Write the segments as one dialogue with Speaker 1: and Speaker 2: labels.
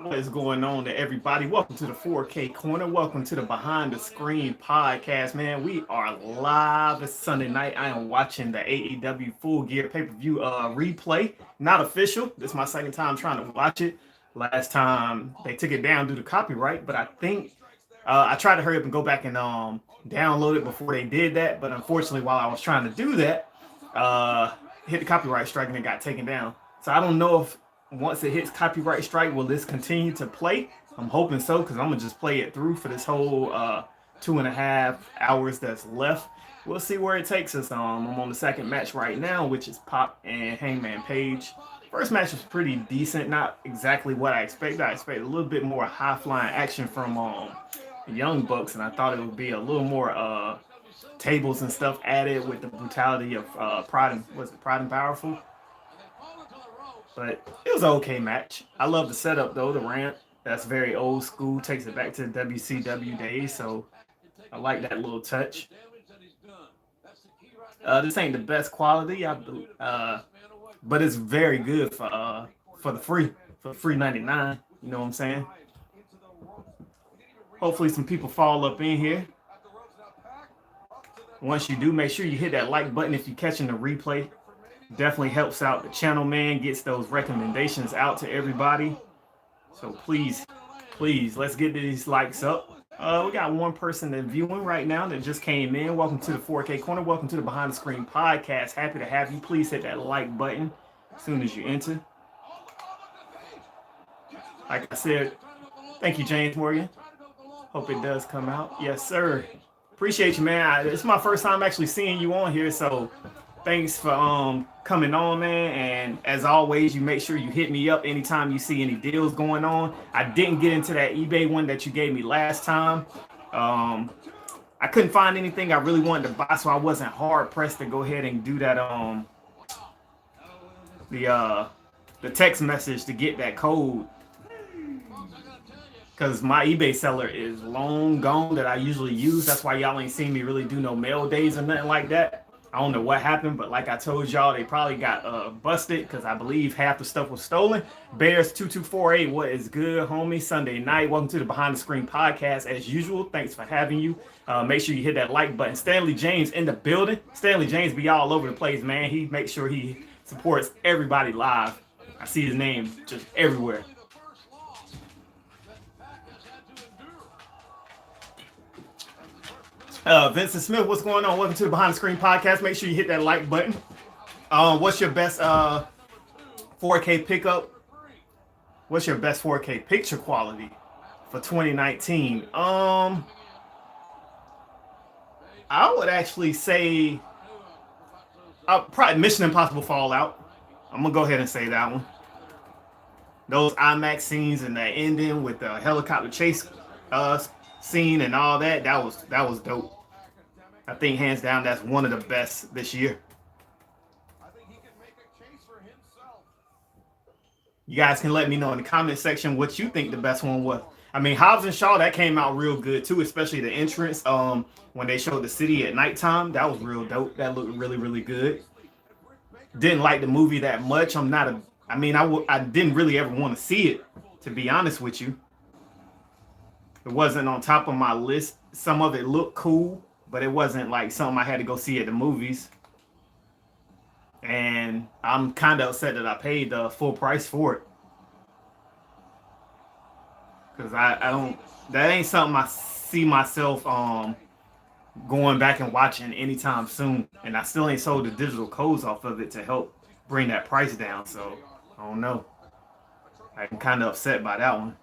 Speaker 1: What is going on to everybody? Welcome to the 4K Corner. Welcome to the Behind the Screen podcast, man. We are live. It's Sunday night. I am watching the AEW Full Gear pay-per-view replay. Not official. This is my second time trying to watch it. Last time they took it down due to copyright, but I think I tried to hurry up and go back and download it before they did that. But unfortunately, while I was trying to do that, hit the copyright strike and it got taken down. So I don't know if once it hits copyright strike, will this continue to play? I'm hoping so, because I'm gonna just play it through for this whole 2.5 hours that's left. We'll see where it takes us. I'm on the second match right now, which is Pop and Hangman Page. First match was pretty decent, not exactly what I expected. I expected a little bit more high-flying action from Young Bucks, and I thought it would be a little more tables and stuff added with the brutality of Pride and Powerful. But it was an okay match. I love the setup though, the ramp. That's very old school, takes it back to the WCW days, so I like that little touch. This ain't the best quality, but it's very good for the free 99. You know what I'm saying? Hopefully some people fall up in here. Once you do, make sure you hit that like button if you're catching the replay. Definitely helps out the channel, man. Gets those recommendations out to everybody. So please, let's get these likes up. We got one person that's viewing right now that just came in. Welcome to the 4K Corner. Welcome to the Behind the Screen podcast. Happy to have you. Please hit that like button as soon as you enter. Like I said, thank you, James Morgan. Hope it does come out. Yes, sir. Appreciate you, man. It's my first time actually seeing you on here, so thanks for coming on, man. And as always, you make sure you hit me up anytime you see any deals going on. I didn't get into that eBay one that you gave me last time. I couldn't find anything I really wanted to buy, so I wasn't hard pressed to go ahead and do that. The text message to get that code, because my eBay seller is long gone that I usually use. That's why y'all ain't seen me really do no mail days or nothing like that. I don't know what happened, but like I told y'all, they probably got busted because I believe half the stuff was stolen. Bears2248, what is good, homie? Sunday night. Welcome to the Behind the Screen podcast. As usual, thanks for having you. Make sure you hit that like button. Stanley James in the building. Stanley James be all over the place, man. He makes sure he supports everybody live. I see his name just everywhere. Vincent Smith, what's going on? Welcome to the Behind the Screen podcast. Make sure you hit that like button. What's your best 4K pickup? What's your best 4K picture quality for 2019? I would actually say probably Mission Impossible Fallout. I'm gonna go ahead and say that one. Those IMAX scenes and that ending with the helicopter chase scene and all that was dope. I think hands down that's one of the best this year. You guys can let me know in the comment section what you think the best one was. I mean, Hobbs and Shaw, that came out real good too, especially the entrance when they showed the city at nighttime. That was real dope. That looked really, really good. Didn't like the movie that much. I didn't really ever want to see it, to be honest with you. It wasn't on top of my list. Some of it looked cool, but it wasn't like something I had to go see at the movies. And I'm kind of upset that I paid the full price for it. Because that ain't something I see myself going back and watching anytime soon. And I still ain't sold the digital codes off of it to help bring that price down. So, I don't know. I'm kind of upset by that one.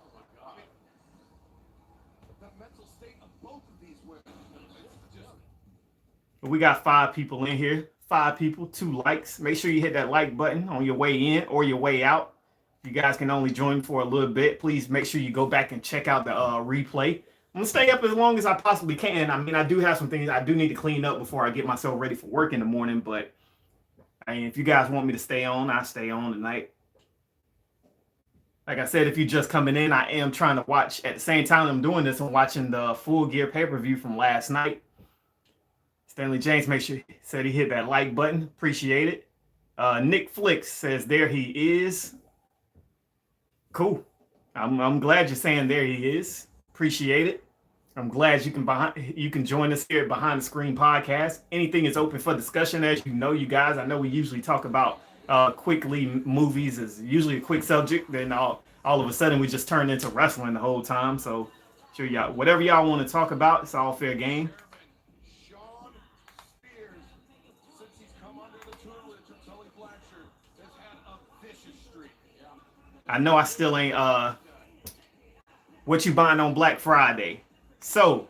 Speaker 1: We got 5 people in here. 5 people, 2 likes. Make sure you hit that like button on your way in or your way out. You guys can only join for a little bit. Please make sure you go back and check out the replay. I'm going to stay up as long as I possibly can. I mean, I do have some things I do need to clean up before I get myself ready for work in the morning. But I mean, if you guys want me to stay on, I'll stay on tonight. Like I said, if you're just coming in, I am trying to watch. At the same time I'm doing this, I'm watching the Full Gear pay-per-view from last night. Stanley James, make sure said he hit that like button. Appreciate it. Nick Flicks says there he is. Cool. I'm glad you're saying there he is. Appreciate it. I'm glad you can join us here at Behind the Screen podcast. Anything is open for discussion, as you know, you guys. I know we usually talk about quickly movies is usually a quick subject. Then all of a sudden we just turn into wrestling the whole time. So sure, y'all, whatever y'all want to talk about, it's all fair game. I know I still ain't what you buying on Black Friday. So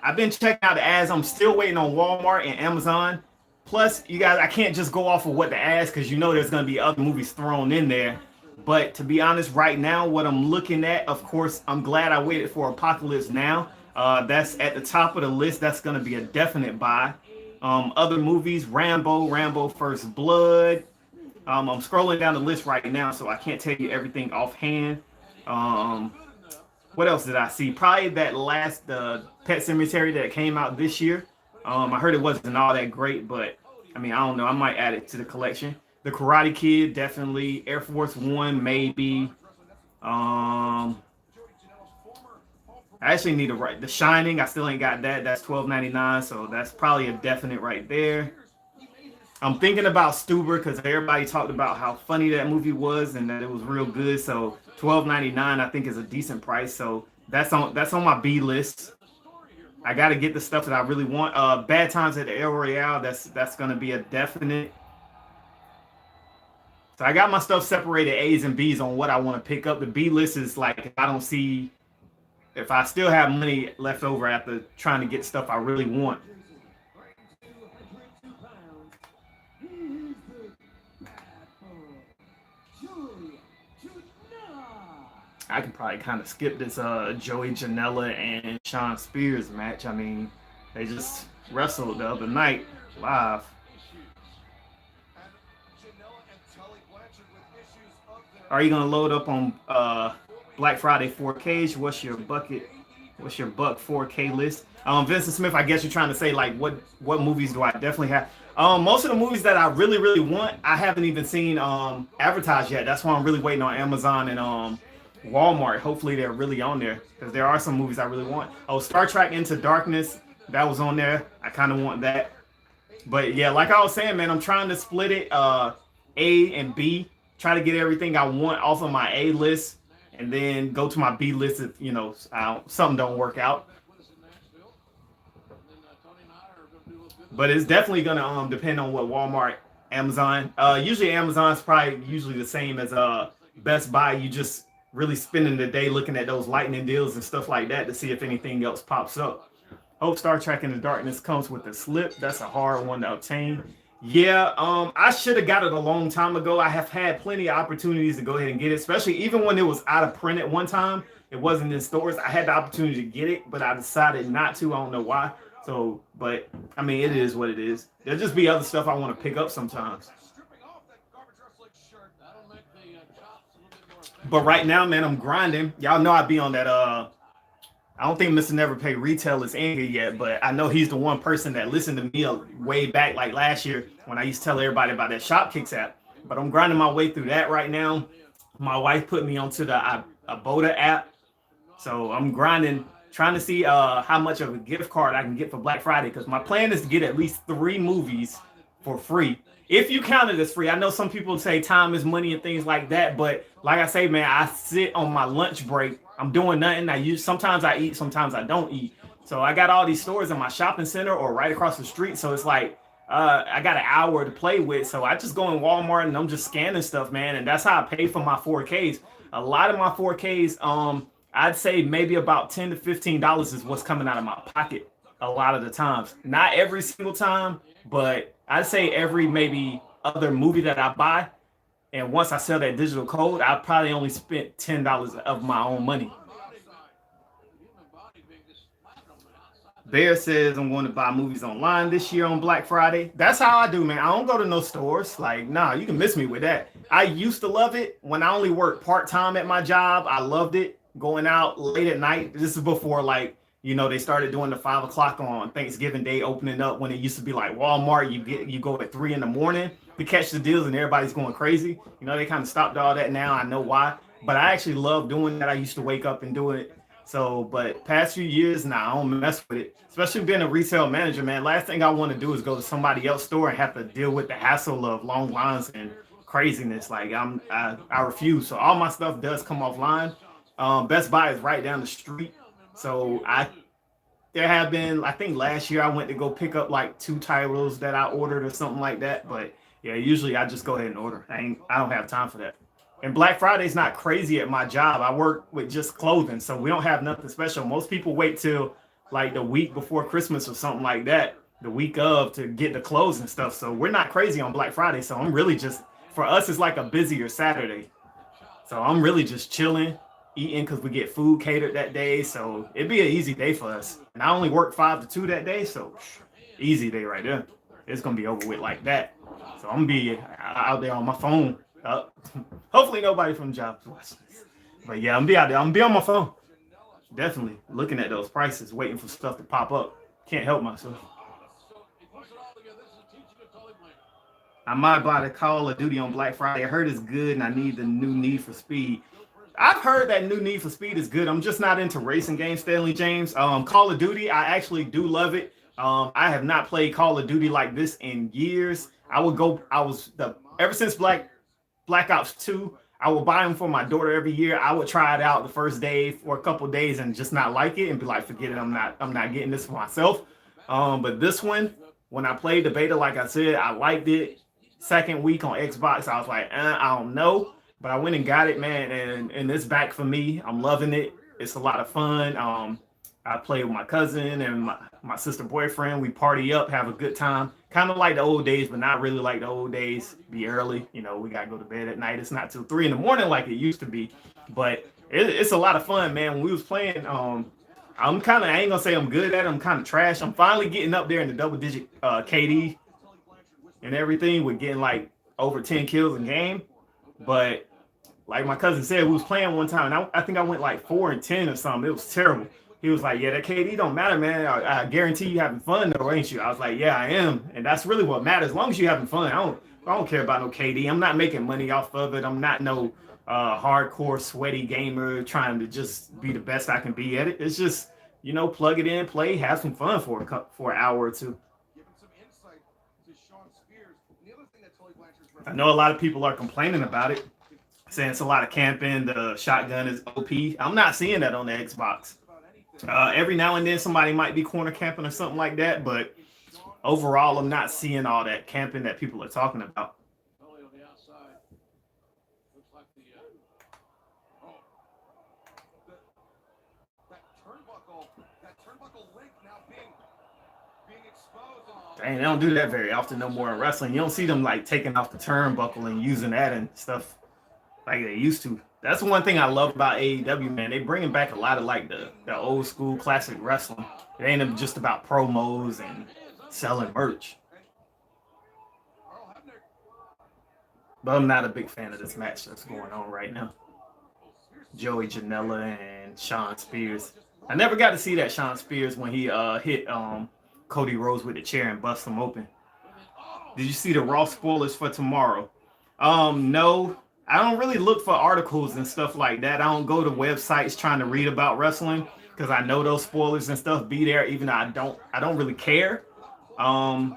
Speaker 1: I've been checking out the ads. I'm still waiting on Walmart and Amazon. Plus, you guys, I can't just go off of what the ads because you know there's going to be other movies thrown in there. But to be honest, right now, what I'm looking at, of course, I'm glad I waited for Apocalypse Now. That's at the top of the list. That's going to be a definite buy. Other movies, Rambo First Blood. I'm scrolling down the list right now, so I can't tell you everything offhand. Um, what else did I see? Probably that last Pet Cemetery that came out this year. I heard it wasn't all that great, but I mean, I don't know. I might add it to the collection. The Karate Kid, definitely. Air Force One, maybe. I actually need to write The Shining. I still ain't got that. That's $12.99, so that's probably a definite right there. I'm thinking about Stuber because everybody talked about how funny that movie was and that it was real good. So $12.99 I think is a decent price. So that's on my B list. I got to get the stuff that I really want. Bad Times at the El Royale. That's gonna be a definite. So I got my stuff separated A's and B's on what I want to pick up. The B list is like if I still have money left over after trying to get stuff I really want. I can probably kind of skip this Joey Janela and Sean Spears match. I mean, they just wrestled the other night live. Are you gonna load up on Black Friday 4Ks? What's your buck 4K list? Vincent Smith, I guess you're trying to say like what movies do I definitely have? Most of the movies that I really, really want, I haven't even seen advertised yet. That's why I'm really waiting on Amazon and Walmart. Hopefully they're really on there because there are some movies I really want. Oh, Star Trek Into Darkness, that was on there. I kind of want that. But yeah, like I was saying, man, I'm trying to split it A and B. Try to get everything I want off of my A list and then go to my B list if, something don't work out. But it's definitely going to depend on what Walmart, Amazon. Usually Amazon's usually the same as Best Buy. You just really spending the day looking at those lightning deals and stuff like that to see if anything else pops up. Hope Star Trek Into Darkness comes with a slip. That's a hard one to obtain. Yeah, I should have got it a long time ago. I have had plenty of opportunities to go ahead and get it, especially even when it was out of print at one time. It wasn't in stores. I had the opportunity to get it, but I decided not to. I don't know why. So, but I mean, it is what it is. There'll just be other stuff I want to pick up sometimes. But right now, man, I'm grinding. Y'all know I be on that. I don't think Mr. Never Pay Retail is in here yet, but I know he's the one person that listened to me way back, like last year when I used to tell everybody about that Shopkicks app. But I'm grinding my way through that right now. My wife put me onto the Aboda app, so I'm grinding, trying to see how much of a gift card I can get for Black Friday. Because my plan is to get at least 3 movies for free. If you count it as free, I know some people say time is money and things like that, but like I say, man, I sit on my lunch break. I'm doing nothing. Sometimes I eat, sometimes I don't eat. So I got all these stores in my shopping center or right across the street. So it's like I got an hour to play with. So I just go in Walmart and I'm just scanning stuff, man. And that's how I pay for my 4Ks. A lot of my 4Ks, I'd say maybe about $10 to $15 is what's coming out of my pocket a lot of the times. Not every single time, but I'd say every maybe other movie that I buy. And once I sell that digital code, I probably only spent $10 of my own money. Bear says I'm going to buy movies online this year on Black Friday. That's how I do, man. I don't go to no stores. Like, nah, you can miss me with that. I used to love it when I only worked part-time at my job. I loved it going out late at night. This is before they started doing the 5 o'clock on Thanksgiving Day opening up when it used to be like Walmart. You go at 3 a.m. to catch the deals and everybody's going crazy. They kind of stopped all that now. I know why. But I actually love doing that. I used to wake up and do it. So, but past few years now, I don't mess with it. Especially being a retail manager, man. Last thing I want to do is go to somebody else's store and have to deal with the hassle of long lines and craziness. Like I refuse. So all my stuff does come offline. Best Buy is right down the street. So there have been, I think last year I went to go pick up like 2 titles that I ordered or something like that. But yeah, usually I just go ahead and order. I don't have time for that. And Black Friday's not crazy at my job. I work with just clothing, so we don't have nothing special. Most people wait till like the week before Christmas or something like that, the week of, to get the clothes and stuff. So we're not crazy on Black Friday. So I'm really just, for us, it's like a busier Saturday. So I'm really just chilling, eating because we get food catered that day. So it'd be an easy day for us. And I only work 5 to 2 that day. So easy day right there. It's going to be over with like that. So I'm going to be out there on my phone. Hopefully nobody from the job is watching this. But yeah, I'm going to be out there. I'm going to be on my phone. Definitely looking at those prices, waiting for stuff to pop up. Can't help myself. I might buy the Call of Duty on Black Friday. I heard it's good and I need the new Need for Speed. I've heard that new Need for Speed is good. I'm just not into racing games, Stanley James. Call of Duty, I actually do love it. I have not played Call of Duty like this in years. Ever since Black Ops 2, I would buy them for my daughter every year. I would try it out the first day for a couple days and just not like it and be like, forget it, I'm not getting this for myself. But this one, when I played the beta, like I said, I liked it. Second week on Xbox, I was like, I don't know. But I went and got it, man, and it's back for me. I'm loving it. It's a lot of fun. I play with my cousin and my sister boyfriend. We party up, have a good time. Kind of like the old days, but not really like the old days. Be early. We got to go to bed at night. It's not till 3 in the morning like it used to be. But it's a lot of fun, man. When we was playing, I ain't going to say I'm good at it. I'm kind of trash. I'm finally getting up there in the double-digit KD and everything with getting like over 10 kills in game. But like my cousin said, we was playing one time, and I think I went like 4-10 or something. It was terrible. He was like, yeah, that KD don't matter, man. I guarantee you having fun though, ain't you? I was like, yeah, I am. And that's really what matters. As long as you having fun, I don't care about no KD. I'm not making money off of it. I'm not no hardcore sweaty gamer trying to just be the best I can be at it. It's just, plug it in, play, have some fun for an hour or two. I know a lot of people are complaining about it, saying it's a lot of camping. The shotgun is OP. I'm not seeing that on the Xbox. Every now and then somebody might be corner camping or something like that, but overall, I'm not seeing all that camping that people are talking about. Dang, they don't do that very often no more in wrestling. You don't see them like taking off the turnbuckle and using that and stuff like they used to. That's one thing I love about AEW, man. They bringing back a lot of like the old school classic wrestling. It ain't just about promos and selling merch. But I'm not a big fan of this match that's going on right now. Joey Janela and Shawn Spears. I never got to see that Shawn Spears when he hit Cody Rhodes with the chair and bust him open. Did you see the Raw spoilers for tomorrow? No. I don't really look for articles and stuff like that. I don't go to websites trying to read about wrestling because I know those spoilers and stuff be there, even though I don't really care. I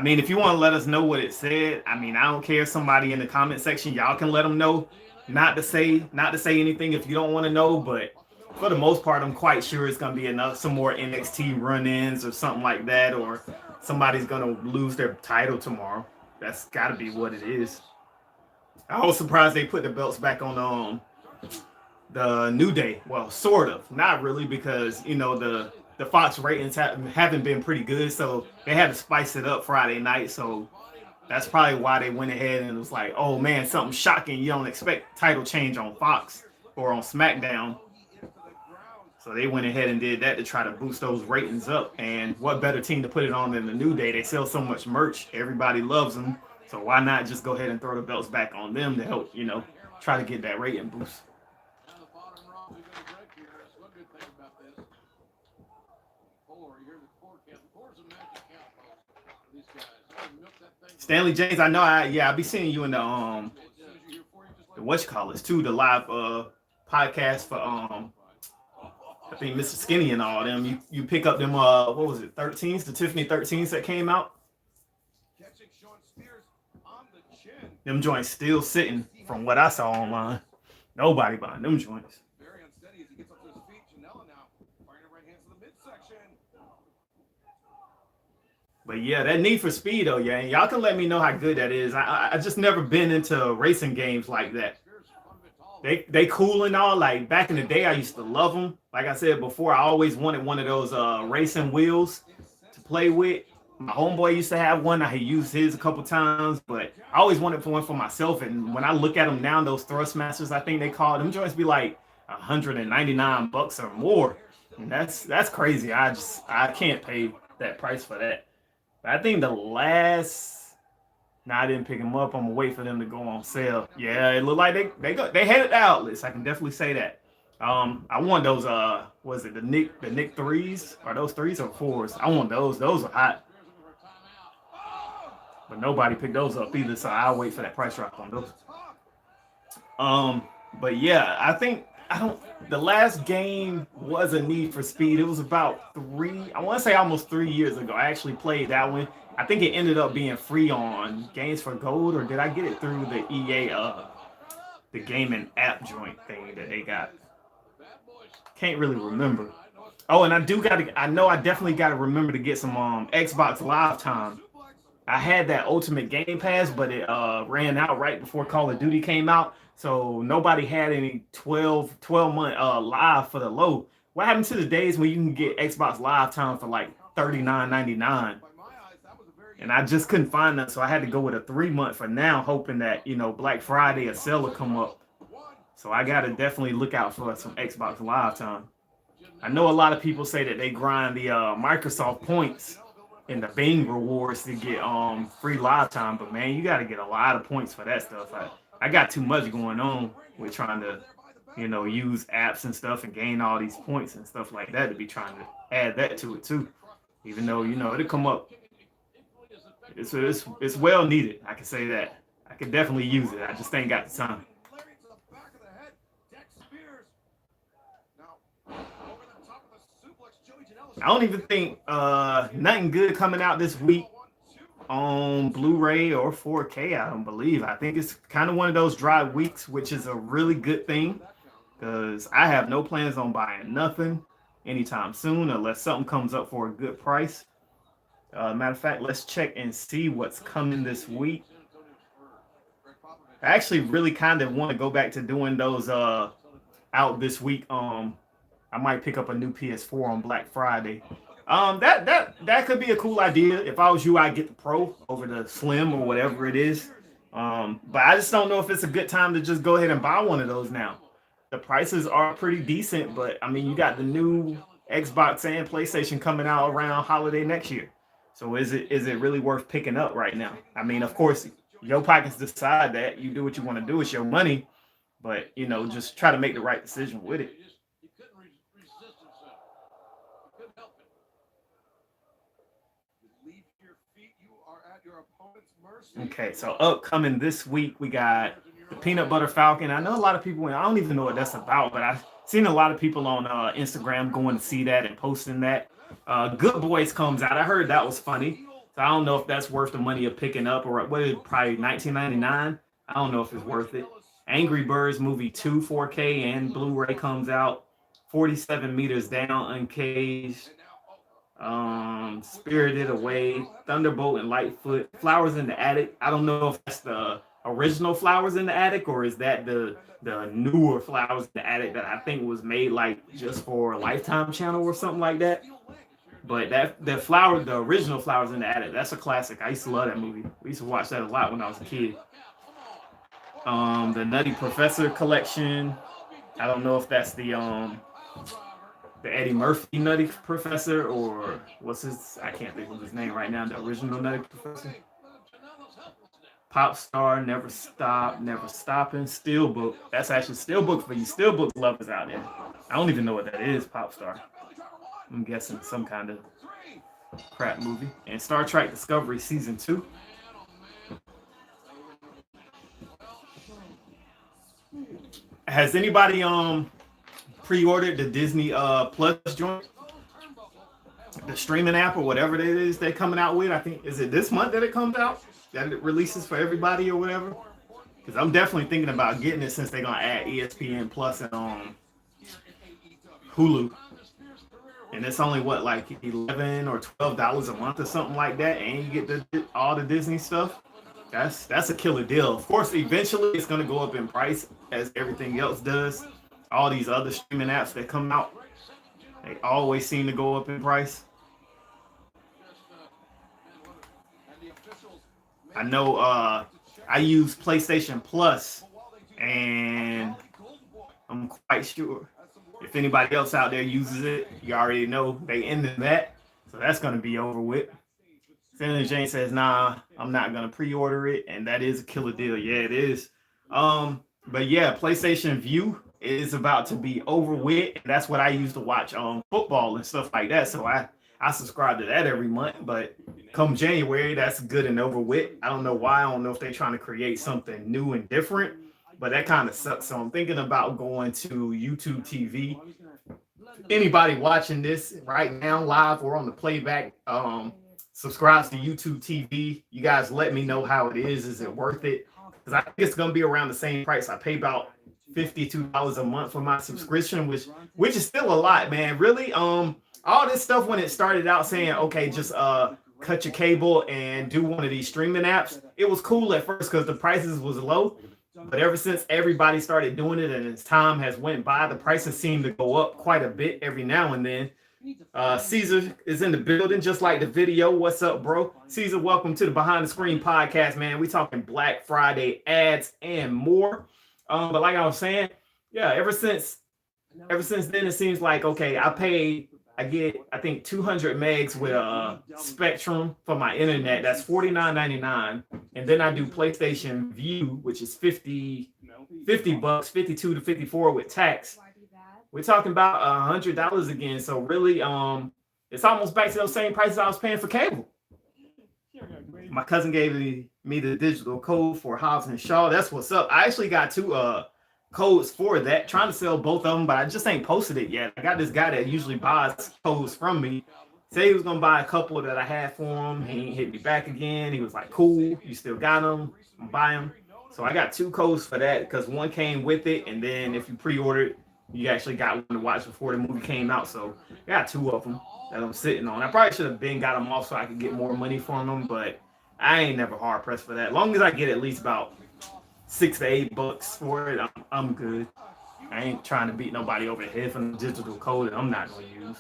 Speaker 1: mean, if you want to let us know what it said, I mean, I don't care. Somebody in the comment section, y'all can let them know. Not to say anything if you don't want to know, but for the most part, I'm quite sure it's gonna be some more NXT run-ins or something like that, or somebody's gonna lose their title tomorrow. That's got to be what it is. I was surprised they put the belts back on the New Day. Well, sort of, not really, because the Fox ratings haven't been pretty good, so they had to spice it up Friday night. So that's probably why they went ahead and was like, oh man, something shocking. You don't expect title change on Fox or on SmackDown. So they went ahead and did that to try to boost those ratings up. And what better team to put it on than the New Day? They sell so much merch. Everybody loves them. So why not just go ahead and throw the belts back on them to help, try to get that rating boost. Stanley James, I know I'll be seeing you in the whatchamacallits too, the live podcast for I think Mr. Skinny and all them. You pick up them what was it, 13s, the Tiffany 13s that came out. Them joints still sitting from what I saw online. Nobody buying them joints. But yeah, that Need for Speed though, yeah, y'all can let me know how good that is. I just never been into racing games like that. They cool and all. Like back in the day, I used to love them. Like I said before, I always wanted one of those racing wheels to play with. My homeboy used to have one. I had used his a couple times, but I always wanted one for myself. And when I look at them now, those Thrustmasters, I think they call them joints, be like $199 or more. And that's crazy. I can't pay that price for that. But I think the last. Now I didn't pick them up. I'm gonna wait for them to go on sale. Yeah, it looked like they headed to outlets. I can definitely say that. I want those. Was it the Nick threes? Are those threes or fours? I want those. Those are hot. But nobody picked those up either, so I'll wait for that price drop on those. But yeah, I don't. The last game was a Need for Speed. It was about I want to say almost 3 years ago. I actually played that one. I think it ended up being free on Games for Gold, or did I get it through the EA, the gaming app joint thing that they got? Can't really remember. Oh, and I know I definitely gotta remember to get some Xbox Live time. I had that Ultimate Game Pass, but it ran out right before Call of Duty came out. So nobody had any 12-month live for the low. What happened to the days when you can get Xbox Live time for like $39.99? And I just couldn't find that, so I had to go with a 3-month for now, hoping that Black Friday a sale will come up. So I gotta definitely look out for some Xbox Live time. I know a lot of people say that they grind the Microsoft points and the Bing rewards to get free live time, but man, you got to get a lot of points for that stuff. I got too much going on with trying to use apps and stuff and gain all these points and stuff like that to be trying to add that to it too, even though it'll come up. It's well needed, I can say that. I could definitely use it. I just ain't got the time. I don't even think nothing good coming out this week on Blu-ray or 4K. I don't believe. I think it's kind of one of those dry weeks, which is a really good thing because I have no plans on buying nothing anytime soon unless something comes up for a good price. Matter of fact, let's check and see what's coming this week. I actually really kind of want to go back to doing those out this week. I might pick up a new PS4 on Black Friday. That could be a cool idea. If I was you, I'd get the Pro over the Slim or whatever it is. But I just don't know if it's a good time to just go ahead and buy one of those now. The prices are pretty decent, but I mean, you got the new Xbox and PlayStation coming out around holiday next year. So is it really worth picking up right now? I mean, of course, your pockets decide that. You do what you want to do. It's your money. But, just try to make the right decision with it. Okay, so upcoming this week, we got the Peanut Butter Falcon. I know a lot of people, I don't even know what that's about, but I've seen a lot of people on Instagram going to see that and posting that. Good Boys comes out. I heard that was funny. So I don't know if that's worth the money of picking up, or what is it, probably $19.99. I don't know if it's worth it. Angry Birds movie 2 4K and Blu-ray comes out. 47 Meters Down Uncaged. Spirited Away, Thunderbolt and Lightfoot, Flowers in the Attic. I don't know if that's the original Flowers in the Attic or is that the newer Flowers in the Attic that I think was made like just for Lifetime Channel or something like that. But the original Flowers in the Attic, that's a classic. I used to love that movie. We used to watch that a lot when I was a kid. The Nutty Professor collection. I don't know if that's the Eddie Murphy Nutty Professor or what's his, I can't think of his name right now, the original Nutty Professor. Pop Star, Never Stop, Never Stopping, Steelbook. That's actually Steelbook for you Steelbook lovers out there. I don't even know what that is, Pop Star. I'm guessing some kind of crap movie. And Star Trek Discovery Season 2. Has anybody pre-ordered the Disney Plus joint, the streaming app or whatever it is they're coming out with? I think, is it this month that it comes out, that it releases for everybody or whatever? Because I'm definitely thinking about getting it since they're gonna add ESPN Plus and Hulu, and it's only what, like $11 or $12 a month or something like that, and you get all the Disney stuff. That's a killer deal. Of course, eventually it's gonna go up in price as everything else does. All these other streaming apps that come out, they always seem to go up in price. I know I use PlayStation Plus, and I'm quite sure if anybody else out there uses it, you already know they ended that. So that's going to be over with. Senator Jane says, nah, I'm not going to pre-order it. And that is a killer deal. Yeah, it is. But yeah, PlayStation View is about to be over with. And that's what I use to watch football and stuff like that. So I subscribe to that every month. But come January, that's good and over with. I don't know why. I don't know if they're trying to create something new and different, but that kind of sucks. So I'm thinking about going to YouTube TV. Anybody watching this right now live or on the playback subscribes to YouTube TV, you guys let me know how it is. Is it worth it? Because I think it's going to be around the same price. I pay about $52 a month for my subscription, which is still a lot, man. Really, all this stuff when it started out saying, okay, just cut your cable and do one of these streaming apps, it was cool at first because the prices was low. But ever since everybody started doing it and as time has went by, the prices seem to go up quite a bit every now and then. Caesar is in the building, just like the video. What's up, bro? Caesar, welcome to the Behind the Screen podcast, man. We talking Black Friday ads and more. But like I was saying, yeah, ever since then, it seems like, okay, I get, I think 200 megs with Spectrum for my internet. That's $49.99. And then I do PlayStation View, which is $50, 52 to 54 with tax. We're talking about $100 again. So really, it's almost back to those same prices I was paying for cable. My cousin gave me the digital code for Hobbs and Shaw. That's what's up. I actually got two codes for that, trying to sell both of them, but I just ain't posted it yet. I got this guy that usually buys codes from me. Say he was gonna buy a couple that I had for him. He ain't hit me back again. He was like, cool, you still got them, I'm buy them. So I got two codes for that because one came with it, and then if you pre-ordered, you actually got one to watch before the movie came out. So I got two of them that I'm sitting on. I probably should have got them off so I could get more money from them, but I ain't never hard pressed for that. As long as I get at least about $6 to $8 for it, I'm good. I ain't trying to beat nobody over the head for the digital code that I'm not gonna use.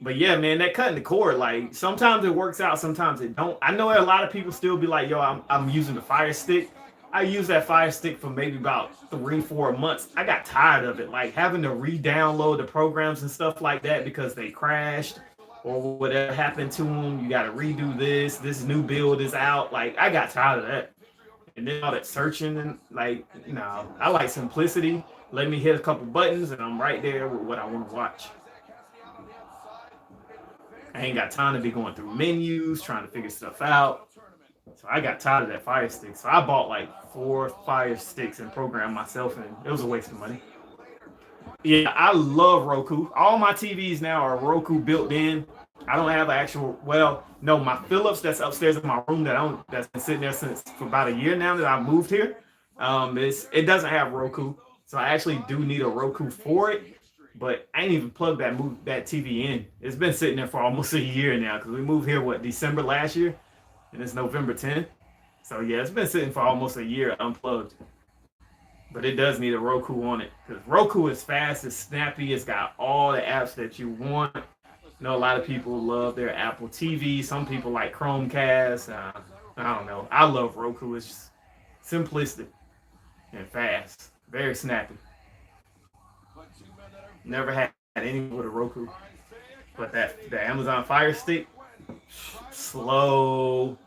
Speaker 1: But yeah, man, that cutting the cord, like sometimes it works out, sometimes it don't. I know a lot of people still be like, yo, I'm using the Fire Stick. I used that Fire Stick for maybe about 3-4 months. I got tired of it, like having to re-download the programs and stuff like that because they crashed or whatever happened to them. You got to redo this new build is out. Like I got tired of that. And then all that searching and like, no, I like simplicity. Let me hit a couple buttons and I'm right there with what I want to watch. I ain't got time to be going through menus, trying to figure stuff out. So I got tired of that Fire Stick. So I bought like 4 Fire Sticks and programmed myself, and it was a waste of money. Yeah, I love Roku. All my TVs now are Roku built in. I don't have an actual, well, no, my Philips that's upstairs in my room that's been sitting there for about a year now that I moved here. It doesn't have Roku, so I actually do need a Roku for it. But I ain't even plugged that TV in. It's been sitting there for almost a year now because we moved here December last year, and it's November 10th. So yeah, it's been sitting for almost a year unplugged. But it does need a Roku on it because Roku is fast, it's snappy, it's got all the apps that you want. You know, a lot of people love their Apple TV. Some people like Chromecast. I don't know. I love Roku. It's just simplistic and fast. Very snappy. Never had anything with a Roku. But the Amazon Fire Stick, slow,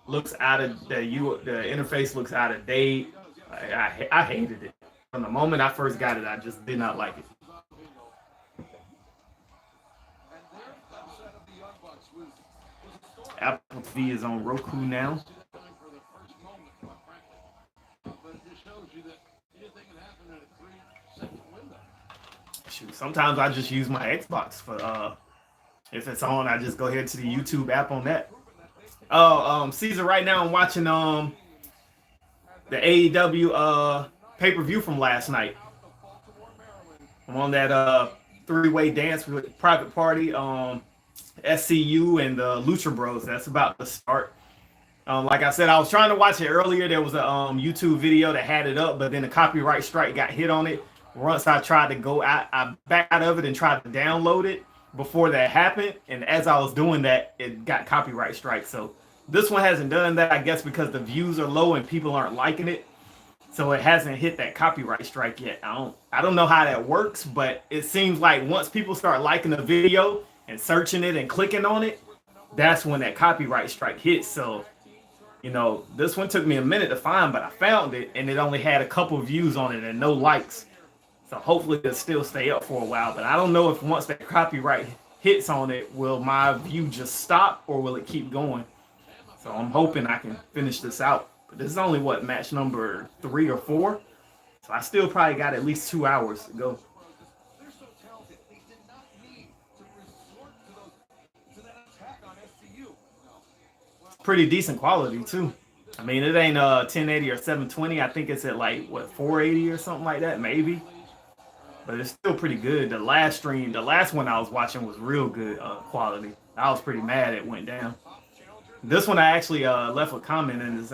Speaker 1: looks out of the interface looks out of date. I hated it. From the moment I first got it, I just did not like it. Apple TV is on Roku now. sometimes I just use my Xbox for if it's on, I just go ahead to the YouTube app on that. Oh, Caesar, right now I'm watching the AEW pay-per-view from last night. I'm on that three-way dance with Private Party, SCU, and the Lucha Bros. That's about to start. Like I said, I was trying to watch it earlier. There was a YouTube video that had it up, but then the copyright strike got hit on it. Once I tried to go out, I backed out of it and tried to download it before that happened. And as I was doing that, it got copyright strike. So this one hasn't done that, I guess, because the views are low and people aren't liking it. So it hasn't hit that copyright strike yet. I don't know how that works, but it seems like once people start liking the video and searching it and clicking on it, that's when that copyright strike hits. So, you know, this one took me a minute to find, but I found it, and it only had a couple views on it and no likes. So hopefully it'll still stay up for a while. But I don't know if once that copyright hits on it, will my view just stop or will it keep going? So I'm hoping I can finish this out. But this is only, what, match number 3 or 4? So I still probably got at least 2 hours to go. Pretty decent quality, too. I mean, it ain't 1080 or 720. I think it's at, like, what, 480 or something like that, maybe. But it's still pretty good. The last one I was watching was real good quality. I was pretty mad it went down. This one I actually left a comment in his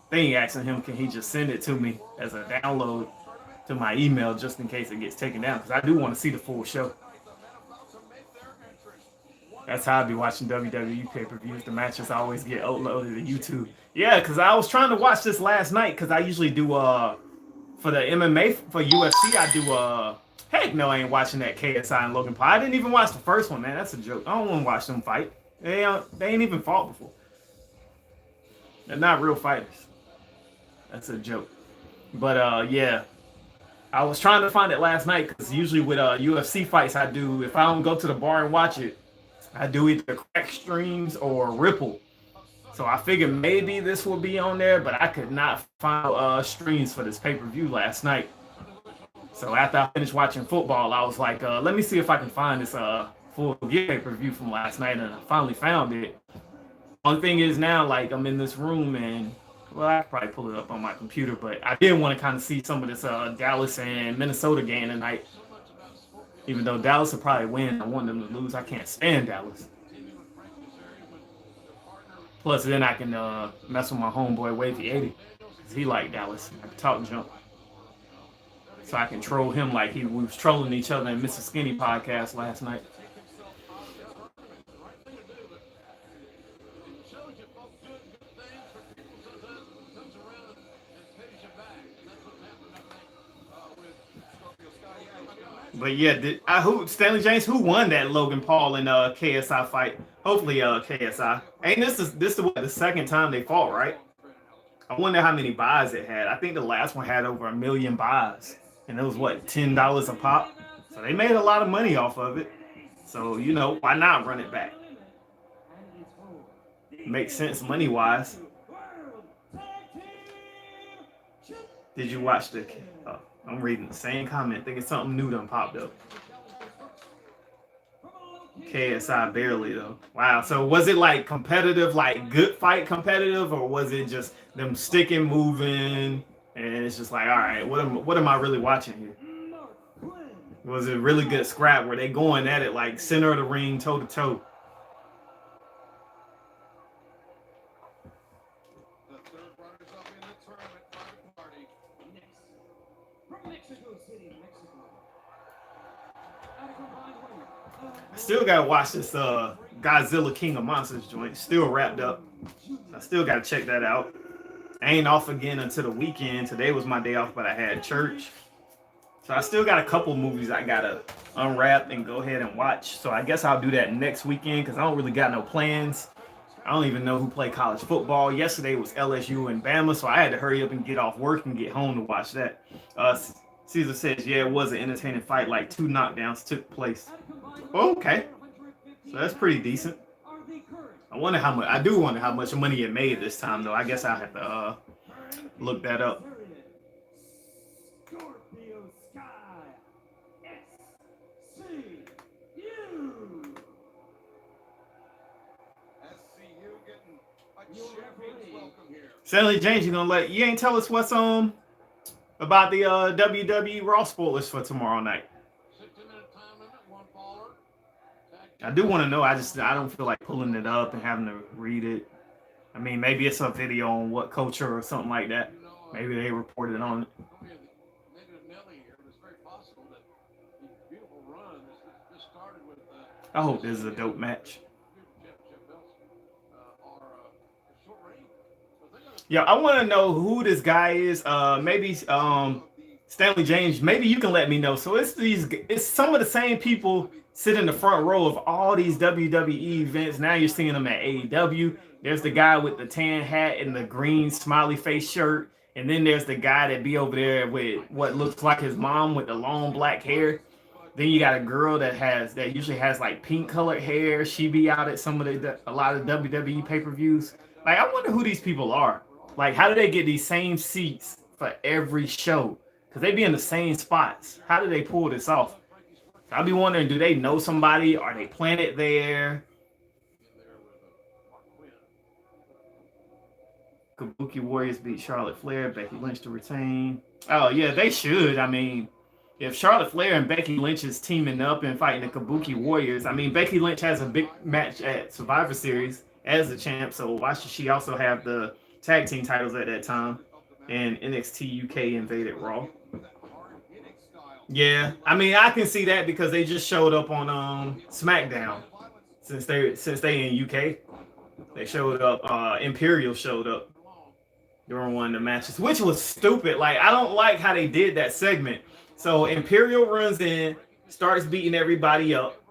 Speaker 1: thing asking him, can he just send it to me as a download to my email just in case it gets taken down, because I do want to see the full show. That's how I be watching WWE pay-per-views. The matches always get uploaded to YouTube. Yeah, because I was trying to watch this last night, because I usually do for the MMA, for UFC, I do heck no, I ain't watching that KSI and Logan Paul. I didn't even watch the first one, man. That's a joke. I don't want to watch them fight. They ain't even fought before. They're not real fighters. That's a joke. But yeah, I was trying to find it last night, because usually with UFC fights, I do, if I don't go to the bar and watch it, I do either Crack Streams or Ripple. So I figured maybe this will be on there, but I could not find streams for this pay-per-view last night. So after I finished watching football, I was like, let me see if I can find this full pay-per-view from last night, and I finally found it. One thing is now, like, I'm in this room, and, well, I could probably pull it up on my computer, but I did want to kind of see some of this Dallas and Minnesota game tonight. Even though Dallas will probably win, I want them to lose. I can't stand Dallas. Plus, then I can mess with my homeboy Wavy 80, because he like Dallas. I can talk junk. So I can troll him like we was trolling each other in Mr. Skinny podcast last night. But yeah, Stanley James, who won that Logan Paul and KSI fight? Hopefully KSI. Ain't this the second time they fought, right? I wonder how many buys it had. I think the last one had over 1 million buys. And it was, what, $10 a pop? So they made a lot of money off of it. So, you know, why not run it back? Makes sense money-wise. Did you watch the... I'm reading the same comment. I think it's something new done popped up. KSI barely, though. Wow. So was it like competitive, like good fight competitive, or was it just them sticking, moving, and it's just like, all right, what am I really watching here? Was it really good scrap? Were they going at it like center of the ring, toe to toe? I still gotta watch this Godzilla King of Monsters joint. Still wrapped up. I still gotta check that out. I ain't off again until the weekend. Today was my day off, but I had church. So I still got a couple movies I gotta unwrap and go ahead and watch. So I guess I'll do that next weekend, because I don't really got no plans. I don't even know who played college football. Yesterday was LSU and Bama, so I had to hurry up and get off work and get home to watch that. Caesar says, yeah, it was an entertaining fight. Like 2 knockdowns took place. Okay. So that's pretty decent. I wonder how much. I do wonder how much money it made this time, though. I guess I'll have to look that up. Stanley James, you ain't tell us what's about the WWE Raw spoilers for tomorrow night. I do want to know. I don't feel like pulling it up and having to read it. I mean, maybe it's a video on what culture or something like that. Maybe they reported on it. I hope this is a dope match. Yeah, I want to know who this guy is. Maybe Stanley James. Maybe you can let me know. So it's some of the same people sit in the front row of all these WWE events. Now you're seeing them at AEW. There's the guy with the tan hat and the green smiley face shirt, and then there's the guy that be over there with what looks like his mom with the long black hair. Then you got a girl that usually has like pink colored hair. She be out at a lot of WWE pay-per-views. Like, I wonder who these people are. Like, how do they get these same seats for every show? Because they be in the same spots. How do they pull this off? I'll be wondering, do they know somebody? Are they planted there? Kabuki Warriors beat Charlotte Flair, Becky Lynch to retain. Oh, yeah, they should. I mean, if Charlotte Flair and Becky Lynch is teaming up and fighting the Kabuki Warriors, I mean, Becky Lynch has a big match at Survivor Series as the champ, so why should she also have the tag team titles at that time? And NXT UK invaded Raw. Yeah, I mean, I can see that because they just showed up on SmackDown. Since they in UK, they showed up. Imperial showed up during one of the matches, which was stupid. Like, I don't like how they did that segment. So Imperial runs in, starts beating everybody up.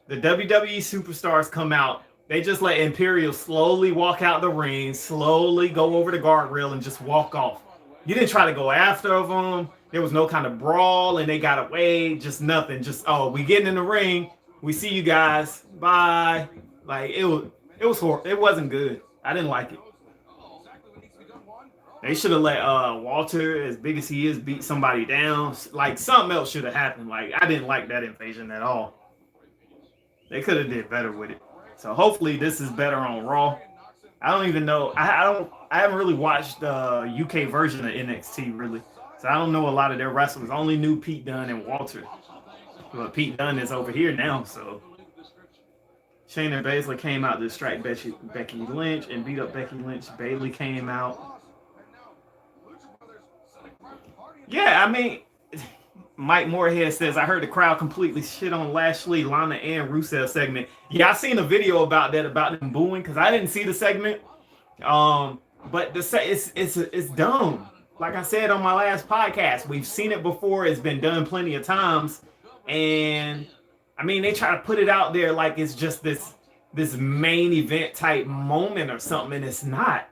Speaker 1: The WWE superstars come out. They just let Imperial slowly walk out the ring, slowly go over the guardrail, and just walk off. You didn't try to go after them. There was no kind of brawl, and they got away. Just nothing. Just, oh, we getting in the ring. We see you guys. Bye. Like, it was horrible. It wasn't good. I didn't like it. They should have let Walter, as big as he is, beat somebody down. Like, something else should have happened. Like, I didn't like that invasion at all. They could have did better with it. So hopefully this is better on Raw. I don't even know. I haven't really watched the UK version of NXT really. So I don't know a lot of their wrestlers. I only knew Pete Dunne and Walter. But Pete Dunne is over here now, so Shayna Baszler came out to distract Becky Lynch and beat up Becky Lynch. Bayley came out. Yeah, I mean, Mike Moorhead says, I heard the crowd completely shit on Lashley, Lana, and Rusev segment. Yeah, I seen a video about that, about them booing, because I didn't see the segment. But it's dumb. Like I said on my last podcast, we've seen it before. It's been done plenty of times. And, I mean, they try to put it out there like it's just this main event type moment or something, and it's not.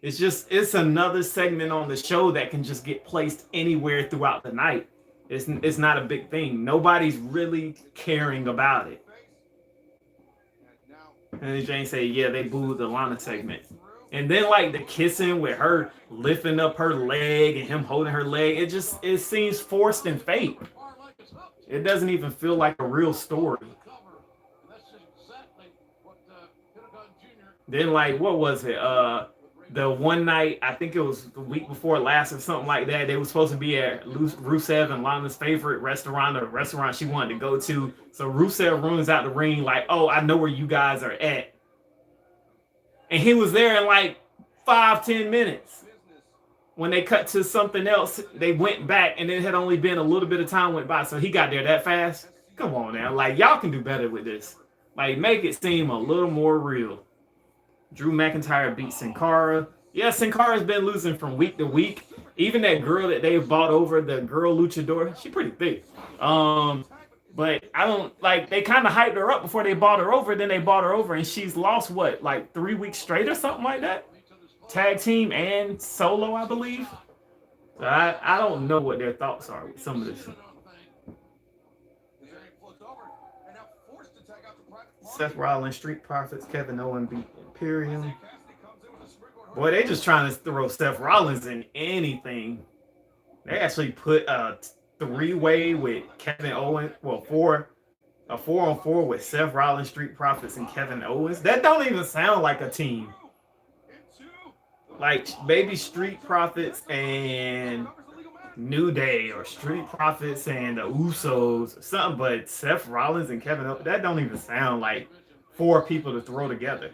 Speaker 1: It's another segment on the show that can just get placed anywhere throughout the night. It's not a big thing. Nobody's really caring about it. And Jane say, yeah, they booed the Lana segment. And then like the kissing with her lifting up her leg and him holding her leg, it seems forced and fake. It doesn't even feel like a real story. Then like, what was it? The one night, I think it was the week before last or something like that, they were supposed to be at Rusev and Lana's favorite restaurant, or restaurant she wanted to go to. So Rusev runs out the ring like, oh, I know where you guys are at. And he was there in like 5-10 minutes. When they cut to something else, they went back and it had only been a little bit of time went by. So he got there that fast. Come on now. Like, y'all can do better with this. Like, make it seem a little more real. Drew McIntyre beat Sin Cara. Yeah, Sin Cara's been losing from week to week. Even that girl that they bought over, the girl luchador, she pretty thick. But I don't, like, they kind of hyped her up before they bought her over. Then they bought her over and she's lost, what, like 3 weeks straight or something like that? Tag team and solo, I believe. So I don't know what their thoughts are with some of this. Seth Rollins, Street Profits, Kevin Owens beat Imperium. Boy, they just trying to throw Seth Rollins in anything. They actually put a three-way with Kevin Owens. Well, a 4-on-4 with Seth Rollins, Street Profits, and Kevin Owens. That don't even sound like a team. like maybe Street Profits and New Day, or Street Profits and the Usos or something, but Seth Rollins and Kevin Owens, that don't even sound like four people to throw together.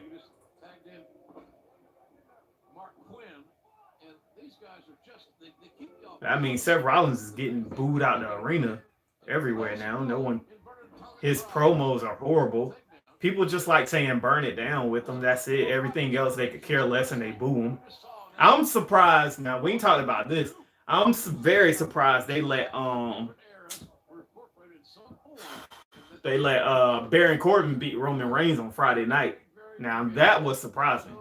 Speaker 1: I mean, Seth Rollins is getting booed out the arena everywhere now. No one, his promos are horrible. People just like saying burn it down with him. That's it. Everything else they could care less and they boo him. I'm surprised. Now we ain't talking about this. I'm very surprised they let Baron Corbin beat Roman Reigns on Friday night. Now that was surprising.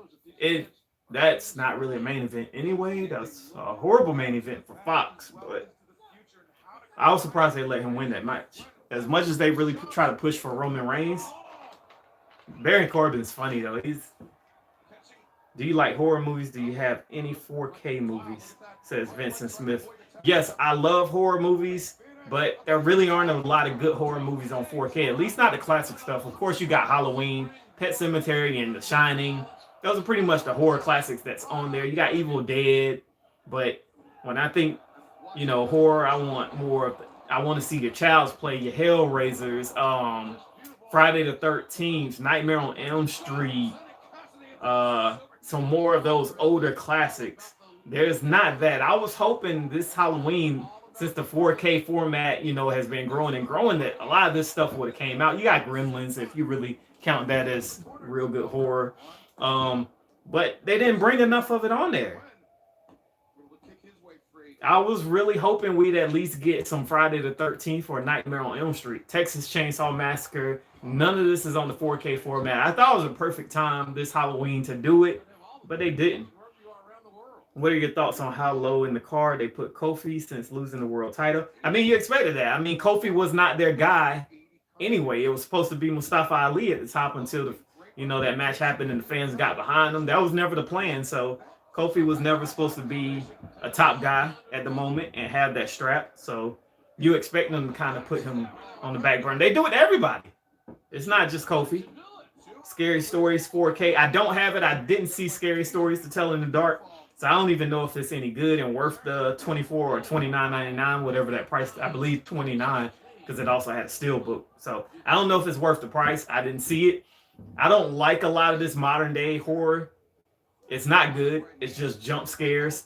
Speaker 1: That's not really a main event anyway. That's a horrible main event for Fox, but I was surprised they let him win that match. As much as they really try to push for Roman Reigns, Baron Corbin's funny though. Do you like horror movies? Do you have any 4K movies? Says Vincent Smith. Yes, I love horror movies, but there really aren't a lot of good horror movies on 4K. At least not the classic stuff. Of course, you got Halloween, Pet Sematary, and The Shining. Those are pretty much the horror classics that's on there. You got Evil Dead, but when I think, horror, I want more of I want to see your Child's Play, your Hellraisers, Friday the 13th, Nightmare on Elm Street, some more of those older classics. There's not that. I was hoping this Halloween, since the 4K format, has been growing and growing, that a lot of this stuff would have came out. You got Gremlins, if you really count that as real good horror. But they didn't bring enough of it on there. I was really hoping we'd at least get some Friday the 13th or Nightmare on Elm Street, Texas Chainsaw Massacre. None of this is on the 4K format. I thought it was a perfect time this Halloween to do it, but they didn't. What are your thoughts on how low in the card they put Kofi since losing the world title? I mean, you expected that. I mean, Kofi was not their guy anyway. It was supposed to be Mustafa Ali at the top until that match happened and the fans got behind him. That was never the plan. So Kofi was never supposed to be a top guy at the moment and have that strap. So you expect them to kind of put him on the back burner. They do it to everybody. It's not just Kofi. Scary Stories 4K. I don't have it. I didn't see Scary Stories to Tell in the Dark. So I don't even know if it's any good and worth the $24 or $29.99, whatever that price. I believe $29 because it also had a steelbook. So I don't know if it's worth the price. I didn't see it. I don't like a lot of this modern day horror. It's not good. It's just jump scares.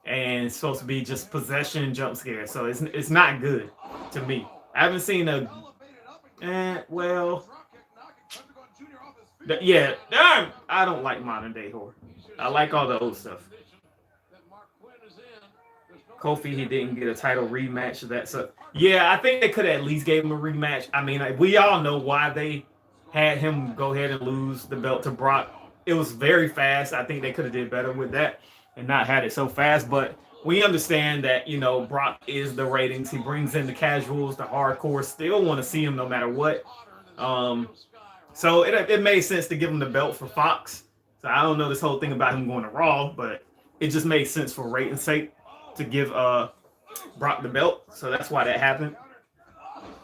Speaker 1: And it's supposed to be just possession jump scares. So it's not good to me. I haven't seen I don't like modern day horror. I like all the old stuff. Kofi, he didn't get a title rematch. I think they could have at least gave him a rematch. I mean, we all know why they had him go ahead and lose the belt to Brock. It was very fast. I think they could have did better with that and not had it so fast. But we understand that, Brock is the ratings. He brings in the casuals, the hardcore, still want to see him no matter what. So it made sense to give him the belt for Fox. So I don't know this whole thing about him going to Raw, but it just made sense for ratings' sake to give Brock the belt. So that's why that happened.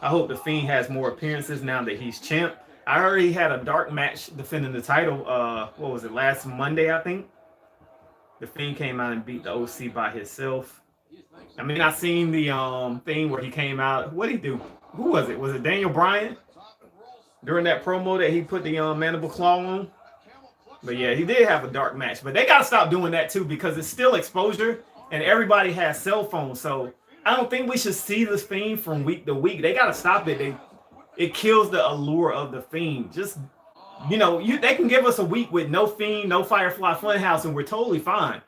Speaker 1: I hope The Fiend has more appearances now that he's champ. I already had a dark match defending the title. What was it, last Monday, I think? The Fiend came out and beat the OC by himself. I mean, I seen the thing where he came out. What did he do? Who was it? Was it Daniel Bryan? During that promo that he put the mandible claw on? But yeah, he did have a dark match. But they got to stop doing that too because it's still exposure and everybody has cell phones. So I don't think we should see this Fiend from week to week. They got to stop it. It kills the allure of the Fiend. Just, they can give us a week with no Fiend, no Firefly Funhouse, and we're totally fine.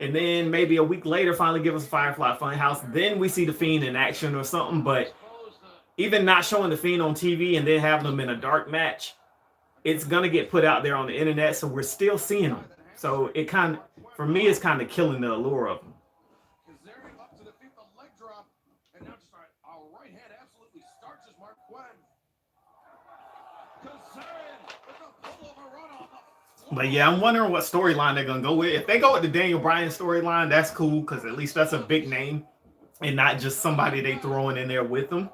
Speaker 1: And then maybe a week later, finally give us Firefly Funhouse. Then we see the Fiend in action or something. But even not showing the Fiend on TV and then having them in a dark match, it's going to get put out there on the internet. So we're still seeing them. So for me, it's kind of killing the allure of them. But yeah, I'm wondering what storyline they're going to go with. If they go with the Daniel Bryan storyline, that's cool because at least that's a big name and not just somebody they throwing in there with them.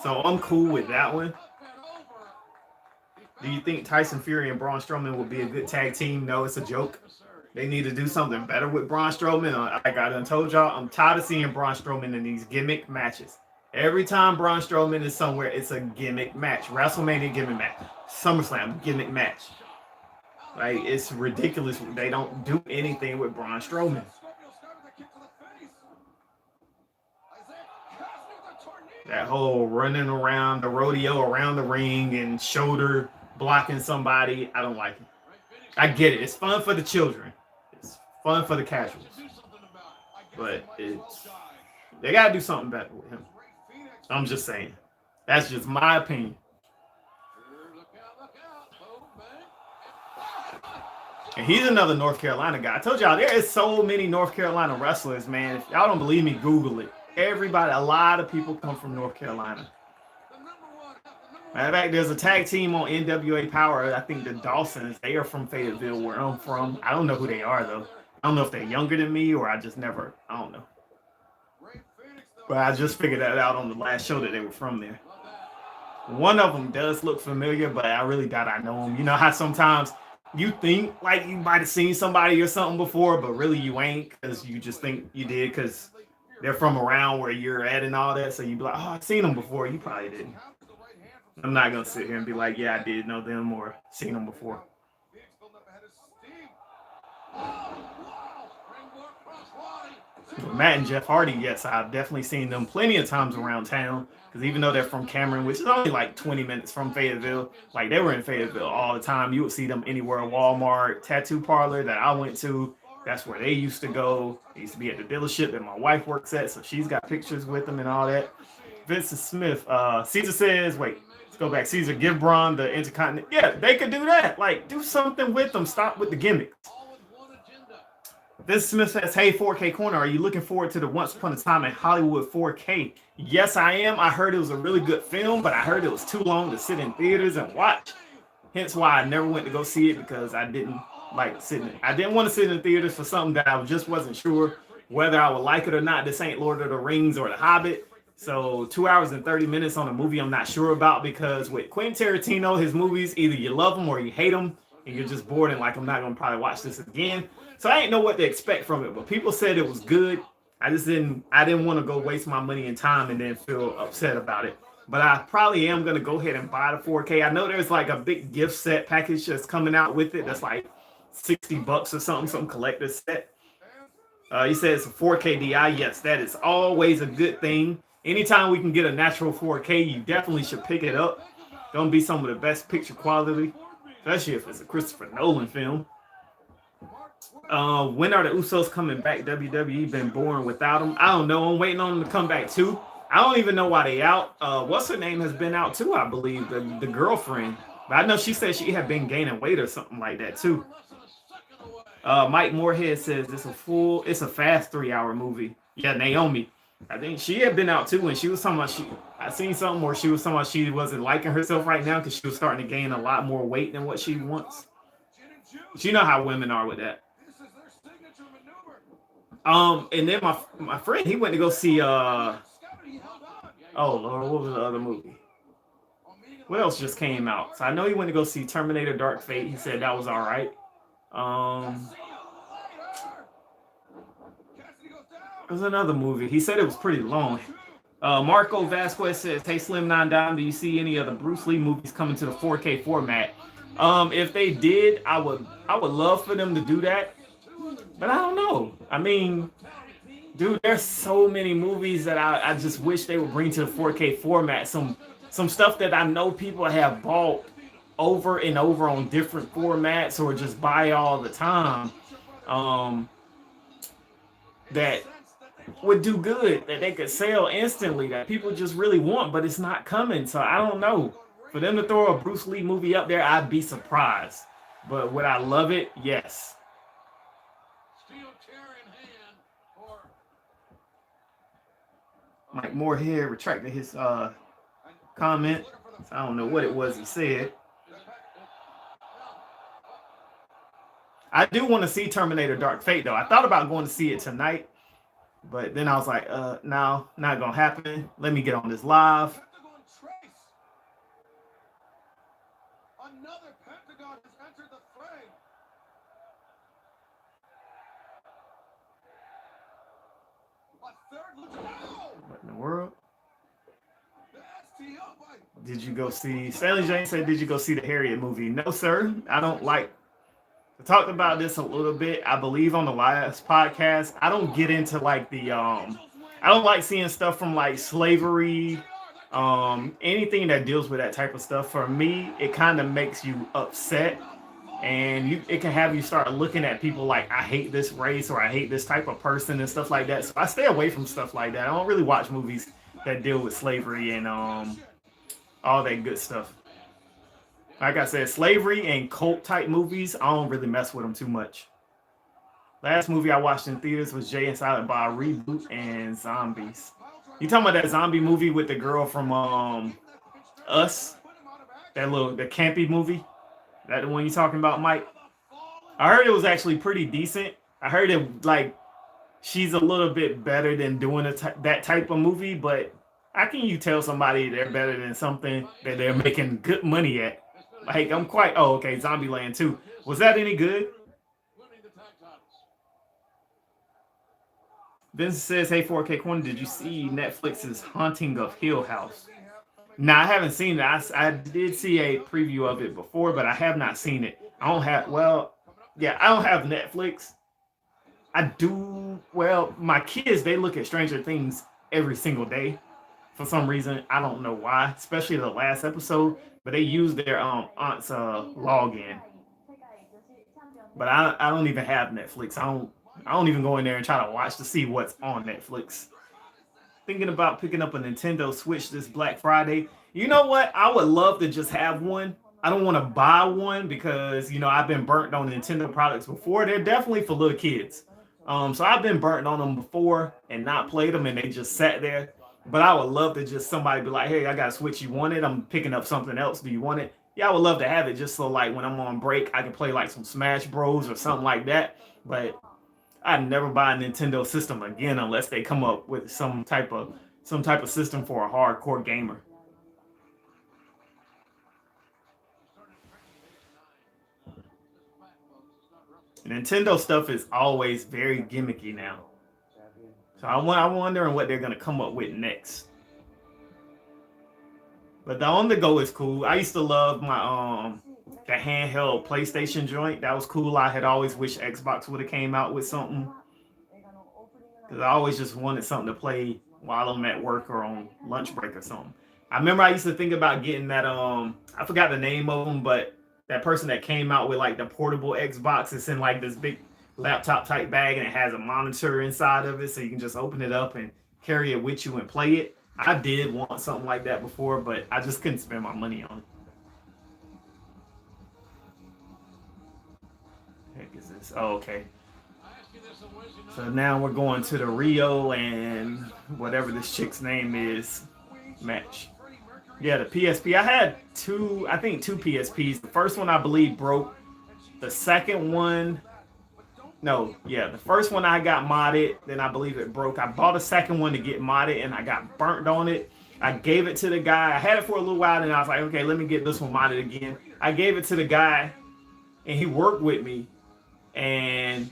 Speaker 1: So I'm cool with that one. Do you think Tyson Fury and Braun Strowman would be a good tag team? No, it's a joke. They need to do something better with Braun Strowman. Like I done told y'all, I'm tired of seeing Braun Strowman in these gimmick matches. Every time Braun Strowman is somewhere, it's a gimmick match. WrestleMania gimmick match. SummerSlam gimmick match. Like, it's ridiculous. They don't do anything with Braun Strowman. That whole running around the rodeo around the ring and shoulder blocking somebody, I don't like it. I get it. It's fun for the children. It's fun for the casuals. But they got to do something better with him. I'm just saying. That's just my opinion. And he's another North Carolina guy. I told y'all, there is so many North Carolina wrestlers, man. If y'all don't believe me, Google it. Everybody, a lot of people come from North Carolina. Matter of fact, there's a tag team on NWA Power. I think the Dawsons, they are from Fayetteville, where I'm from. I don't know who they are, though. I don't know if they're younger than me or I don't know. But I just figured that out on the last show that they were from there. One of them does look familiar, but I really doubt I know him. You know how sometimes you think like you might have seen somebody or something before, but really you ain't, because you just think you did because they're from around where you're at and all that. So you be like, oh, I've seen them before. You probably didn't. I'm not going to sit here and be like, yeah, I did know them or seen them before. Matt and Jeff Hardy, yes, I've definitely seen them plenty of times around town. Because even though they're from Cameron, which is only like 20 minutes from Fayetteville, like they were in Fayetteville all the time. You would see them anywhere, Walmart, tattoo parlor that I went to. That's where they used to go. They used to be at the dealership that my wife works at, so she's got pictures with them and all that. Vincent Smith, Caesar says, wait, let's go back. Caesar, give Braun the Intercontinental. Yeah, they could do that. Like, do something with them. Stop with the gimmicks. Vincent Smith says, hey, 4K Corner, are you looking forward to the Once Upon a Time in Hollywood 4K? Yes, I am. I heard it was a really good film, but I heard it was too long to sit in theaters and watch. Hence why I never went to go see it, because I didn't like sitting. I didn't want to sit in theaters for something that I just wasn't sure whether I would like it or not. This ain't Lord of the Rings or The Hobbit. So 2 hours and 30 minutes on a movie I'm not sure about, because with Quentin Tarantino, his movies, either you love them or you hate them, and you're just bored and like, I'm not going to probably watch this again. So I didn't know what to expect from it, but people said it was good. I didn't want to go waste my money and time and then feel upset about it. But I probably am going to go ahead and buy the 4K. I know there's like a big gift set package that's coming out with it. That's like $60 or something, some collector set. He says 4K DI. Yes, that is always a good thing. Anytime we can get a natural 4K, you definitely should pick it up. Gonna be some of the best picture quality, especially if it's a Christopher Nolan film. When are the Usos coming back? WWE been boring without them. I don't know. I'm waiting on them to come back too. I don't even know why they out. What's her name has been out too, I believe, the girlfriend. But I know she said she had been gaining weight or something like that too. Mike Moorhead says it's a fast 3-hour movie. Yeah, Naomi. I think she had been out too, and she was talking about I seen something where she was talking about she wasn't liking herself right now because she was starting to gain a lot more weight than what she wants. But you know how women are with that. And then my friend, he went to go see oh Lord, what was the other movie? What else just came out? So I know he went to go see Terminator Dark Fate. He said that was all right. There's another movie. He said it was pretty long. Marco Vasquez says, hey, Slim 9 Dime, do you see any of the Bruce Lee movies coming to the 4K format? If they did, I would love for them to do that. But I don't know. I mean, dude, there's so many movies that I just wish they would bring to the 4K format. Some stuff that I know people have bought over and over on different formats or just buy all the time. That would do good, that they could sell instantly, that people just really want, but it's not coming. So I don't know. For them to throw a Bruce Lee movie up there, I'd be surprised. But would I love it? Yes. Mike Moorhead retracted his comment. I don't know what it was he said. I do want to see Terminator Dark Fate, though. I thought about going to see it tonight, but then I was like, no, not going to happen. Let me get on this live. What in the world? Did you go see? Stanley James said, "Did you go see the Harriet movie?" No, sir. I don't like. I talked about this a little bit, I believe, on the last podcast. I don't get into like the I don't like seeing stuff from like slavery, anything that deals with that type of stuff. For me, it kind of makes you upset, and it can have you start looking at people like, I hate this race or I hate this type of person and stuff like that. So I stay away from stuff like that. I don't really watch movies that deal with slavery and all that good stuff. Like I said, slavery and cult type movies, I don't really mess with them too much. Last movie I watched in theaters was Jay and Silent Bob Reboot and Zombies. You talking about that zombie movie with the girl from Us? The campy movie? That the one you talking about, Mike? I heard it was actually pretty decent. I heard it like she's a little bit better than doing that type of movie, but how can you tell somebody they're better than something that they're making good money at? Like, I'm quite, oh, okay, Zombieland 2. Was that any good? Vince says, hey, 4K Corner, did you see Netflix's Haunting of Hill House? No, I haven't seen it. I did see a preview of it before, but I have not seen it. I don't have Netflix. I do, my kids, they look at Stranger Things every single day. For some reason, I don't know why, especially the last episode, but they use their aunt's login. But I don't even have Netflix. I don't even go in there and try to watch to see what's on Netflix. Thinking about picking up a Nintendo Switch this Black Friday. You know what? I would love to just have one. I don't want to buy one because, I've been burnt on Nintendo products before. They're definitely for little kids. So I've been burnt on them before and not played them, and they just sat there. But I would love to just somebody be like, hey, I got a Switch. You want it? I'm picking up something else. Do you want it? Yeah, I would love to have it just so like when I'm on break, I can play like some Smash Bros or something like that. But I'd never buy a Nintendo system again unless they come up with some type of system for a hardcore gamer. Nintendo stuff is always very gimmicky now. So I'm wondering what they're gonna come up with next. But the On the Go is cool. I used to love my the handheld PlayStation joint. That was cool. I had always wished Xbox would have came out with something. Because I always just wanted something to play while I'm at work or on lunch break or something. I remember I used to think about getting that I forgot the name of them, but that person that came out with like the portable Xbox, it's in like this big laptop type bag and it has a monitor inside of it so you can just open it up and carry it with you and play it. I did want something like that before, but I just couldn't spend my money on it. What the heck is this? Oh, okay. So now we're going to the Rio and whatever this chick's name is match. Yeah, the PSP. I had two PSPs. The first one I believe broke. The second one, the first one I got modded, then I believe it broke. I bought a second one to get modded and I got burnt on it. I gave it to the guy. I had it for a little while and I was like, okay, let me get this one modded again. I gave it to the guy and he worked with me. And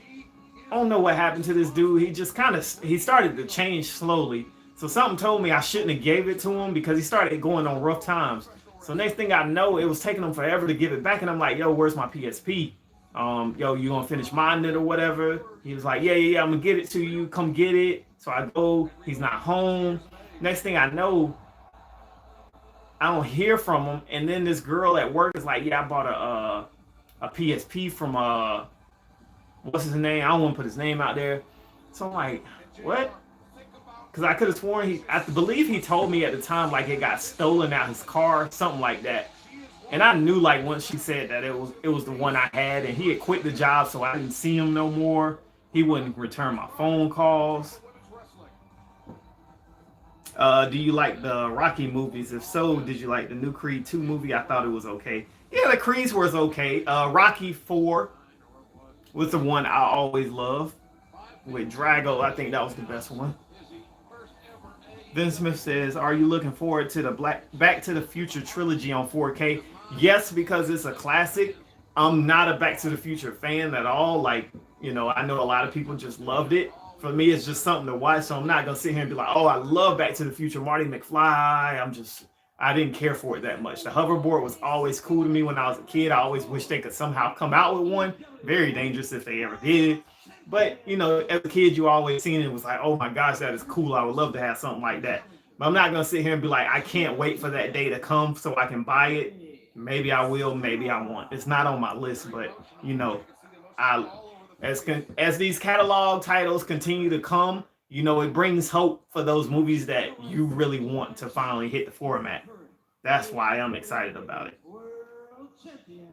Speaker 1: I don't know what happened to this dude. He just he started to change slowly. So something told me I shouldn't have gave it to him because he started going on rough times. So next thing I know, it was taking him forever to give it back. And I'm like, yo, where's my PSP? You gonna finish mining it or whatever? He was like, yeah, I'm gonna get it to you. Come get it. So I go, he's not home. Next thing I know, I don't hear from him. And then this girl at work is like, yeah, I bought a PSP from what's his name? I don't want to put his name out there. So I'm like, what? Because I could have sworn I believe he told me at the time like it got stolen out his car, something like that. And I knew like once she said that it was the one I had, and he had quit the job, so I didn't see him no more. He wouldn't return my phone calls. Do you like the Rocky movies? If so, did you like the new Creed 2 movie? I thought it was okay. Yeah, the Creeds was okay. Rocky 4 was the one I always loved. With Drago, I think that was the best one. Vince Smith says, are you looking forward to the Back to the Future trilogy on 4K? Yes, because it's a classic. I'm not a Back to the Future fan at all. Like, I know a lot of people just loved it for me, it's just something to watch. So I'm not gonna sit here and be like, oh, I love Back to the Future, Marty McFly. I didn't care for it that much. The hoverboard was always cool to me when I was a kid. I always wish they could somehow come out with one. Very dangerous if they ever did. But you know, as a kid, you always seen it, was like, oh my gosh, that is cool. I would love to have something like that. But I'm not gonna sit here and be like, I can't wait for that day to come so I can buy it. Maybe I will, maybe I won't. It's not on my list, but you know, I as these catalog titles continue to come, you know, it brings hope for those movies that you really want to finally hit the format. That's why I'm excited about it.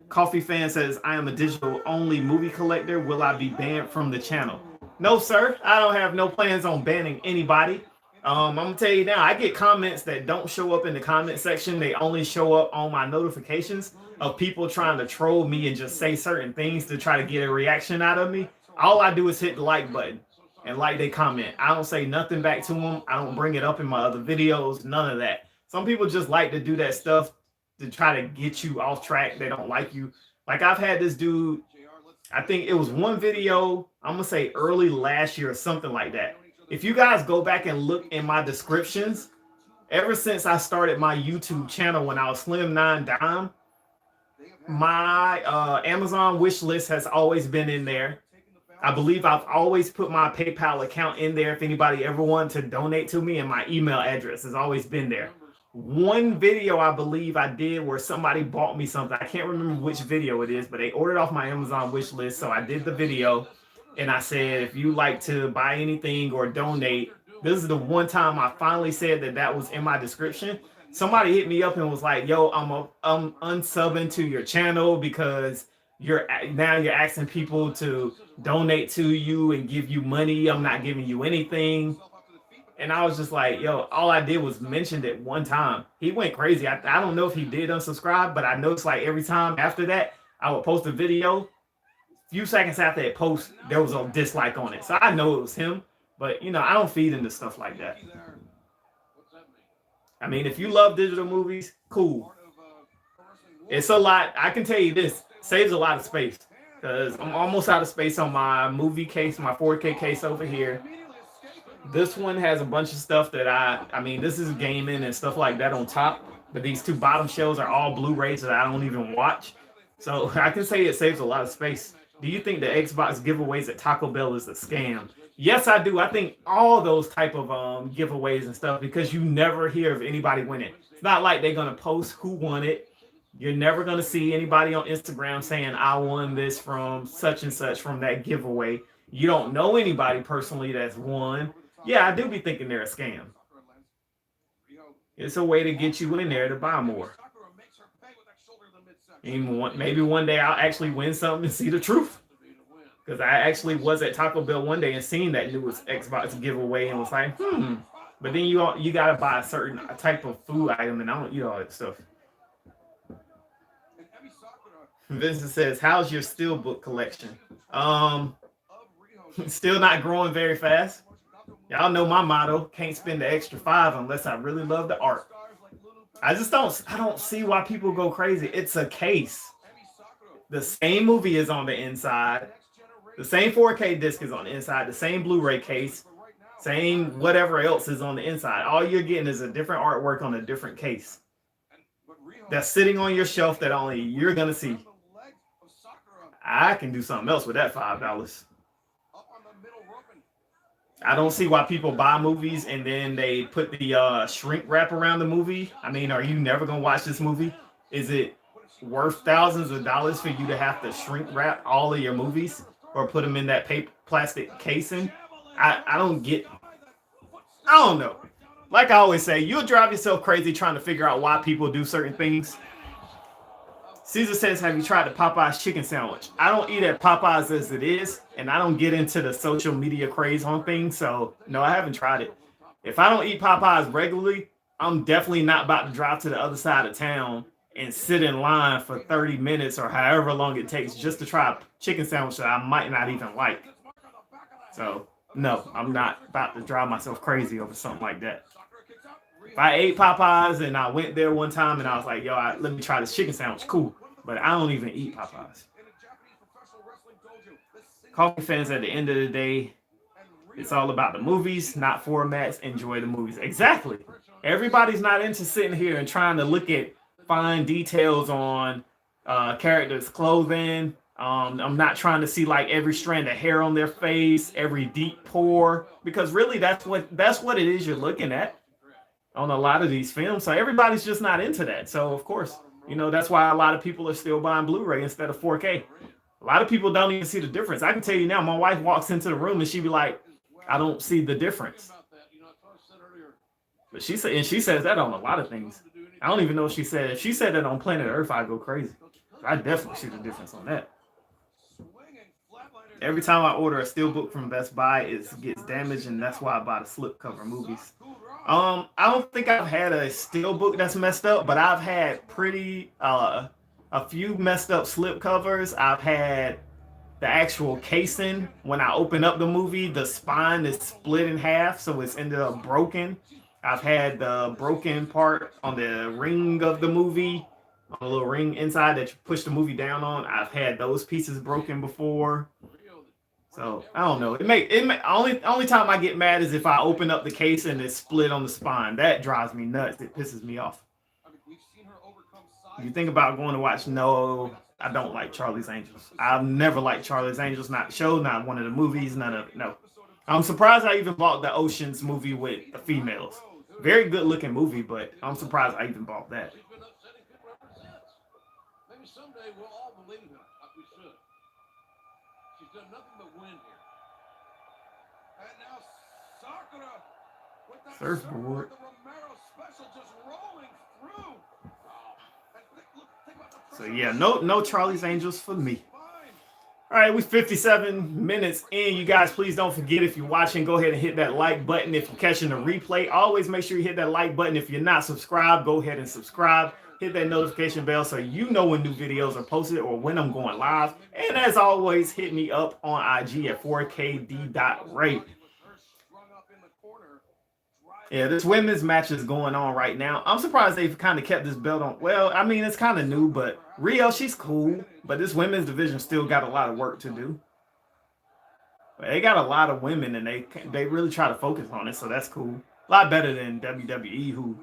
Speaker 1: Coffee Fan says, I am a digital only movie collector. Will I be banned from the channel? No, sir. I don't have no plans on banning anybody. I'm gonna tell you now, I get comments that don't show up in the comment section. They only show up on my notifications of people trying to troll me and just say certain things to try to get a reaction out of me. All I do is hit the like button and like they comment. I don't say nothing back to them. I don't bring it up in my other videos, none of that. Some people just like to do that stuff to try to get you off track. They don't like you. Like I've had this dude, I think it was one video, I'm gonna say early last year or something like that. If you guys go back and look in my descriptions, ever since I started my YouTube channel when I was Slim 9 Dime, my Amazon wish list has always been in there. I believe I've always put my PayPal account in there if anybody ever wanted to donate to me, and my email address has always been there. One video I believe I did where somebody bought me something. I can't remember which video it is, but they ordered off my Amazon wish list. So I did the video and I said, if you like to buy anything or donate, this is the one time I finally said that was in my description. Somebody hit me up and was like, yo, I'm unsubbing to your channel because you're asking people to donate to you and give you money. I'm not giving you anything. And I was just like, yo, all I did was mention it one time. He went crazy. I don't know if he did unsubscribe, but I noticed like every time after that, I would post a video. A few seconds after it post, there was a dislike on it. So I know it was him, but you know, I don't feed into stuff like that. I mean, if you love digital movies, cool. It's a lot. I can tell you this, saves a lot of space because I'm almost out of space on my movie case, my 4K case over here. This one has a bunch of stuff that I mean, this is gaming and stuff like that on top, but these two bottom shelves are all Blu-rays that I don't even watch. So I can say it saves a lot of space. Do you think the Xbox giveaways at Taco Bell is a scam? Yes, I do. I think all those type of giveaways and stuff, because you never hear of anybody winning. It's not like they're going to post who won it. You're never going to see anybody on Instagram saying, I won this from such and such from that giveaway. You don't know anybody personally that's won. Yeah, I do be thinking they're a scam. It's a way to get you in there to buy more. Maybe one day I'll actually win something and see the truth. Because I actually was at Taco Bell one day and seen that newest Xbox giveaway and was like, But then you got to buy a certain type of food item, and I don't eat all that stuff. Vincent says, how's your steelbook collection? Still not growing very fast. Y'all know my motto, can't spend the extra $5 unless I really love the art. I don't see why people go crazy. It's a case. The same movie is on the inside. The same 4K disc is on the inside. The same Blu-ray case. Same whatever else is on the inside. All you're getting is a different artwork on a different case. That's sitting on your shelf that only you're going to see. I can do something else with that $5. I don't see why people buy movies and then they put the shrink wrap around the movie. I mean, are you never going to watch this movie? Is it worth thousands of dollars for you to have to shrink wrap all of your movies or put them in that paper plastic casing? I don't know. Like I always say, you'll drive yourself crazy trying to figure out why people do certain things. Caesar says, have you tried the Popeyes chicken sandwich? I don't eat at Popeyes as it is, and I don't get into the social media craze on things, so no, I haven't tried it. If I don't eat Popeyes regularly, I'm definitely not about to drive to the other side of town and sit in line for 30 minutes or however long it takes just to try a chicken sandwich that I might not even like. So, no, I'm not about to drive myself crazy over something like that. If I ate Popeyes and I went there one time and I was like, yo, let me try this chicken sandwich, cool. But I don't even eat Popeyes. Coffee fans, at the end of the day, It's all about the movies, not formats. Enjoy the movies. Exactly. Everybody's not into sitting here and trying to look at fine details on characters' clothing. I'm not trying to see like every strand of hair on their face, every deep pore, because really that's what it is you're looking at on a lot of these films. So everybody's just not into that. So of course, that's why a lot of people are still buying Blu-ray instead of 4K. A lot of people don't even see the difference. I can tell you now, my wife walks into the room and she be like, I don't see the difference. But she says that on a lot of things. I don't even know if she said. If she said that on Planet Earth, I'd go crazy. I definitely see the difference on that. Every time I order a steelbook from Best Buy, it gets damaged, and that's why I buy the slipcover movies. I don't think I've had a steelbook that's messed up, but I've had a few messed up slipcovers. I've had the actual casing. When I open up the movie, the spine is split in half, so it's ended up broken. I've had the broken part on the ring of the movie, on the little ring inside that you push the movie down on. I've had those pieces broken before. So I don't know. Only time I get mad is if I open up the case and it's split on the spine. That drives me nuts. It pisses me off. If you think about going to watch, no, I don't like Charlie's Angels. I've never liked Charlie's Angels, not the show, not one of the movies, none of it. No. I'm surprised I even bought the Ocean's movie with the females. Very good looking movie, but I'm surprised I even bought that. Maybe someday we'll all believe him like we should. She's done nothing but win here. And now Sakura with that surfboard. The Romero special just rolling through. So yeah, no Charlie's Angels for me. All right, we're 57 minutes in. You guys, please don't forget, if you're watching, go ahead and hit that like button. If you're catching the replay, always make sure you hit that like button. If you're not subscribed, go ahead and subscribe. Hit that notification bell so you know when new videos are posted or when I'm going live. And as always, hit me up on IG at 4kd.ray. Yeah, this women's match is going on right now. I'm surprised they've kind of kept this belt on. Well, I mean, it's kind of new, but Rio, she's cool. But this women's division still got a lot of work to do. But they got a lot of women, and they really try to focus on it, so that's cool. A lot better than WWE, who,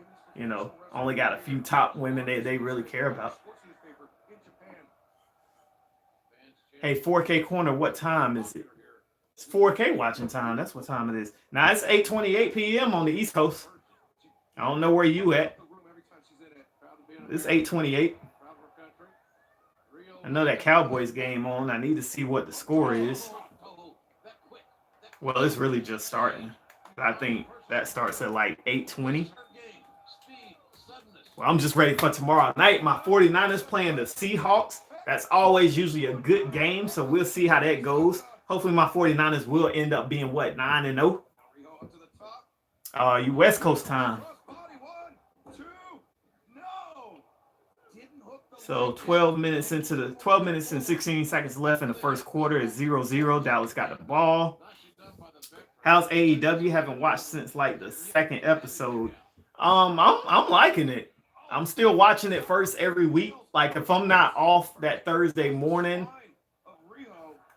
Speaker 1: only got a few top women they really care about. Hey, 4K Corner, what time is it? It's 4K watching time. That's what time it is. Now, it's 8:28 p.m. on the East Coast. I don't know where you at. It's 8:28. I know that Cowboys game on. I need to see what the score is. Well, it's really just starting. I think that starts at like 8:20. Well, I'm just ready for tomorrow night. My 49ers playing the Seahawks. That's always usually a good game, so we'll see how that goes. Hopefully my 49ers will end up being, 9-0? You West Coast time. So 12 minutes and 16 seconds left in the first quarter. It's 0-0. Dallas got the ball. How's AEW? Haven't watched since like the second episode. I'm liking it. I'm still watching it first every week. Like if I'm not off that Thursday morning,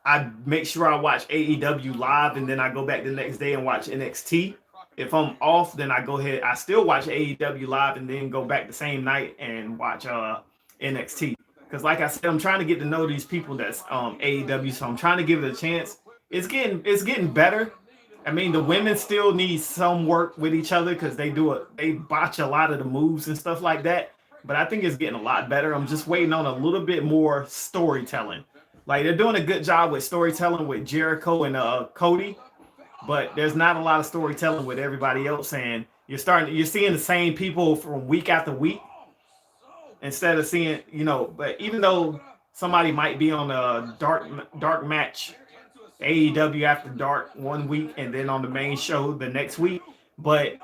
Speaker 1: I make sure I watch AEW live, and then I go back the next day and watch NXT. If I'm off, then I still watch AEW live and then go back the same night and watch NXT. Because like I said, I'm trying to get to know these people that's AEW, so I'm trying to give it a chance. It's getting better. I mean, the women still need some work with each other because they botch a lot of the moves and stuff like that. But I think it's getting a lot better. I'm just waiting on a little bit more storytelling. Like they're doing a good job with storytelling with Jericho and Cody, but there's not a lot of storytelling with everybody else. And you're seeing the same people from week after week instead of seeing, but even though somebody might be on a dark match, AEW after dark one week and then on the main show the next week. But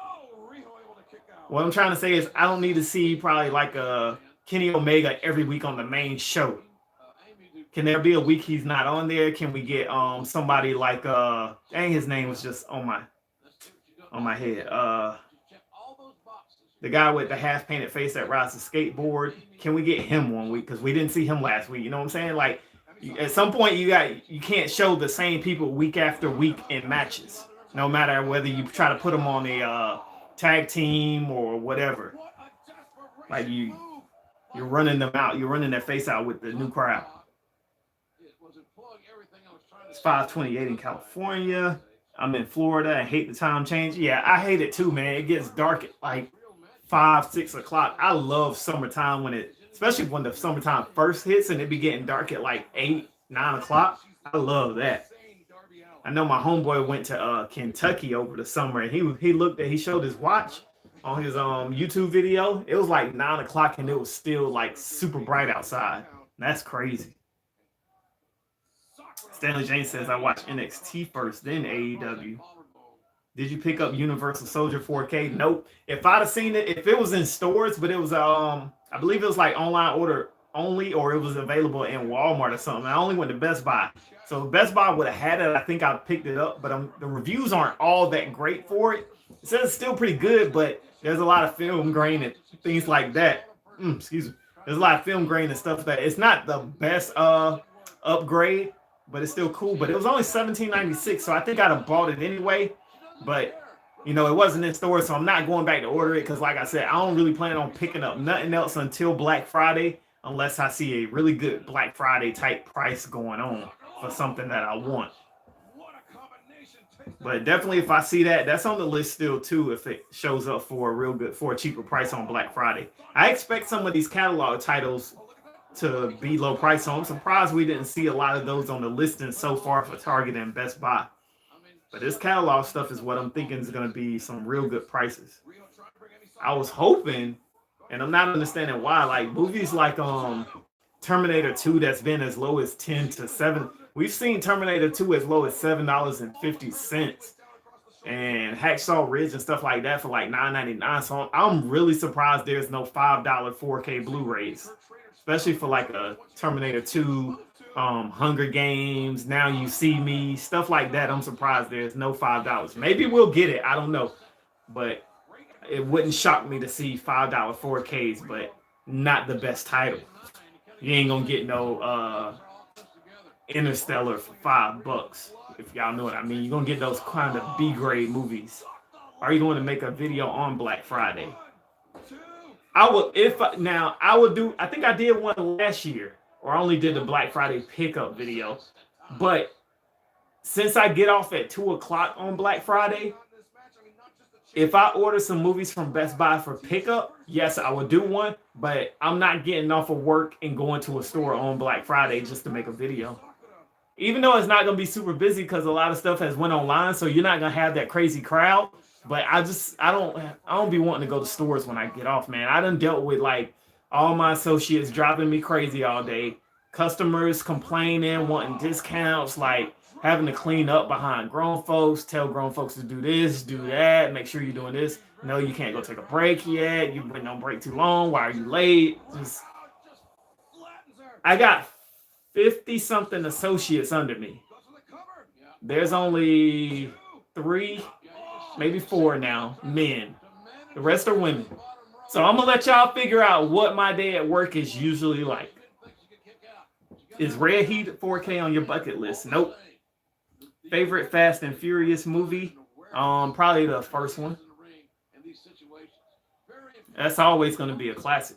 Speaker 1: what I'm trying to say is I don't need to see probably like a Kenny Omega every week on the main show. Can there be a week he's not on there? Can we get somebody like dang, his name was just on my head. The guy with the half painted face that rides the skateboard. Can we get him one week? Because we didn't see him last week. You know what I'm saying? Like at some point you can't show the same people week after week in matches. No matter whether you try to put them on a tag team or whatever, like you're running them out. You're running their face out with the new crowd. It's 5:28 in California. I'm in Florida. I hate the time change. Yeah, I hate it too, man. It gets dark at like 5, 6 o'clock. I love summertime especially when the summertime first hits and it be getting dark at like 8, 9 o'clock. I love that. I know my homeboy went to Kentucky over the summer, and he showed his watch on his YouTube video. It was like 9 o'clock, and it was still like super bright outside. That's crazy. Stanley James says I watched NXT first, then AEW. Did you pick up Universal Soldier 4K? Nope. If I'd have seen it, if it was in stores, but it was I believe it was like online order only, or it was available in Walmart or something. I only went to Best Buy. So if Best Buy would have had it, I think I picked it up, but the reviews aren't all that great for it. It says it's still pretty good, but there's a lot of film grain and things like that. Excuse me. There's a lot of film grain and stuff that it's not the best upgrade, but it's still cool. But it was only $17.96, so I think I'd have bought it anyway. But it wasn't in store, so I'm not going back to order it because, like I said, I don't really plan on picking up nothing else until Black Friday, unless I see a really good Black Friday type price going on for something that I want. But definitely, if I see that's on the list still too. If it shows up for a cheaper price on Black Friday, I expect some of these catalog titles to be low price. So I'm surprised we didn't see a lot of those on the listing so far for Target and Best Buy. But this catalog stuff is what I'm thinking is going to be some real good prices. I was hoping, and I'm not understanding why, like movies like Terminator 2 that's been as low as 10 to 7. We've seen Terminator 2 as low as $7.50, and Hacksaw Ridge and stuff like that for like $9.99. So I'm really surprised there's no $5 4K Blu-rays, especially for like a Terminator 2, Hunger Games, Now You See Me, stuff like that. I'm surprised there's no $5. Maybe we'll get it. I don't know, but it wouldn't shock me to see $5 4Ks, but not the best title. You ain't gonna get no Interstellar for $5, if y'all know what I mean. You're gonna get those kind of B-grade movies. Are you going to make a video on Black Friday? I think I did one last year, or I only did the Black Friday pickup video. But since I get off at 2 o'clock on Black Friday, if I order some movies from Best Buy for pickup, yes, I would do one, but I'm not getting off of work and going to a store on Black Friday just to make a video. Even though it's not going to be super busy because a lot of stuff has went online, so you're not going to have that crazy crowd. But I don't be wanting to go to stores when I get off, man. I done dealt with like all my associates driving me crazy all day, customers complaining, wanting discounts, like having to clean up behind grown folks, tell grown folks to do this, do that, make sure you're doing this. No, you can't go take a break yet. You've been on break too long. Why are you late? I got 50-something associates under me. There's only 3, maybe 4 now, men. The rest are women. So I'm going to let y'all figure out what my day at work is usually like. Is Red Heat 4K on your bucket list? Nope. Favorite Fast and Furious movie? Probably the first one. That's always going to be a classic.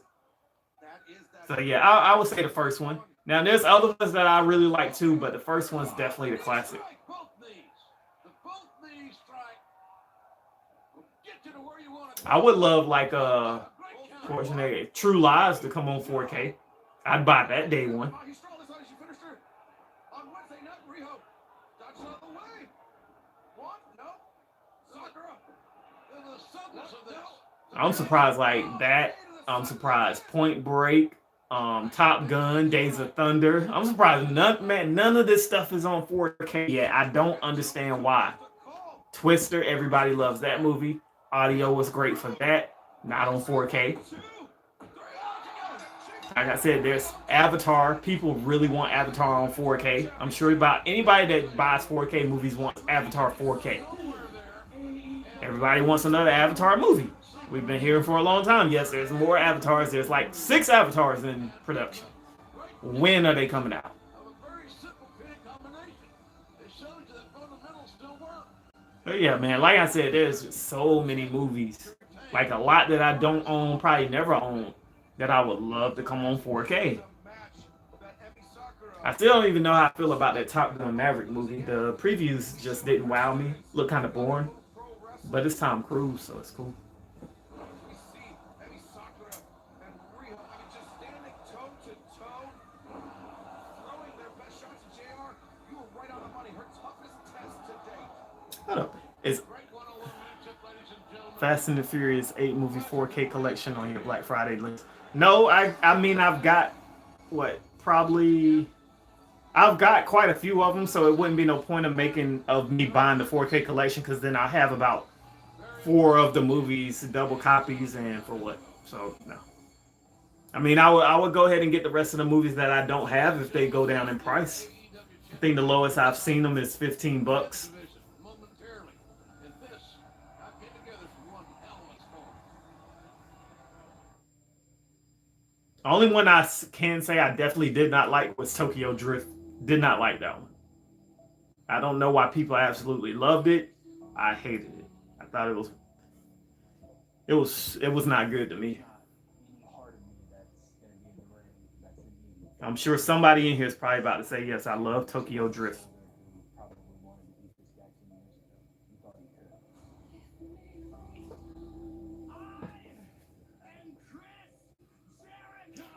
Speaker 1: So yeah, I would say the first one. Now there's other ones that I really like too, but the first one's definitely the classic. I would love like True Lies to come on 4K. I'd buy that day one. I'm surprised like that. I'm surprised Point Break, Top Gun, Days of Thunder. I'm surprised none of this stuff is on 4K yet. I don't understand why. Twister, everybody loves that movie. Audio was great for that. Not on 4K. Like I said, there's Avatar. People really want Avatar on 4K. I'm sure about anybody that buys 4K movies wants Avatar 4K. Everybody wants another Avatar movie. We've been hearing for a long time. Yes, there's more Avatars. There's like 6 Avatars in production. When are they coming out? But yeah, man, like I said, there's just so many movies, like a lot that I don't own, probably never own, that I would love to come on 4K. I still don't even know how I feel about that Top Gun Maverick movie. The previews just didn't wow me. Look kind of boring, but it's Tom Cruise, so it's cool. Hold up. Is Fast and the Furious 8 movie 4K collection on your Black Friday list? No, I mean I've got what probably I've got quite a few of them, so it wouldn't be no point of making of me buying the 4K collection because then I have about four of the movies double copies and for what? So no. I mean I would go ahead and get the rest of the movies that I don't have if they go down in price. I think the lowest I've seen them is $15. The only one I can say I definitely did not like was Tokyo Drift. Did not like that one. I don't know why people absolutely loved it. I hated it. I thought it was not good to me. I'm sure somebody in here is probably about to say yes. I love Tokyo Drift.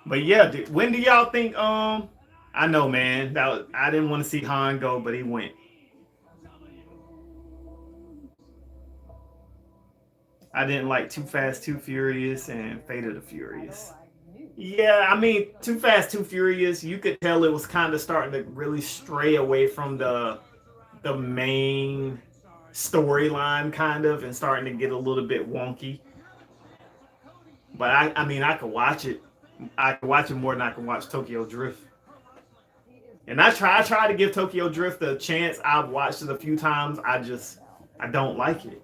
Speaker 1: But yeah, when do y'all think? I know, man. I didn't want to see Han go, but he went. I didn't like Too Fast, Too Furious, and Fate of the Furious. Yeah, I mean, Too Fast, Too Furious. You could tell it was kind of starting to really stray away from the main storyline, kind of, and starting to get a little bit wonky. But I mean, I could watch it. I could watch it more than I can watch Tokyo Drift. And I try to give Tokyo Drift a chance. I've watched it a few times. I don't like it.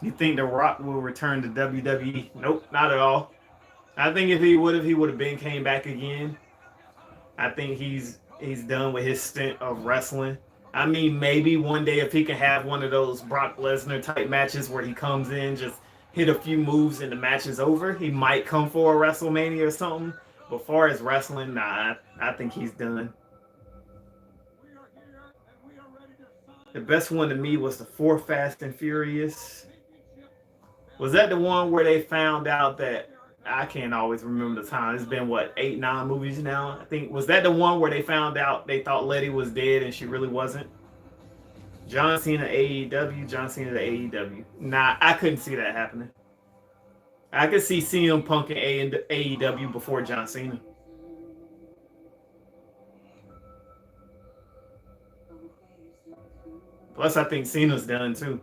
Speaker 1: You think The Rock will return to WWE? Nope, not at all. I think if he would have been came back again. I think he's done with his stint of wrestling. I mean, maybe one day if he can have one of those Brock Lesnar type matches where he comes in, just hit a few moves and the match is over, he might come for a WrestleMania or something. But far as wrestling, nah, I think he's done. The best one to me was the fourth Fast and Furious. Was that the one where they found out that I can't always remember the time? It's been what 8, 9 movies now. I think was that the one where they found out they thought Letty was dead and she really wasn't. John Cena AEW, John Cena to AEW. Nah, I couldn't see that happening. I could see CM Punk and AEW before John Cena. Plus, I think Cena's done too.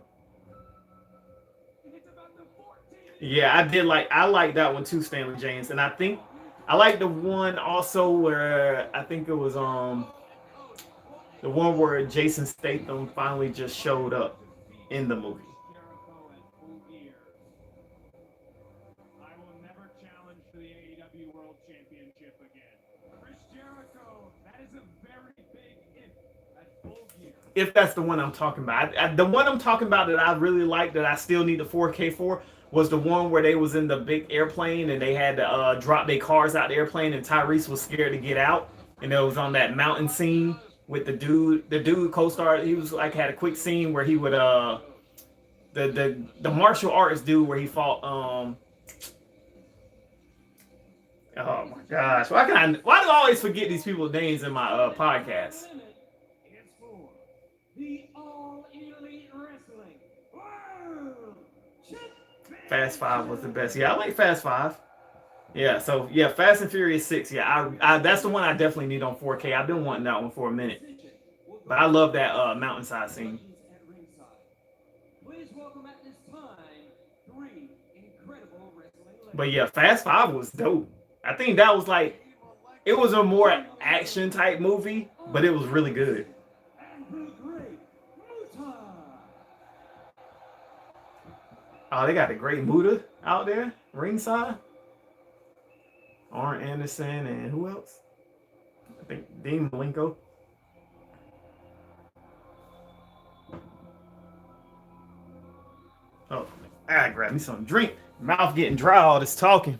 Speaker 1: Yeah, I like that one too, Stanley James, and I think I like the one also where I think it was the one where Jason Statham finally just showed up in the movie. If that's the one I'm talking about, the one I'm talking about that I really like that I still need the 4K for was the one where they was in the big airplane and they had to drop their cars out the airplane and Tyrese was scared to get out and it was on that mountain scene with the dude co-star. He was like had a quick scene where he would the martial arts dude where he fought oh my gosh, why do I always forget these people's names in my podcast? Fast Five was the best. Yeah, I like Fast Five. Yeah, so yeah, Fast and Furious 6. Yeah, I that's the one I definitely need on 4K. I've been wanting that one for a minute, but I love that mountainside scene. But yeah, Fast Five was dope. I think that was like it was a more action type movie, but it was really good. Oh, they got a great Muda out there, ringside. Arn Anderson and who else? I think Dean Malenko. Oh, I grab me some drink. Mouth getting dry all this talking.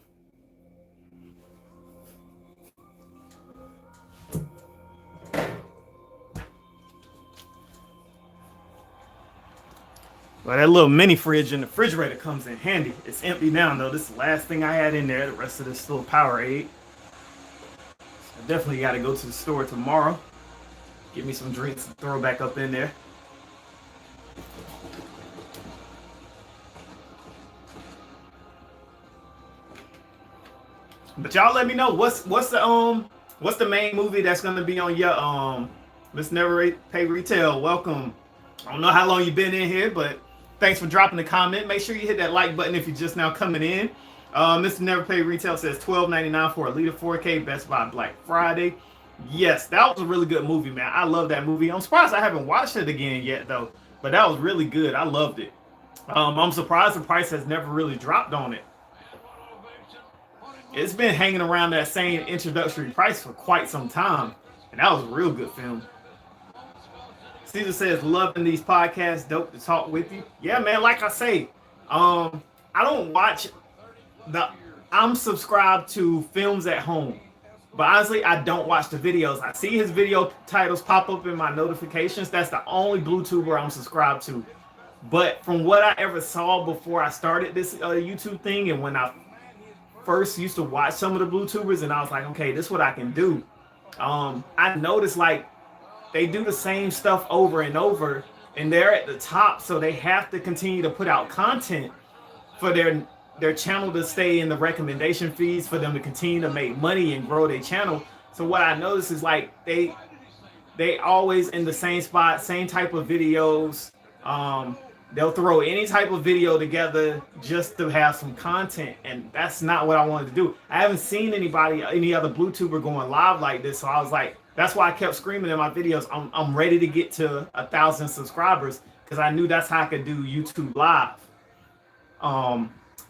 Speaker 1: Well, that little mini fridge in the refrigerator comes in handy. It's empty now, though. This is the last thing I had in there. The rest of this little Powerade. So I definitely got to go to the store tomorrow. Get me some drinks and throw back up in there. But y'all let me know what's the main movie that's gonna be on your Miss Never Pay Retail. Welcome. I don't know how long you've been in here, but thanks for dropping the comment. Make sure you hit that like button if you're just now coming in. Mr. Never Pay Retail says $12.99 for Elita 4K Best Buy Black Friday. Yes, that was a really good movie, man. I love that movie. I'm surprised I haven't watched it again yet, though. But that was really good. I loved it. I'm surprised the price has never really dropped on it. It's been hanging around that same introductory price for quite some time. And that was a real good film. Caesar says, loving these podcasts, dope to talk with you. Yeah, man, like I say, I don't watch I'm subscribed to Films at Home. But honestly, I don't watch the videos. I see his video titles pop up in my notifications. That's the only BlueTuber I'm subscribed to. But from what I ever saw before I started this YouTube thing, and when I first used to watch some of the BlueTubers, and I was like, okay, this is what I can do. I noticed like they do the same stuff over and over, and they're at the top, so they have to continue to put out content for their channel to stay in the recommendation feeds, for them to continue to make money and grow their channel. So what I noticed is like they always in the same spot, same type of videos. They'll throw any type of video together just to have some content, and that's not what I wanted to do. I haven't seen any other BlueTuber going live like this, so I was like, that's why I kept screaming in my videos, I'm ready to get to 1,000 subscribers, because I knew that's how I could do YouTube live,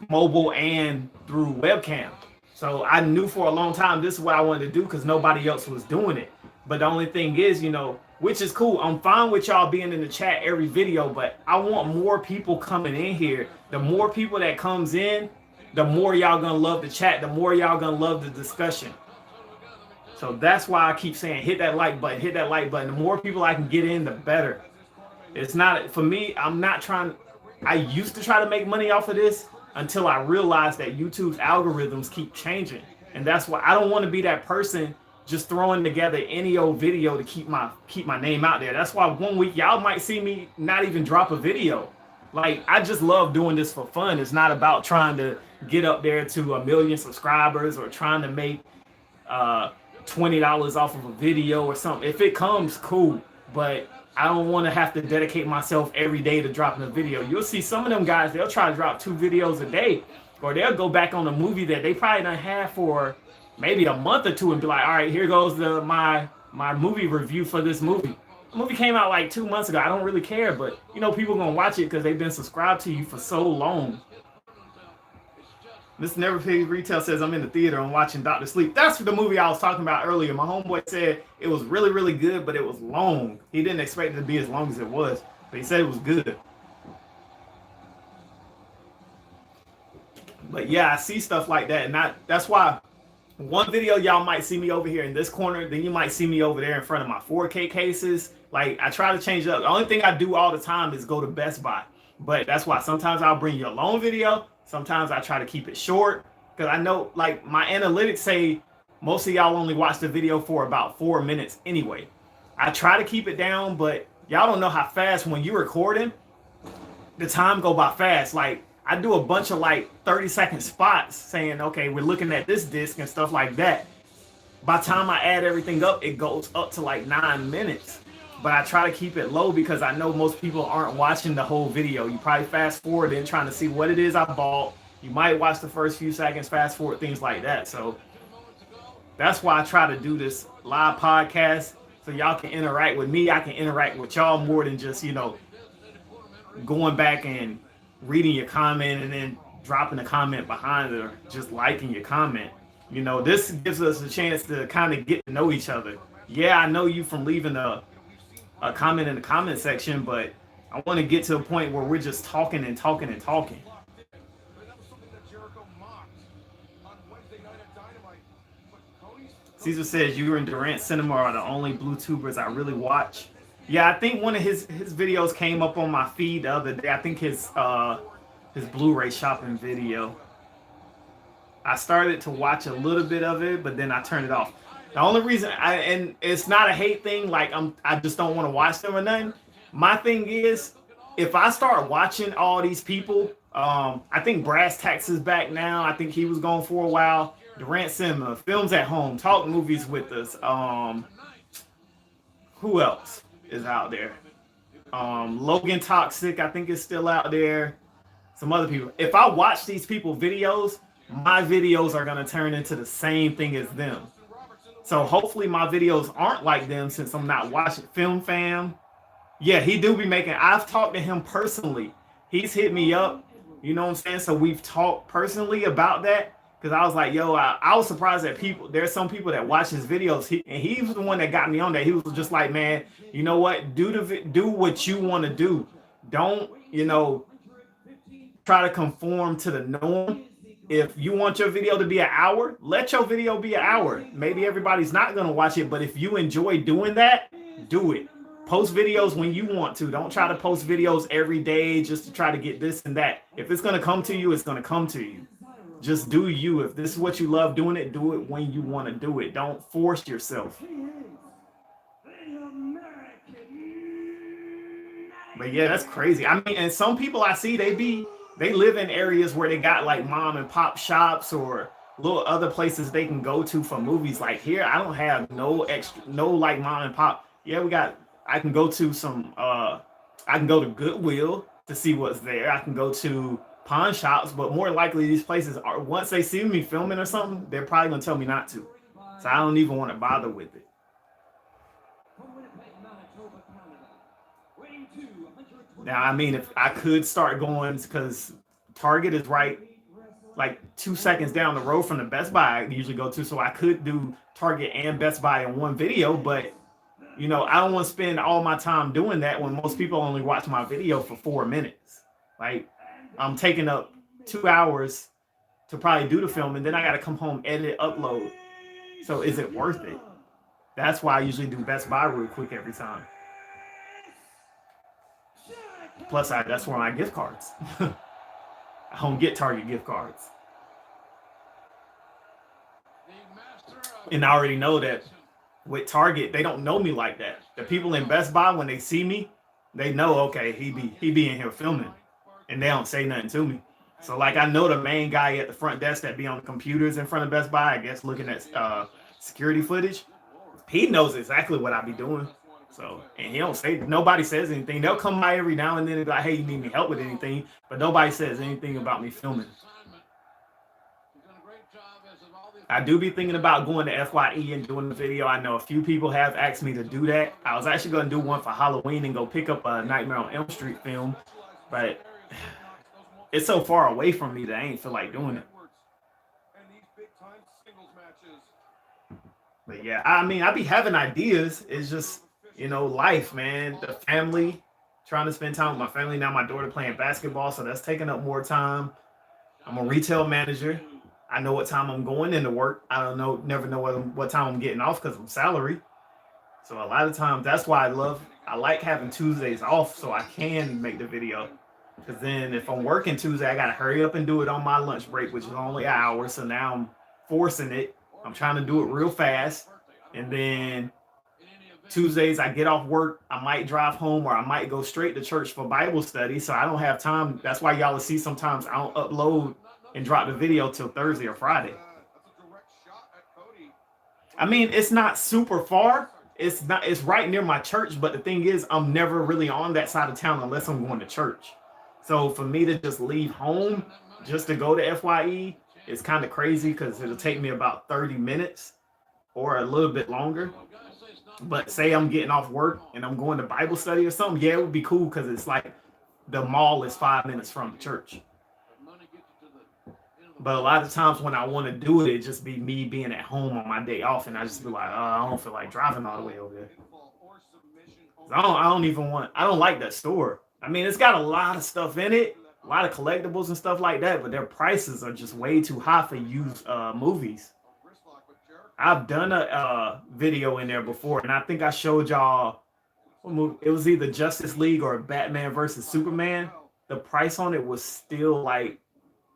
Speaker 1: mobile and through webcam. So I knew for a long time this is what I wanted to do, because nobody else was doing it. But the only thing is, you know, which is cool. I'm fine with y'all being in the chat every video, but I want more people coming in here. The more people that comes in, the more y'all gonna love the chat, the more y'all gonna love the discussion. So that's why I keep saying hit that like button, hit that like button. The more people I can get in, the better. It's not, for me, I'm not trying, I used to try to make money off of this until I realized that YouTube's algorithms keep changing. And that's why I don't want to be that person just throwing together any old video to keep my name out there. That's why one week y'all might see me not even drop a video. Like, I just love doing this for fun. It's not about trying to get up there to 1 million subscribers or trying to make $20 off of a video or something. If it comes, cool, but I don't want to have to dedicate myself every day to dropping a video. You'll see some of them guys, they'll try to drop 2 videos a day, or they'll go back on a movie that they probably done had for maybe a month or two and be like, all right, here goes my movie review for this movie. The movie came out like 2 months ago. I don't really care, but you know, people gonna watch it because they've been subscribed to you for so long. Mr. Never Pay Retail says, I'm in the theater, I'm watching Dr. Sleep. That's the movie I was talking about earlier. My homeboy said it was really, really good, but it was long. He didn't expect it to be as long as it was, but he said it was good. But yeah, I see stuff like that, and that's why one video y'all might see me over here in this corner, then you might see me over there in front of my 4K cases. Like, I try to change it up. The only thing I do all the time is go to Best Buy. But that's why sometimes I'll bring you a long video. Sometimes I try to keep it short, because I know, like, my analytics say most of y'all only watch the video for about 4 minutes anyway. I try to keep it down, but y'all don't know how fast when you're recording, the time go by fast. Like, I do a bunch of like 30-second spots saying, okay, we're looking at this disc and stuff like that. By the time I add everything up, it goes up to like 9 minutes. But I try to keep it low because I know most people aren't watching the whole video. You probably fast forward in trying to see what it is I bought. You might watch the first few seconds, fast forward, things like that. So that's why I try to do this live podcast, so y'all can interact with me. I can interact with y'all more than just, you know, going back and reading your comment and then dropping a comment behind it or just liking your comment. You know, this gives us a chance to kind of get to know each other. Yeah, I know you from leaving a comment in the comment section, but I want to get to a point where we're just talking and talking and talking. Caesar says you and Durant Cinema are the only blue tubers I really watch. Yeah, I think one of his videos came up on my feed the other day. I think his Blu-ray shopping video. I started to watch a little bit of it, but then I turned it off. The only reason and it's not a hate thing, like I just don't want to watch them or nothing. My thing is, if I start watching all these people, I think Brass Tacks is back now. I think he was gone for a while. Durant Cinema, Films at Home, Talk Movies with Us. Who else is out there? Logan Toxic, I think is still out there. Some other people. If I watch these people videos, my videos are gonna turn into the same thing as them. So hopefully my videos aren't like them since I'm not watching Film Fam. Yeah, he do be making. I've talked to him personally. He's hit me up. You know what I'm saying? So we've talked personally about that. Because I was like, yo, I was surprised that people, there's some people that watch his videos. And he was the one that got me on that. He was just like, man, you know what? Do what you want to do. Don't, try to conform to the norm. If you want your video to be an hour, let your video be an hour. Maybe everybody's not going to watch it, but if you enjoy doing that, do it. Post videos when you want to. Don't try to post videos every day just to try to get this and that. If it's going to come to you, it's going to come to you. Just do you. If this is what you love doing it, do it when you want to do it. Don't force yourself. But yeah, that's crazy. I mean, and some people I see, they live in areas where they got like mom and pop shops or little other places they can go to for movies. Like here, I don't have no like mom and pop. Yeah, I can go to I can go to Goodwill to see what's there. I can go to pawn shops, but more likely these places are, once they see me filming or something, they're probably gonna tell me not to. So I don't even want to bother with it. Now, I mean, if I could start going, because Target is right like 2 seconds down the road from the Best Buy I usually go to, so I could do Target and Best Buy in one video, but I don't want to spend all my time doing that when most people only watch my video for 4 minutes. Like, I'm taking up 2 hours to probably do the film, and then I got to come home, edit, upload. So is it worth it? That's why I usually do Best Buy real quick every time. Plus, that's where my gift cards. I don't get Target gift cards. And I already know that with Target, they don't know me like that. The people in Best Buy, when they see me, they know, okay, he be in here filming. And they don't say nothing to me. So like I know the main guy at the front desk that be on the computers in front of Best Buy, I guess looking at security footage. He knows exactly what I be doing. So, and he don't say, nobody says anything. They'll come by every now and then and be like, hey, you need me help with anything? But nobody says anything about me filming. I do be thinking about going to FYE and doing the video. I know a few people have asked me to do that. I was actually going to do one for Halloween and go pick up a Nightmare on Elm Street film. But it's so far away from me that I ain't feel like doing it. But yeah, I mean, I be having ideas. It's just, life, man. The family, trying to spend time with my family. Now my daughter playing basketball, so that's taking up more time. I'm a retail manager. I know what time I'm going into work. I never know what time I'm getting off because I'm salary. So a lot of times, that's why I like having Tuesdays off so I can make the video. Because then if I'm working Tuesday, I got to hurry up and do it on my lunch break, which is only an hour. So now I'm forcing it. I'm trying to do it real fast. And then Tuesdays, I get off work. I might drive home or I might go straight to church for Bible study. So I don't have time. That's why y'all will see sometimes I don't upload and drop the video till Thursday or Friday. I mean, it's not super far. It's right near my church. But the thing is, I'm never really on that side of town unless I'm going to church. So for me to just leave home just to go to FYE is kind of crazy because it'll take me about 30 minutes or a little bit longer. But say I'm getting off work and I'm going to Bible study or something, yeah, it would be cool because it's like the mall is 5 minutes from the church. But a lot of times when I want to do it, it just be me being at home on my day off, and I just be like, I don't feel like driving all the way over there. I don't like that store. I mean, it's got a lot of stuff in it, a lot of collectibles and stuff like that, but their prices are just way too high for used movies. I've done a video in there before, and I think I showed y'all what movie. It was either Justice League or Batman versus Superman. The price on it was still like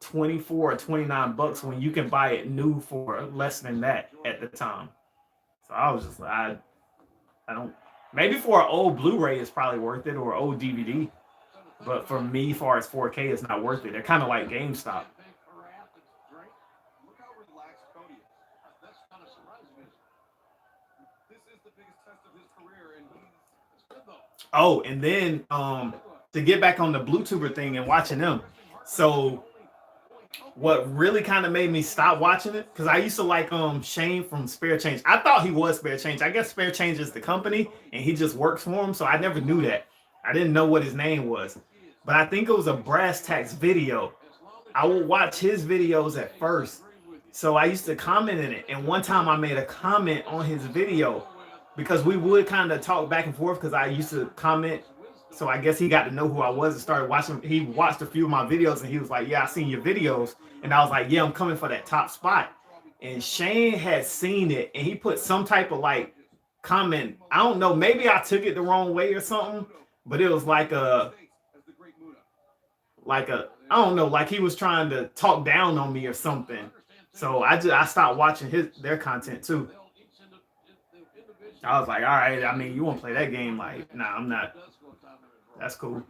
Speaker 1: 24 or 29 bucks when you can buy it new for less than that at the time. So I was just like, I don't. Maybe for an old Blu-ray, it's probably worth it, or old DVD. But for me, as far as 4K, it's not worth it. They're kind of like GameStop. Oh, and then to get back on the BlueTuber thing and watching them. So what really kind of made me stop watching it, because I used to like Shane from Spare Change. I thought he was Spare Change. I guess Spare Change is the company and he just works for him. So I never knew that. I didn't know what his name was. But I think it was a brass tacks video. I would watch his videos at first. So I used to comment in it. And one time I made a comment on his video because we would kind of talk back and forth because I used to comment. So I guess he got to know who I was and started watching. He watched a few of my videos and he was like, yeah, I seen your videos. And I was like, yeah, I'm coming for that top spot. And Shane had seen it and he put some type of like comment. I don't know, maybe I took it the wrong way or something, but it was like a, I don't know, like he was trying to talk down on me or something. So I stopped watching their content too. I was like, all right, I mean, you want to play that game? Like, nah, I'm not. That's cool.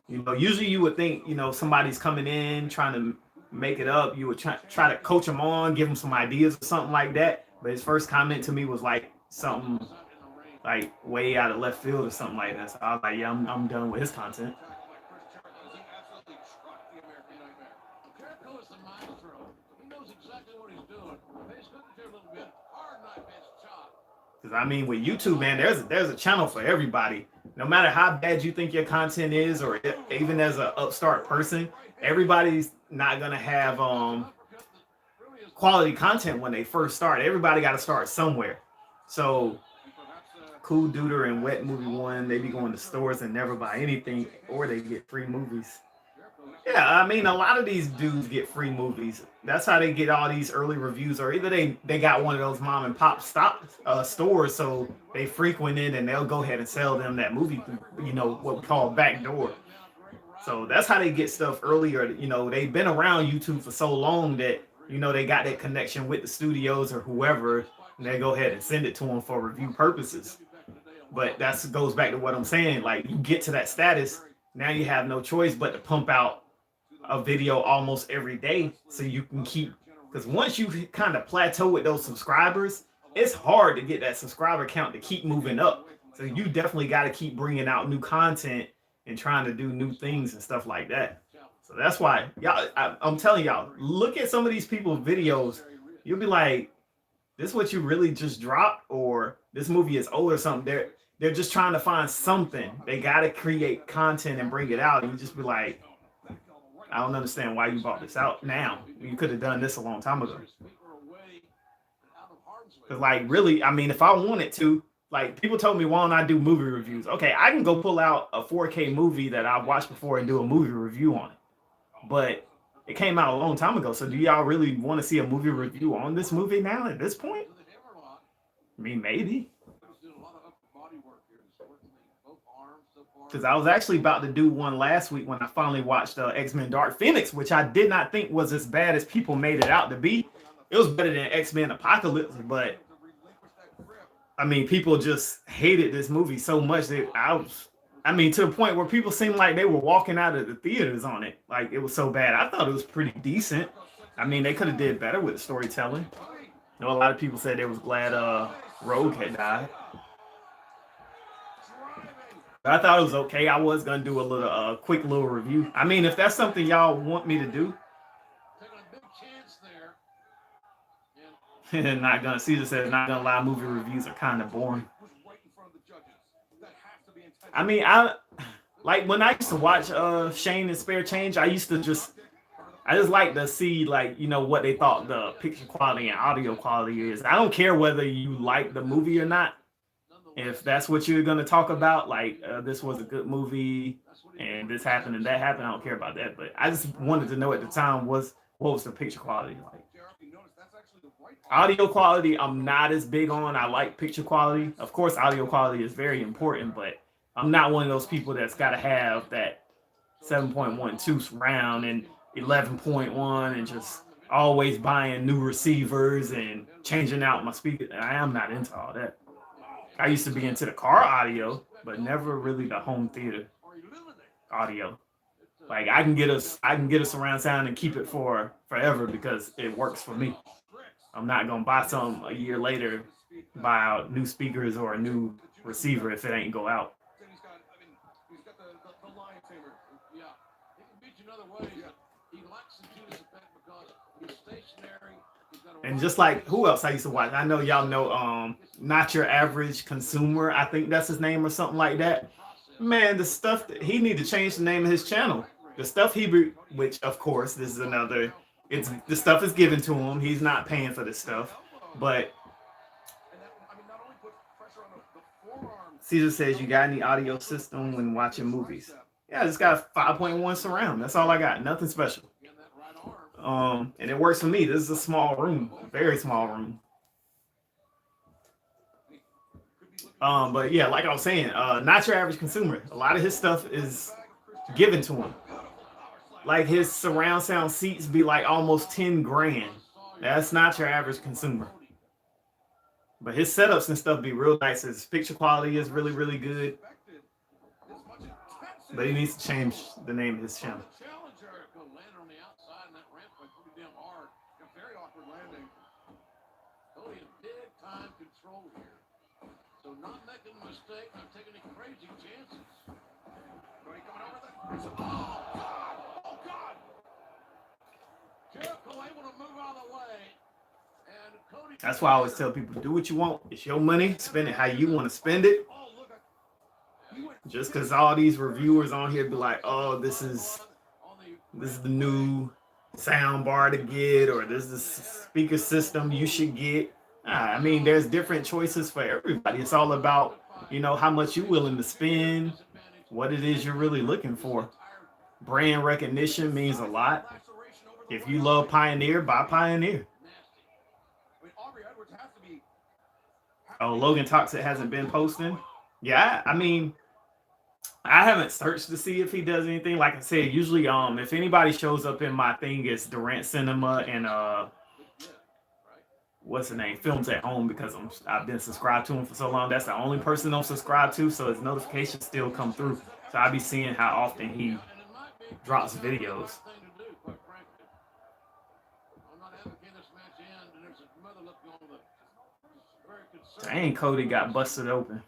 Speaker 1: Usually you would think, somebody's coming in trying to make it up. You would try to coach them on, give them some ideas or something like that. But his first comment to me was like something like way out of left field or something like that. So I was like, yeah, I'm done with his content. Because I mean, with YouTube, man, there's a channel for everybody. No matter how bad you think your content is, or even as an upstart person, everybody's not gonna have quality content when they first start. Everybody got to start somewhere. So, Cool Duder and Wet Movie One, they be going to stores and never buy anything, or they get free movies. Yeah, I mean, a lot of these dudes get free movies. That's how they get all these early reviews, or either they got one of those mom and pop stores, so they frequent it and they'll go ahead and sell them that movie through, what we call backdoor. So that's how they get stuff earlier. They've been around YouTube for so long that they got that connection with the studios or whoever, and they go ahead and send it to them for review purposes. But that goes back to what I'm saying. Like, you get to that status, now you have no choice but to pump out a video almost every day so you can keep, because once you kind of plateau with those subscribers, it's hard to get that subscriber count to keep moving up. So you definitely got to keep bringing out new content and trying to do new things and stuff like that. So that's why y'all, I'm telling y'all, look at some of these people's videos. You'll be like, this is what you really just dropped, or this movie is old or something. They're just trying to find something. They got to create content and bring it out. And you just be like, I don't understand why you brought this out now. You could have done this a long time ago. Because, like, really, I mean, if I wanted to, like, people told me, why don't I do movie reviews? Okay, I can go pull out a 4K movie that I've watched before and do a movie review on it. But it came out a long time ago. So do y'all really want to see a movie review on this movie now at this point? I mean, maybe. Because I was actually about to do one last week when I finally watched X-Men Dark Phoenix, which I did not think was as bad as people made it out to be. It was better than X-Men Apocalypse, but I mean, people just hated this movie so much that to the point where people seemed like they were walking out of the theaters on it. Like, it was so bad. I thought it was pretty decent. I mean, they could have did better with the storytelling. A lot of people said they was glad Rogue had died. I thought it was okay. I was gonna do a little quick little review. I mean, if that's something y'all want me to do. Not gonna. Caesar says, not gonna lie, movie reviews are kind of boring. I mean, like when I used to watch Shane and Spare Change, I just like to see, like, you know, what they thought the picture quality and audio quality is. I don't care whether you like the movie or not. If that's what you're going to talk about, like, this was a good movie and this happened and that happened, I don't care about that. But I just wanted to know at the time what was the picture quality like. Audio quality, I'm not as big on. I like picture quality. Of course, audio quality is very important, but I'm not one of those people that's got to have that 7.12 surround and 11.1 and just always buying new receivers and changing out my speaker. I am not into all that. I used to be into the car audio, but never really the home theater audio. Like I can get a surround sound and keep it for forever because it works for me. I'm not gonna buy some a year later, buy out new speakers or a new receiver if it ain't go out. And just like who else I used to watch, I know y'all know Not Your Average Consumer, I think that's his name or something like that. Man, the stuff that he need to change the name of his channel. The stuff which of course this is another, it's the stuff is given to him. He's not paying for this stuff. But Caesar says, you got any audio system when watching movies? Yeah, I just got a 5.1 surround. That's all I got. Nothing special. And it works for me. This is a small room, very small room. But yeah, like I was saying, Not Your Average Consumer. A lot of his stuff is given to him. Like his surround sound seats be like almost 10 grand. That's Not Your Average Consumer. But his setups and stuff be real nice. His picture quality is really, really good. But he needs to change the name of his channel. That's why I always tell people, do what you want. It's your money. Spend it how you want to spend it. Just because all these reviewers on here be like, oh, this is the new sound bar to get, or this is the speaker system you should get. I mean, there's different choices for everybody. It's all about, you know, how much you're willing to spend, what it is you're really looking for. Brand recognition means a lot. If you love Pioneer, buy Pioneer. Oh, Logan Toxic hasn't been posting. Yeah, I mean, I haven't searched to see if he does anything. Like I said, usually, if anybody shows up in my thing, it's Durant Cinema and what's the name? Films at Home, because I've been subscribed to him for so long. That's the only person I'm subscribed to, so his notifications still come through. So I'll be seeing how often he drops videos. Dang, Cody got busted open.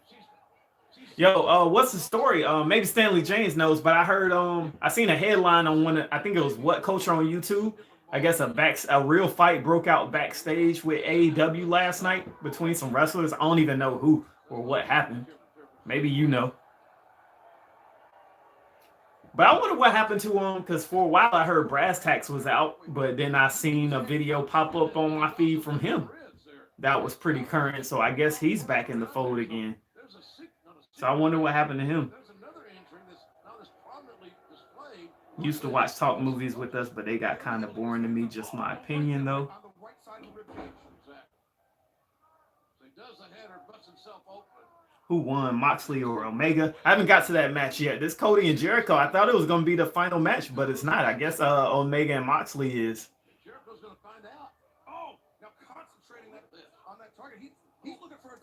Speaker 1: Yo, what's the story? Maybe Stanley James knows, but I heard I seen a headline on I think it was What Culture on YouTube. I guess a real fight broke out backstage with AEW last night between some wrestlers. I don't even know who or what happened. Maybe you know. But I wonder what happened to him, because for a while I heard Brass Tacks was out, but then I seen a video pop up on my feed from him that was pretty current, so I guess he's back in the fold again. So I wonder what happened to him. Used to watch talk movies with us, but they got kind of boring to me. Just my opinion, though. Who won, Moxley or Omega? I haven't got to that match yet. This Cody and Jericho, I thought it was going to be the final match, but it's not. I guess Omega and Moxley is.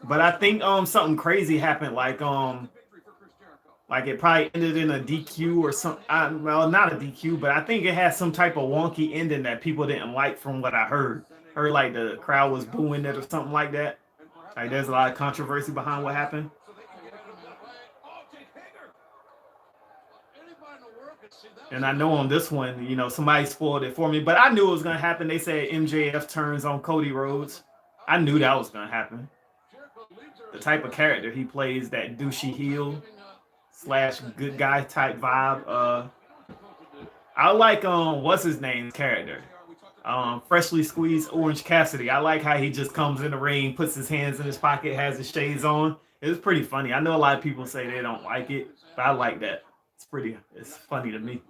Speaker 1: But I think something crazy happened, like it probably ended in a DQ or something. Well, not a DQ, but I think it had some type of wonky ending that people didn't like from what I heard. Heard like the crowd was booing it or something like that. Like there's a lot of controversy behind what happened. And I know on this one, you know, somebody spoiled it for me, but I knew it was going to happen. They said MJF turns on Cody Rhodes. I knew that was going to happen. The type of character he plays, that douchey heel, slash good guy type vibe. I like what's his name's character? Freshly squeezed Orange Cassidy. I like how he just comes in the ring, puts his hands in his pocket, has his shades on. It was pretty funny. I know a lot of people say they don't like it, but I like that. It's funny to me.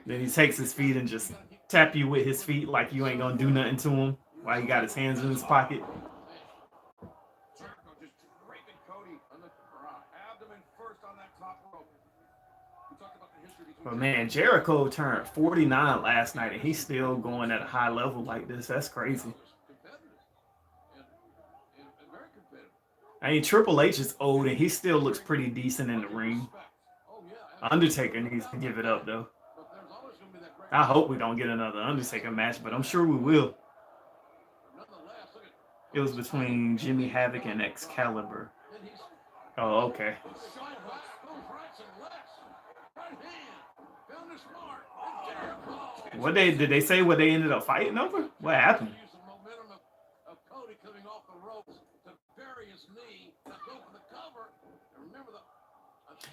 Speaker 1: Then he takes his feet and just tap you with his feet like you ain't gonna do nothing to him while he got his hands in his pocket. But man, Jericho turned 49 last night and he's still going at a high level like this. That's crazy. I mean, Triple H is old and he still looks pretty decent in the ring. Undertaker needs to give it up though. I hope we don't get another Undertaker match, but I'm sure we will. It was between Jimmy Havoc and Excalibur. Oh, okay. What did they say? What they ended up fighting over? What happened?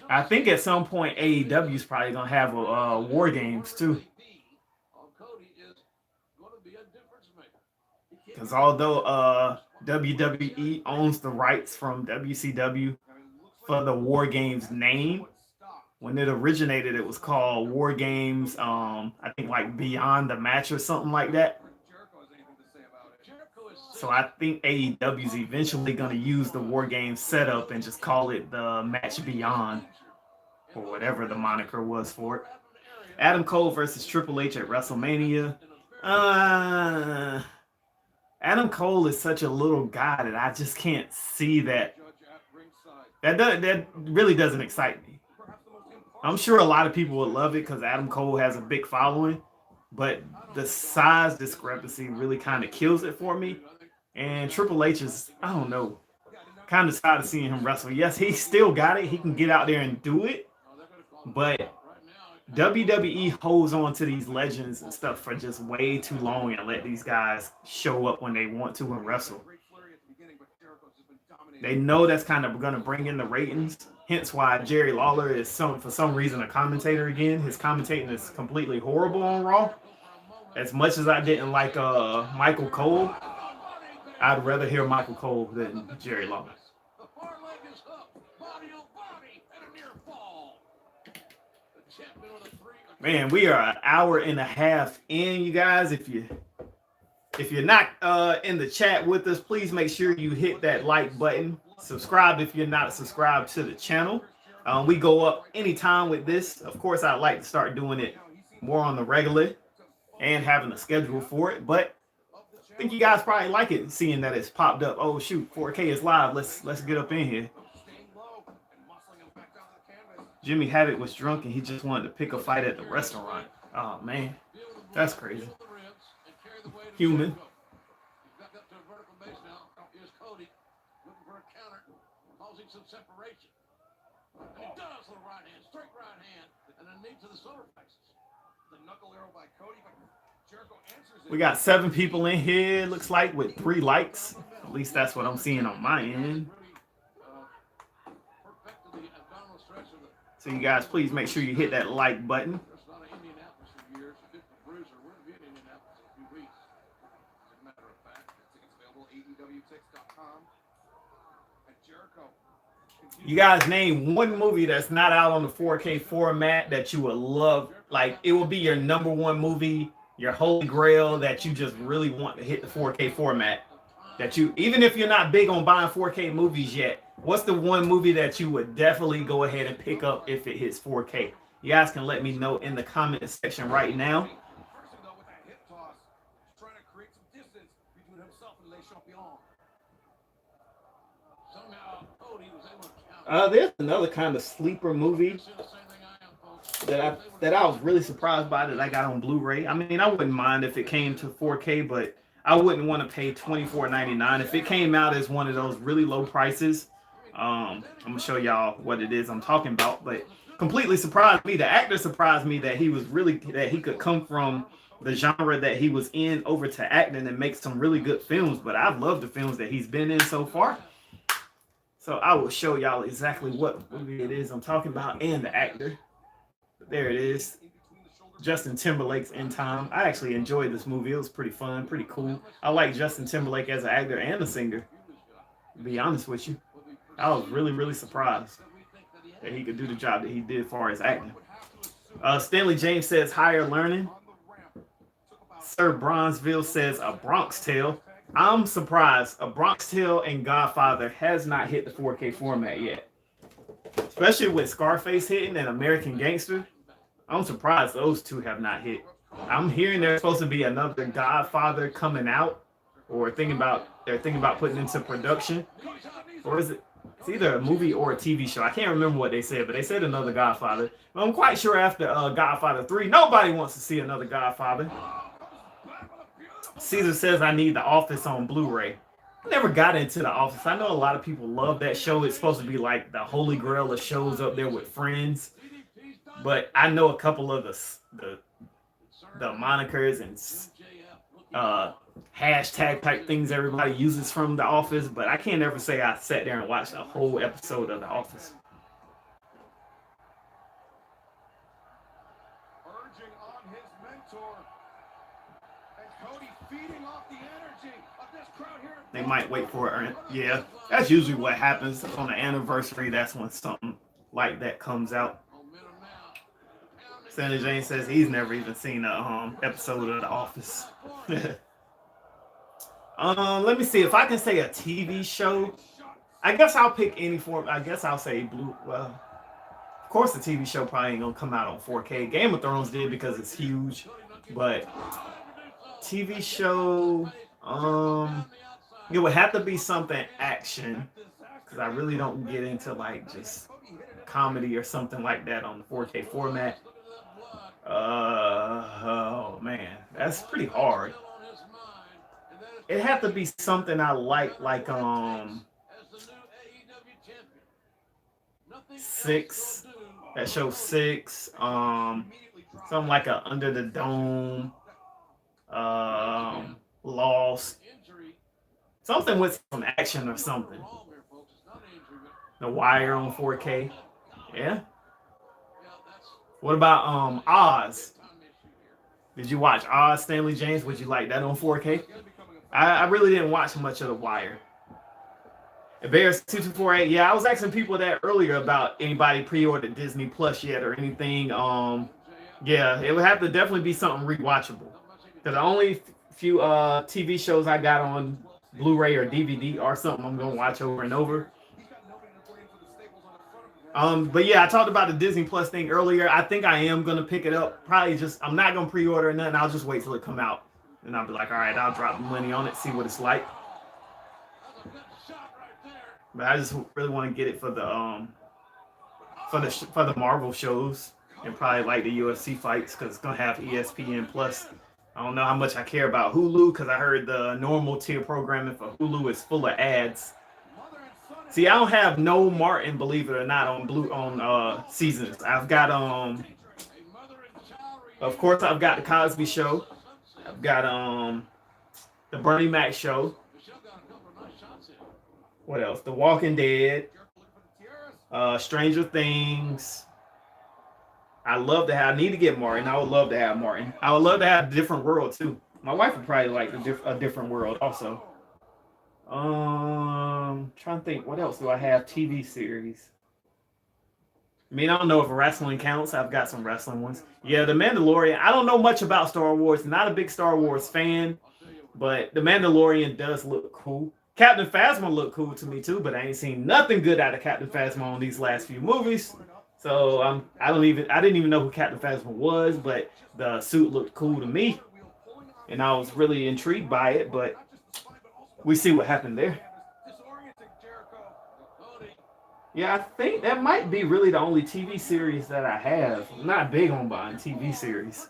Speaker 1: I think at some point AEW is probably gonna have a War Games too. Because although WWE owns the rights from WCW for the War Games name, when it originated, it was called War Games. I think like Beyond the Match or something like that. So I think AEW is eventually going to use the War Games setup and just call it the Match Beyond, or whatever the moniker was for it. Adam Cole versus Triple H at WrestleMania. Adam Cole is such a little guy that I just can't see that. That really doesn't excite me. I'm sure a lot of people would love it because Adam Cole has a big following, but the size discrepancy really kind of kills it for me. And Triple H is, I don't know, kind of tired of seeing him wrestle. Yes, he still got it. He can get out there and do it, but WWE holds on to these legends and stuff for just way too long and let these guys show up when they want to and wrestle. They know that's kind of going to bring in the ratings. Hence why Jerry Lawler is for some reason a commentator again. His commentating is completely horrible on Raw. As much as I didn't like Michael Cole, I'd rather hear Michael Cole than Jerry Lawler. Man, we are an hour and a half in, you guys. If you're not in the chat with us, please make sure you hit that like button. Subscribe if you're not subscribed to the channel. We go up anytime with this. Of course, I'd like to start doing it more on the regular and having a schedule for it. But I think you guys probably like it, seeing that it's popped up. Oh shoot, 4K is live. Let's get up in here. Jimmy Havoc was drunk and he just wanted to pick a fight at the restaurant. Oh man, that's crazy. Human. We got 7 people in here, looks like, with 3 likes. At least that's what I'm seeing on my end. So you guys, please make sure you hit that like button. You guys name one movie that's not out on the 4K format that you would love. Like, it will be your number one movie, your holy grail that you just really want to hit the 4K format. That you, even if you're not big on buying 4K movies yet, what's the one movie that you would definitely go ahead and pick up if it hits 4K? You guys can let me know in the comment section right now. There's another kind of sleeper movie that I was really surprised by that I got on Blu-ray. I mean, I wouldn't mind if it came to 4K, but I wouldn't want to pay $24.99 if it came out as one of those really low prices. I'm gonna show y'all what it is I'm talking about, but completely surprised me. The actor surprised me that he could come from the genre that he was in over to acting and make some really good films. But I've loved the films that he's been in so far. So I will show y'all exactly what movie it is I'm talking about and the actor. There it is. Justin Timberlake's In Time. I actually enjoyed this movie. It was pretty fun, pretty cool. I like Justin Timberlake as an actor and a singer, to be honest with you. I was really, really surprised that he could do the job that he did as far as acting. Stanley James says higher learning. Sir Bronzeville says a Bronx Tale. I'm surprised. A Bronx Tale and Godfather has not hit the 4K format yet. Especially with Scarface hitting and American Gangster. I'm surprised those two have not hit. I'm hearing there's supposed to be another Godfather coming out, or they're thinking about putting into production. Or is it? It's either a movie or a TV show. I can't remember what they said, but they said another Godfather. But I'm quite sure after Godfather 3, nobody wants to see another Godfather. Caesar says I need The Office on Blu-ray. I never got into The Office. I know a lot of people love that show. It's supposed to be like the holy grail of shows up there with Friends. But I know a couple of the monikers and hashtag type things everybody uses from The Office, but I can't ever say I sat there and watched a whole episode of The Office. Urging on his mentor. And Cody feeding off the energy of this crowd here. They might wait for it. Yeah, that's usually what happens on the anniversary. That's when something like that comes out. Sandy Jane says he's never even seen a episode of The Office. Let me see if I can say a TV show. I guess I'll pick any form. I guess I'll say Blue. Well, of course the TV show probably ain't gonna come out on 4K. Game of Thrones did because it's huge, but TV show. It would have to be something action because I really don't get into like just comedy or something like that on the 4K format. Oh man, that's pretty hard. It had to be something I like 6. That show 6. Something like a Under the Dome. Lost. Something with some action or something. The Wire on 4K. Yeah. What about Oz? Did you watch Oz, Stanley James? Would you like that on 4K? I really didn't watch much of The Wire. Bears2248. Yeah, I was asking people that earlier about anybody pre-ordered Disney Plus yet or anything. Yeah, it would have to definitely be something rewatchable. Because the only few TV shows I got on Blu-ray or DVD are something I'm gonna watch over and over. But yeah, I talked about the Disney Plus thing earlier. I think I am gonna pick it up. Probably I'm not gonna pre-order nothing. I'll just wait till it come out, and I'll be like, all right, I'll drop money on it, see what it's like. But I just really want to get it for the Marvel shows and probably like the UFC fights because it's gonna have ESPN Plus. I don't know how much I care about Hulu because I heard the normal tier programming for Hulu is full of ads. See, I don't have no Martin, believe it or not, on seasons. I've got of course I've got the Cosby Show. I've got the Bernie Mac Show. What else? The Walking Dead. Stranger Things. I need to get Martin. I would love to have Martin. I would love to have a Different World too. My wife would probably like a Different World also. Trying to think, what else do I have? TV series. I mean, I don't know if wrestling counts. I've got some wrestling ones. Yeah, The Mandalorian. I don't know much about Star Wars. Not a big Star Wars fan, but The Mandalorian does look cool. Captain Phasma looked cool to me too, but I ain't seen nothing good out of Captain Phasma on these last few movies. So I didn't even know who Captain Phasma was, but the suit looked cool to me, and I was really intrigued by it. But we see what happened there. Yeah, I think that might be really the only TV series that I have. I'm not big on buying TV series.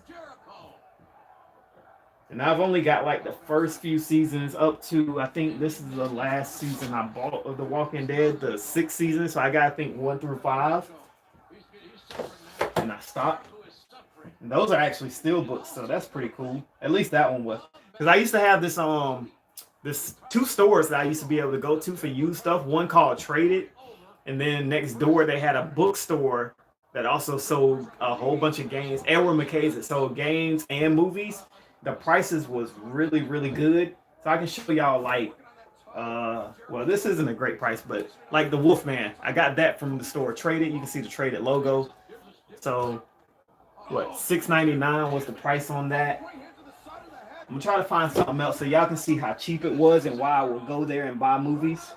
Speaker 1: And I've only got like the first few seasons up to, I think this is the last season I bought of The Walking Dead, the 6th season. So I got, I think, 1 through 5. And I stopped. And those are actually still books, so that's pretty cool. At least that one was. Because I used to have this There's two stores that I used to be able to go to for used stuff. One called Traded, and then next door they had a bookstore that also sold a whole bunch of games. Edward McKay's that sold games and movies. The prices was really really good. So I can show y'all like well, this isn't a great price, but like the Wolfman, I got that from the store Traded. You can see the Traded logo. So what, $6.99 was the price on that. I'm gonna try to find something else so y'all can see how cheap it was and why I would go there and buy movies.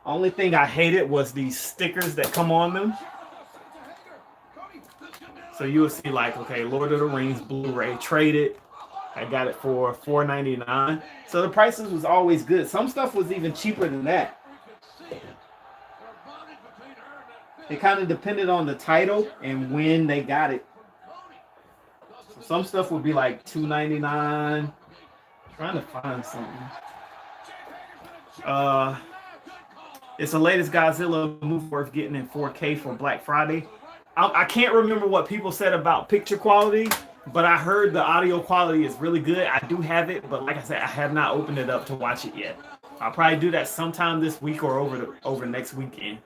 Speaker 1: Only thing I hated was these stickers that come on them. So you will see like, okay, Lord of the Rings Blu-ray Traded. I got it for $4.99. So the prices was always good. Some stuff was even cheaper than that. It kind of depended on the title and when they got it. So some stuff would be like $2.99. Trying to find something. It's the latest Godzilla movie worth getting in 4K for Black Friday. I can't remember what people said about picture quality, but I heard the audio quality is really good. I do have it, but like I said, I have not opened it up to watch it yet. I'll probably do that sometime this week or over next weekend.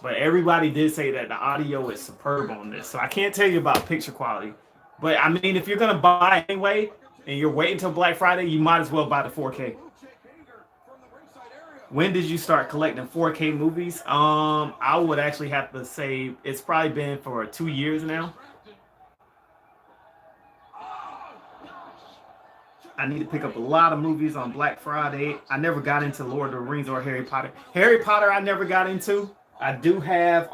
Speaker 1: But everybody did say that the audio is superb on this, so I can't tell you about picture quality. But I mean, if you're gonna buy anyway and you're waiting till Black Friday, you might as well buy the 4K. When did you start collecting 4K movies? I would actually have to say it's probably been for 2 years now. I need to pick up a lot of movies on Black Friday. I never got into Lord of the Rings or Harry Potter. Harry Potter I never got into. I do have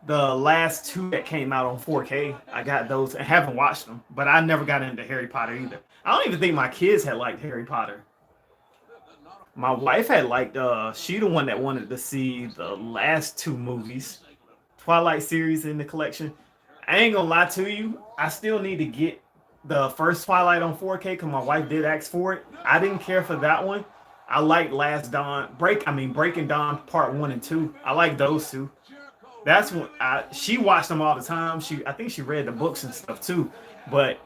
Speaker 1: the last two that came out on 4K. I got those and haven't watched them, but I never got into Harry Potter either. I don't even think my kids had liked Harry Potter. My wife had liked she the one that wanted to see the last two movies, Twilight series in the collection. I ain't gonna lie to you, I still need to get the first Twilight on 4K because my wife did ask for it. I didn't care for that one. I like Breaking Dawn Part 1 and 2. I like those two. That's when she watched them all the time. I think she read the books and stuff too, but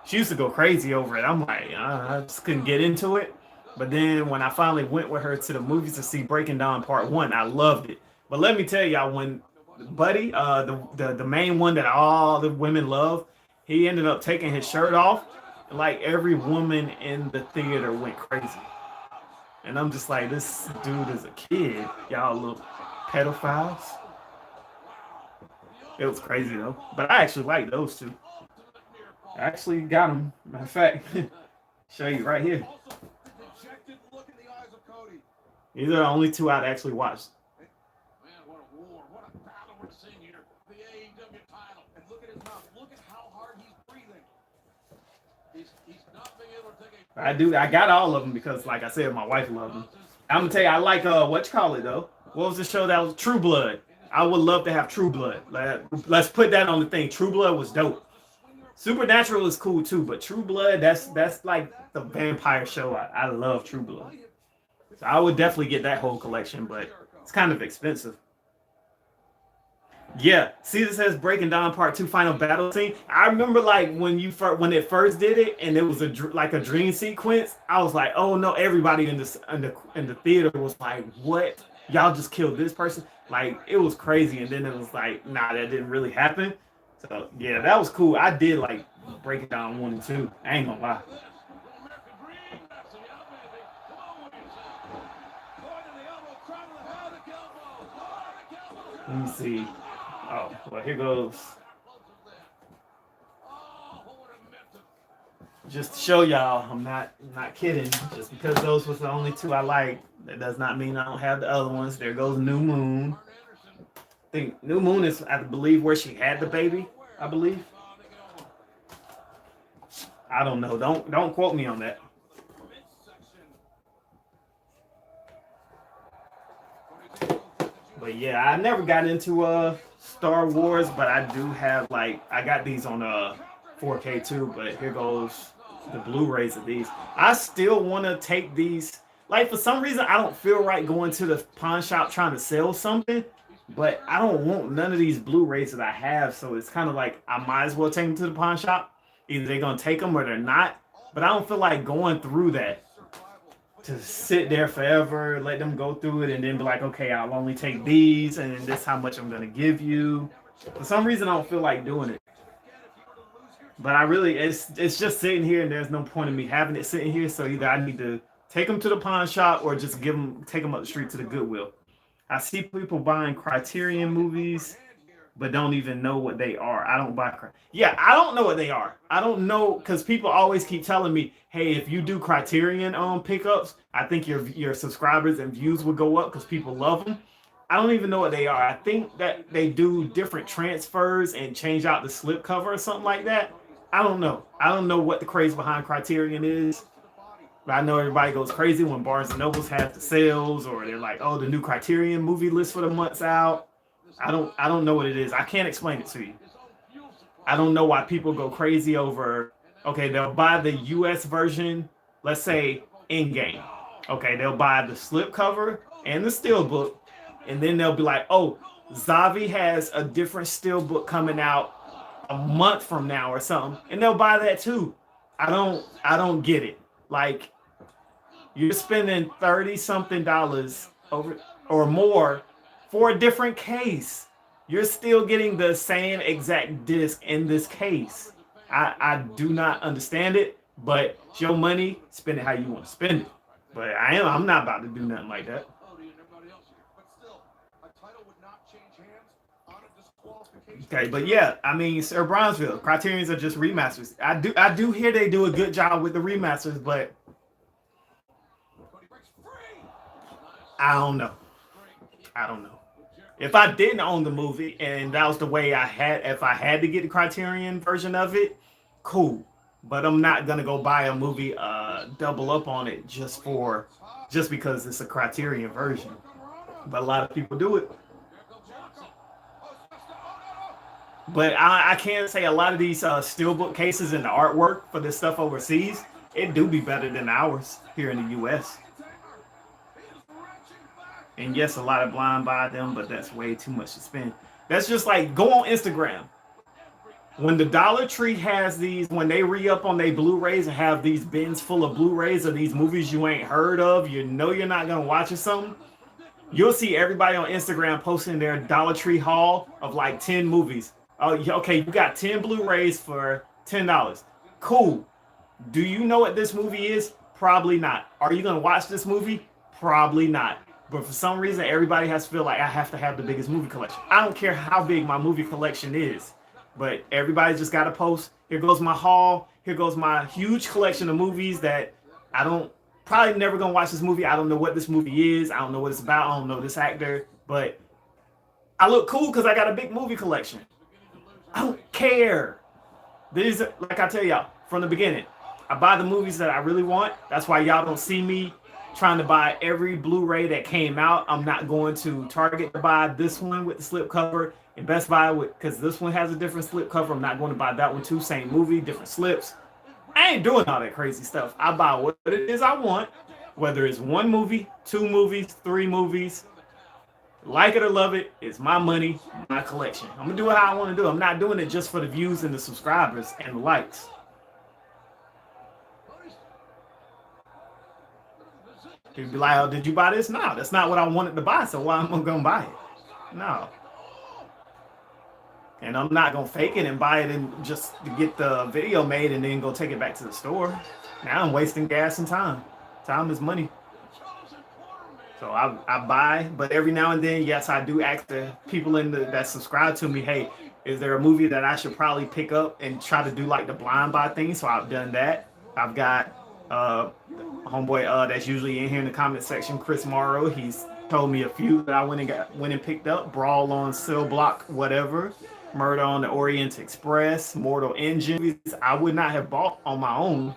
Speaker 1: she used to go crazy over it. I'm like, I just couldn't get into it. But then when I finally went with her to the movies to see Breaking Dawn Part 1, I loved it. But let me tell y'all, when Buddy, the main one that all the women love, he ended up taking his shirt off. Like every woman in the theater went crazy. And I'm just like, this dude is a kid. Y'all little pedophiles. It was crazy though. But I actually like those two. I actually got them. Matter of fact, show you right here. These are the only two I'd actually watched. Man, what a war. What a battle we're seeing here. The AEW title. And look at his mouth. Look at how hard he's breathing. He's not being able to take I got all of them because, like I said, my wife loved them. I'm going to tell you, I like, what you call it, though? What was the show that was True Blood? I would love to have True Blood. Let's put that on the thing. True Blood was dope. Supernatural is cool, too, but True Blood, that's like the vampire show. I love True Blood. So I would definitely get that whole collection, but it's kind of expensive. Yeah, Caesar says Breaking Dawn Part 2 final battle scene. I remember like when it first did it and it was like a dream sequence. I was like, oh no! Everybody in the theater was like, what? Y'all just killed this person? Like it was crazy. And then it was like, nah, that didn't really happen. So yeah, that was cool. I did like Breaking Dawn 1 and 2. I ain't gonna lie. Let me see. Oh, well, here goes. Just to show y'all, I'm not kidding. Just because those was the only two I like, that does not mean I don't have the other ones. There goes New Moon. I think New Moon is, I believe, where she had the baby. I believe. I don't know. Don't quote me on that. But yeah, I never got into Star Wars, but I do have I got these on 4K too. But here goes the Blu-rays of these. I still want to take these. Like for some reason, I don't feel right going to the pawn shop trying to sell something, but I don't want none of these Blu-rays that I have. So it's kind of like I might as well take them to the pawn shop, Either they're gonna take them or they're not. But I don't feel like going through that to sit there forever, let them go through it, and then be like, okay, I'll only take these, and this is how much I'm gonna give you. For some reason, I don't feel like doing it. But I really, it's just sitting here, and there's no point in me having it sitting here. So either I need to take them to the pawn shop or just take them up the street to the Goodwill. I see people buying Criterion movies, but don't even know what they are. I don't buy. Yeah, I don't know what they are. I don't know because people always keep telling me, "Hey, if you do Criterion pickups, I think your subscribers and views will go up because people love them." I don't even know what they are. I think that they do different transfers and change out the slipcover or something like that. I don't know. I don't know what the craze behind Criterion is. But I know everybody goes crazy when Barnes and Nobles have the sales, or they're like, "Oh, the new Criterion movie list for the month's out." I don't know what it is. I can't explain it to you. I don't know why people go crazy over. Okay, they'll buy the US version, let's say in game. Okay, they'll buy the slipcover and the steelbook, and then they'll be like, "Oh, Zavi has a different steelbook coming out a month from now or something," and they'll buy that too. I don't get it. Like, you're spending 30 something dollars over or more for a different case. You're still getting the same exact disc in this case. I do not understand it, but it's your money, spend it how you want to spend it. But I'm not about to do nothing like that. Okay, but yeah, I mean, Sir Bronzeville, Criterions are just remasters. I do hear they do a good job with the remasters, but I don't know. I don't know. If I didn't own the movie and that was the way if I had to get the Criterion version of it, cool. But I'm not gonna go buy a movie, double up on it just because it's a Criterion version. But a lot of people do it. But I can say a lot of these steelbook cases and the artwork for this stuff overseas, it do be better than ours here in the U.S. And yes, a lot of blind buy them, but that's way too much to spend. That's just like go on Instagram. When the Dollar Tree has these, when they re-up on their Blu-rays and have these bins full of Blu-rays of these movies you ain't heard of, you know you're not gonna watch or something. You'll see everybody on Instagram posting their Dollar Tree haul of like 10 movies. Oh, okay, you got 10 Blu-rays for $10. Cool. Do you know what this movie is? Probably not. Are you gonna watch this movie? Probably not. But for some reason, everybody has to feel like I have to have the biggest movie collection. I don't care how big my movie collection is, but everybody just got to post. Here goes my haul. Here goes my huge collection of movies that I don't probably never gonna watch this movie. I don't know what this movie is. I don't know what it's about. I don't know this actor, but I look cool because I got a big movie collection. I don't care. These, like I tell y'all from the beginning, I buy the movies that I really want. That's why y'all don't see me trying to buy every Blu-ray that came out. I'm not going to Target to buy this one with the slipcover and Best Buy because this one has a different slipcover. I'm not going to buy that one too. Same movie, different slips. I ain't doing all that crazy stuff. I buy what it is I want, whether it's one movie, two movies, three movies. Like it or love it, it's my money, my collection. I'm gonna do it how I want to do it. I'm not doing it just for the views and the subscribers and the likes. People be like, "Oh, did you buy this?" No, that's not what I wanted to buy, so why am I gonna buy it? No. And I'm not gonna fake it and buy it and just to get the video made and then go take it back to the store. Now I'm wasting gas and time. Time is money. So I buy, but every now and then, yes, I do ask the people that subscribe to me, hey, is there a movie that I should probably pick up and try to do like the blind buy thing? So I've done that. I've got homeboy that's usually in here in the comment section, Chris Morrow. He's told me a few that I went and picked up. Brawl on Cell Block, whatever. Murder on the Orient Express, Mortal Engine. I would not have bought on my own,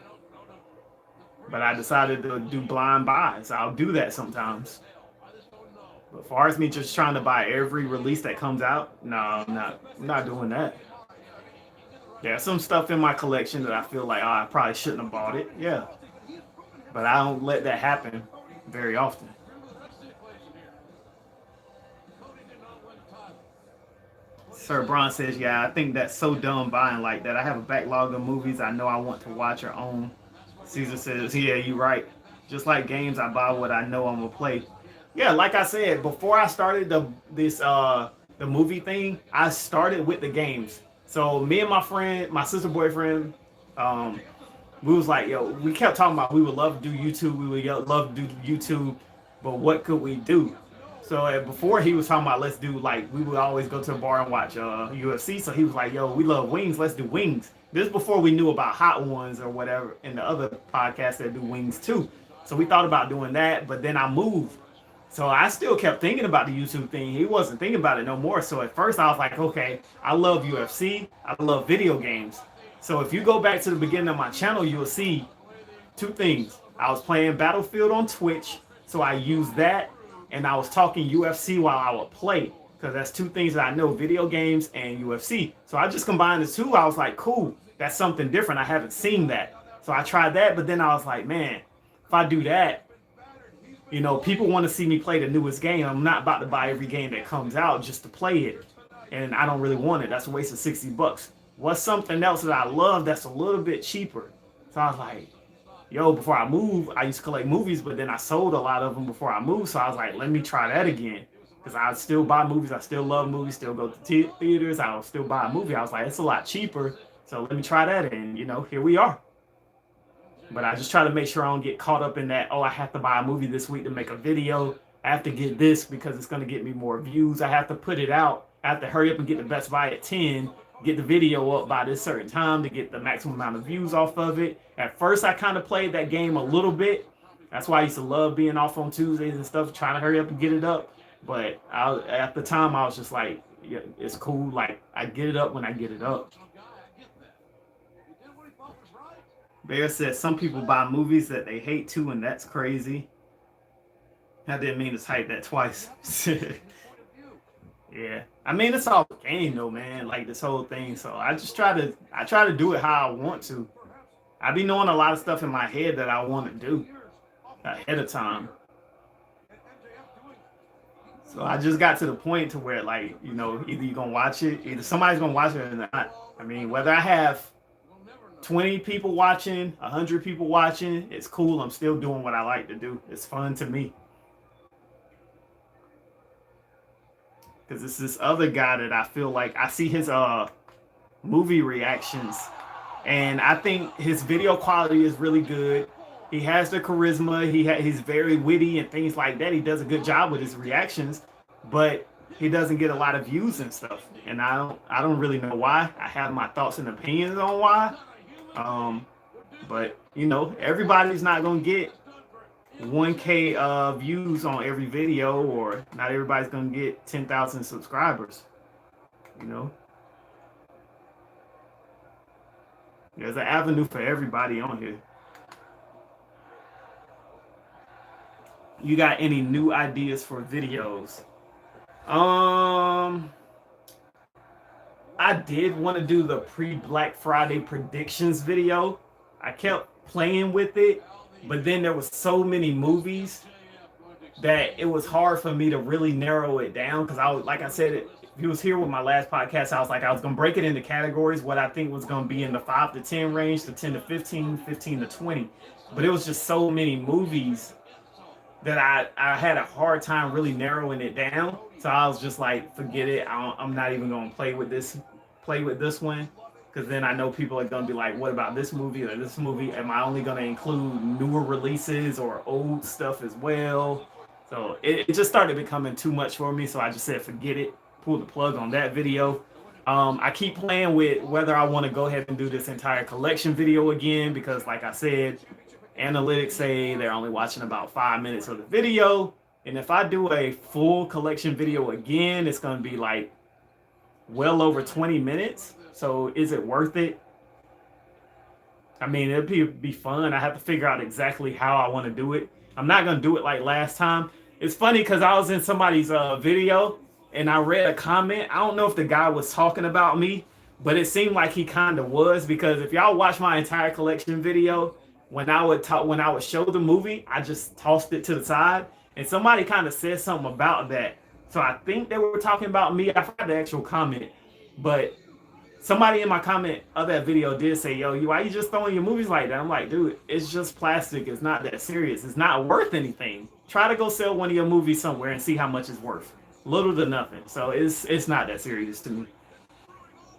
Speaker 1: but I decided to do blind buys. I'll do that sometimes. But as far as me just trying to buy every release that comes out, no, I'm not doing that. There's some stuff in my collection that I feel like, I probably shouldn't have bought it. Yeah. But I don't let that happen very often. Sir Bron says, yeah, I think that's so dumb buying like that. I have a backlog of movies I know I want to watch or own. Caesar says, yeah, you're right. Just like games, I buy what I know I'm gonna play. Yeah, like I said, before I started the movie thing, I started with the games. So me and my friend, my sister boyfriend, um, we was like, yo, we kept talking about we would love to do YouTube, we would love to do YouTube, but what could we do? So before he was talking about let's do like we would always go to a bar and watch UFC. So he was like, yo, we love wings, let's do wings. This is before we knew about Hot Ones or whatever and the other podcasts that do wings too. So we thought about doing that, but then I moved. So I still kept thinking about the YouTube thing. He wasn't thinking about it no more. So at first I was like, okay, I love UFC. I love video games. So if you go back to the beginning of my channel, you'll see two things. I was playing Battlefield on Twitch, so I used that, and I was talking UFC while I would play, because that's two things that I know, video games and UFC. So I just combined the two. I was like, cool, that's something different. I haven't seen that. So I tried that, but then I was like, man, if I do that, you know, people want to see me play the newest game. I'm not about to buy every game that comes out just to play it. And I don't really want it. That's a waste of $60. What's something else that I love that's a little bit cheaper? So I was like, yo, before I moved, I used to collect movies, but then I sold a lot of them before I moved. So I was like, let me try that again. Because I still buy movies. I still love movies, still go to theaters. I'll still buy a movie. I was like, it's a lot cheaper. So let me try that. And, you know, here we are. But I just try to make sure I don't get caught up in that, oh, I have to buy a movie this week to make a video. I have to get this because it's going to get me more views. I have to put it out. I have to hurry up and get the Best Buy at 10, get the video up by this certain time to get the maximum amount of views off of it. At first, I kind of played that game a little bit. That's why I used to love being off on Tuesdays and stuff, trying to hurry up and get it up. But at the time, I was just like, yeah, it's cool. Like, I get it up when I get it up. Bear says some people buy movies that they hate too, and that's crazy. I didn't mean to type that twice. Yeah, I mean it's all a game though, man. Like this whole thing. So I try to do it how I want to. I be knowing a lot of stuff in my head that I want to do ahead of time. So I just got to the point to where, like, you know, either you're gonna watch it, either somebody's gonna watch it or not. I mean, whether I have 20 people watching, 100 people watching, it's cool. I'm still doing what I like to do. It's fun to me. Because it's this other guy that I feel like I see his movie reactions, and I think his video quality is really good. He has the charisma. He's very witty and things like that. He does a good job with his reactions, but he doesn't get a lot of views and stuff. And I don't really know why. I have my thoughts and opinions on why. But you know, everybody's not gonna get 1K views on every video, or not everybody's gonna get 10,000 subscribers. You know, there's an avenue for everybody on here. You got any new ideas for videos? I did want to do the pre-Black Friday predictions video. I kept playing with it, but then there was so many movies that it was hard for me to really narrow it down, because I was, like I said, if you was here with my last podcast, I was like, I was gonna break it into categories, what I think was gonna be in the 5 to 10 range, to 10 to 15, 15 to 20. But it was just so many movies that I had a hard time really narrowing it down. So I was just like, forget it. I'm not even gonna play with this one, because then I know people are gonna be like, what about this movie or this movie? Am I only gonna include newer releases or old stuff as well? So it just started becoming too much for me. So I just said, forget it. Pull the plug on that video. I keep playing with whether I want to go ahead and do this entire collection video again, because like I said, analytics say they're only watching about 5 minutes of the video. And if I do a full collection video again, it's going to be like well over 20 minutes. So is it worth it? I mean, it'd be fun. I have to figure out exactly how I want to do it. I'm not going to do it like last time. It's funny because I was in somebody's video and I read a comment. I don't know if the guy was talking about me, but it seemed like he kind of was, because if y'all watch my entire collection video, when I would show the movie, I just tossed it to the side, and somebody kind of said something about that. So I think they were talking about me. I forgot the actual comment, But somebody in my comment of that video did say, yo, why you just throwing your movies like that? I'm like, dude, it's just plastic. It's not that serious. It's not worth anything. Try to go sell one of your movies somewhere and see how much it's worth. Little to nothing. So it's not that serious to me.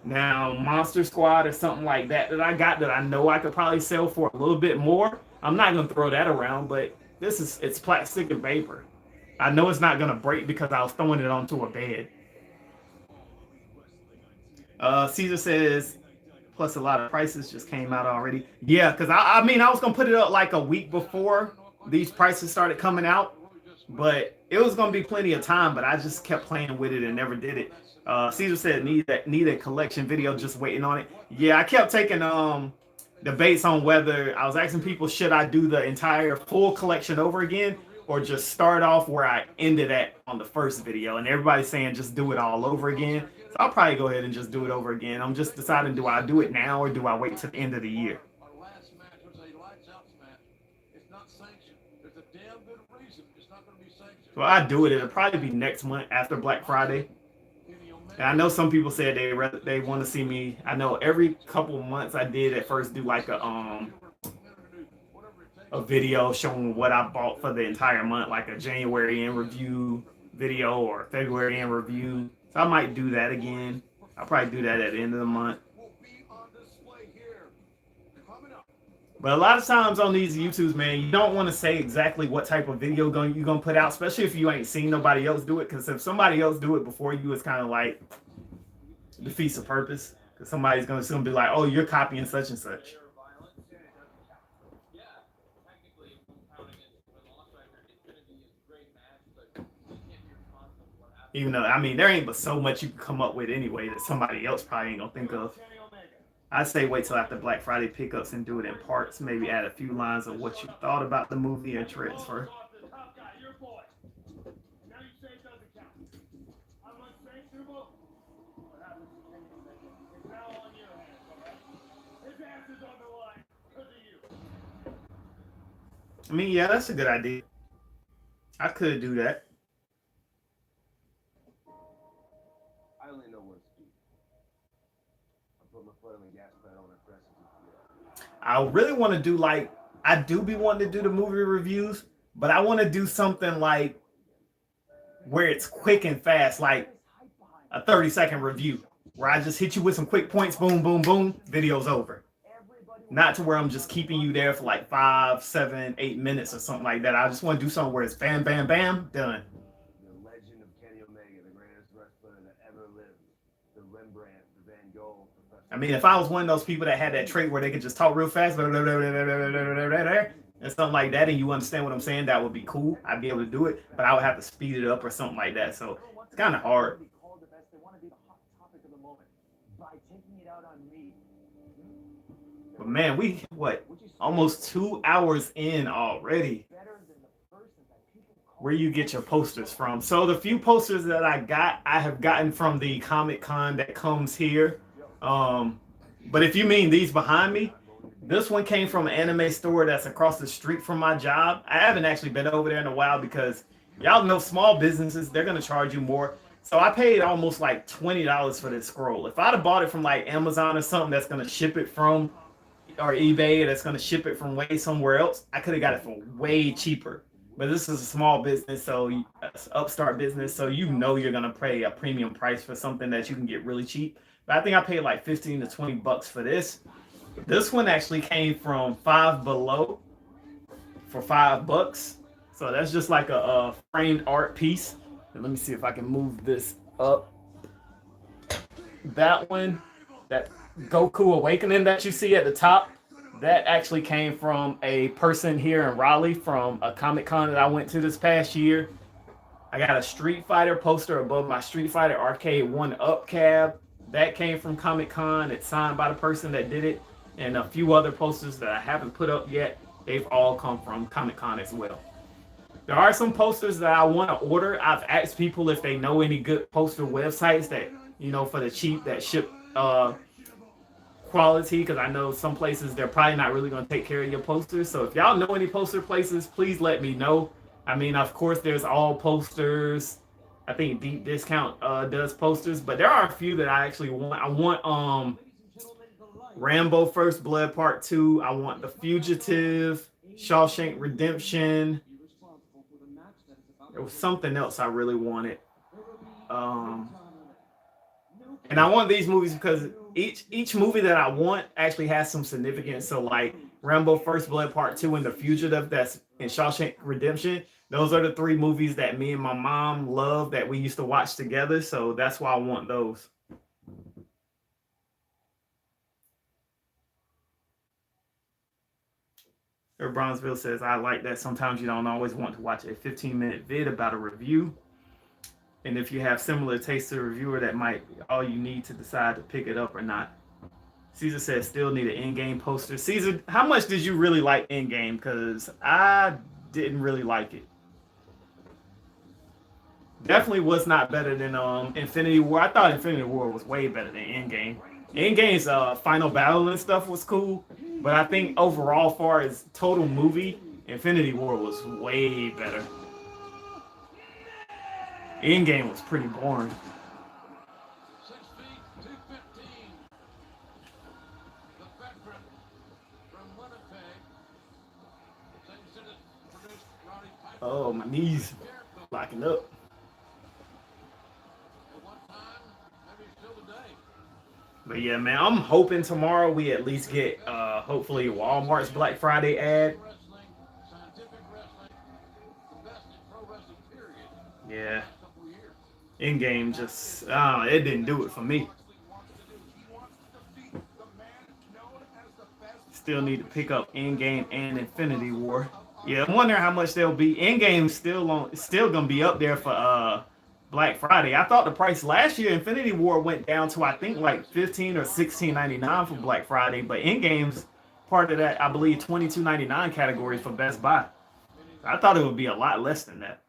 Speaker 1: Now, Monster Squad or something like that I got that I know I could probably sell for a little bit more. I'm not gonna throw that around, but it's plastic and paper. I know it's not gonna break because I was throwing it onto a bed. Caesar says, plus a lot of prices just came out already. Yeah, because I mean, I was going to put it up like a week before these prices started coming out, but it was going to be plenty of time, but I just kept playing with it and never did it. Caesar said, need a collection video, just waiting on it. Yeah, I kept taking debates on whether I was asking people, should I do the entire full collection over again or just start off where I ended at on the first video? And everybody's saying just do it all over again. So I'll probably go ahead and just do it over again. I'm just deciding, do I do it now or do I wait till the end of the year? So I do it. It'll probably be next month after Black Friday. And I know some people said they want to see me. I know every couple months I did at first do like a video showing what I bought for the entire month, like a January in review video or February in review. So I might do that again. I'll probably do that at the end of the month. But a lot of times on these YouTubes, man, you don't want to say exactly what type of video you're going to put out, especially if you ain't seen nobody else do it. Because if somebody else do it before you, it's kind of like defeats the purpose. Because somebody's going to be like, oh, you're copying such and such. Even though, I mean, there ain't but so much you can come up with anyway that somebody else probably ain't going to think of. I say wait till after Black Friday pickups and do it in parts. Maybe add a few lines of what you thought about the movie and transfer. I mean, yeah, that's a good idea. I could do that. I only know one speed. I put my foot on the gas pedal and I press it. I really want to do like, I do be wanting to do the movie reviews, but I want to do something like where it's quick and fast, like a 30-second review where I just hit you with some quick points, boom, boom, boom, video's over. Not to where I'm just keeping you there for like 5, 7, 8 minutes or something like that. I just want to do something where it's bam, bam, bam, done. The legend of Kenny Omega, the greatest wrestler that ever lived, the Rembrandt, the Van Gogh. I mean, if I was one of those people that had that trait where they could just talk real fast, and something like that, and you understand what I'm saying, that would be cool. I'd be able to do it, but I would have to speed it up or something like that. So it's kind of hard. But man, we almost 2 hours in already. Where you get your posters from? So the few posters that I have gotten from the Comic Con that comes here. But if you mean these behind me, this one came from an anime store that's across the street from my job. I haven't actually been over there in a while because y'all know small businesses, they're gonna charge you more. So I paid almost like $20 for this scroll. If I'd have bought it from like Amazon or something that's gonna ship it from, or eBay that's going to ship it from way somewhere else, I could have got it for way cheaper. But this is a small business, so it's upstart business, so you know you're going to pay a premium price for something that you can get really cheap. But I think I paid like 15 to 20 bucks for this. This one actually came from Five Below for $5. So that's just like a framed art piece. And let me see if I can move this up. That one, that Goku Awakening that you see at the top, that actually came from a person here in Raleigh from a Comic Con that I went to this past year. I got a Street Fighter poster above my Street Fighter Arcade 1-Up cab. That came from Comic Con. It's signed by the person that did it. And a few other posters that I haven't put up yet. They've all come from Comic Con as well. There are some posters that I want to order. I've asked people if they know any good poster websites that, you know, for the cheap that ship quality, because I know some places they're probably not really going to take care of your posters. So if y'all know any poster places, please let me know. I mean, of course, there's All Posters. I think Deep Discount does posters, but there are a few that I actually want. I want Rambo First Blood Part 2. I want The Fugitive, Shawshank Redemption. There was something else I really wanted. Um, and I want these movies because each movie that I want actually has some significance. So like Rambo First Blood Part 2 and The Fugitive, that's in Shawshank Redemption. Those are the three movies that me and my mom love that we used to watch together. So that's why I want those. Bronzeville says, I like that sometimes you don't always want to watch a 15-minute vid about a review. And if you have similar taste to the reviewer, that might be all you need to decide to pick it up or not. Caesar says, still need an Endgame poster. Caesar, how much did you really like Endgame? Because I didn't really like it. Definitely was not better than Infinity War. I thought Infinity War was way better than Endgame. Endgame's final battle and stuff was cool, but I think overall, far as total movie, Infinity War was way better. Endgame was pretty boring. Oh, my knees locking up. But yeah, man, I'm hoping tomorrow we at least get hopefully Walmart's Black Friday ad. Yeah. Endgame just it didn't do it for me. Still need to pick up Endgame and Infinity War. Yeah, I'm wondering how much they'll be. Endgame's still gonna be up there for Black Friday. I thought the price last year Infinity War went down to I think like 15 or 16.99 for Black Friday, but Endgame's part of that I believe 22.99 category for Best Buy. I thought it would be a lot less than that.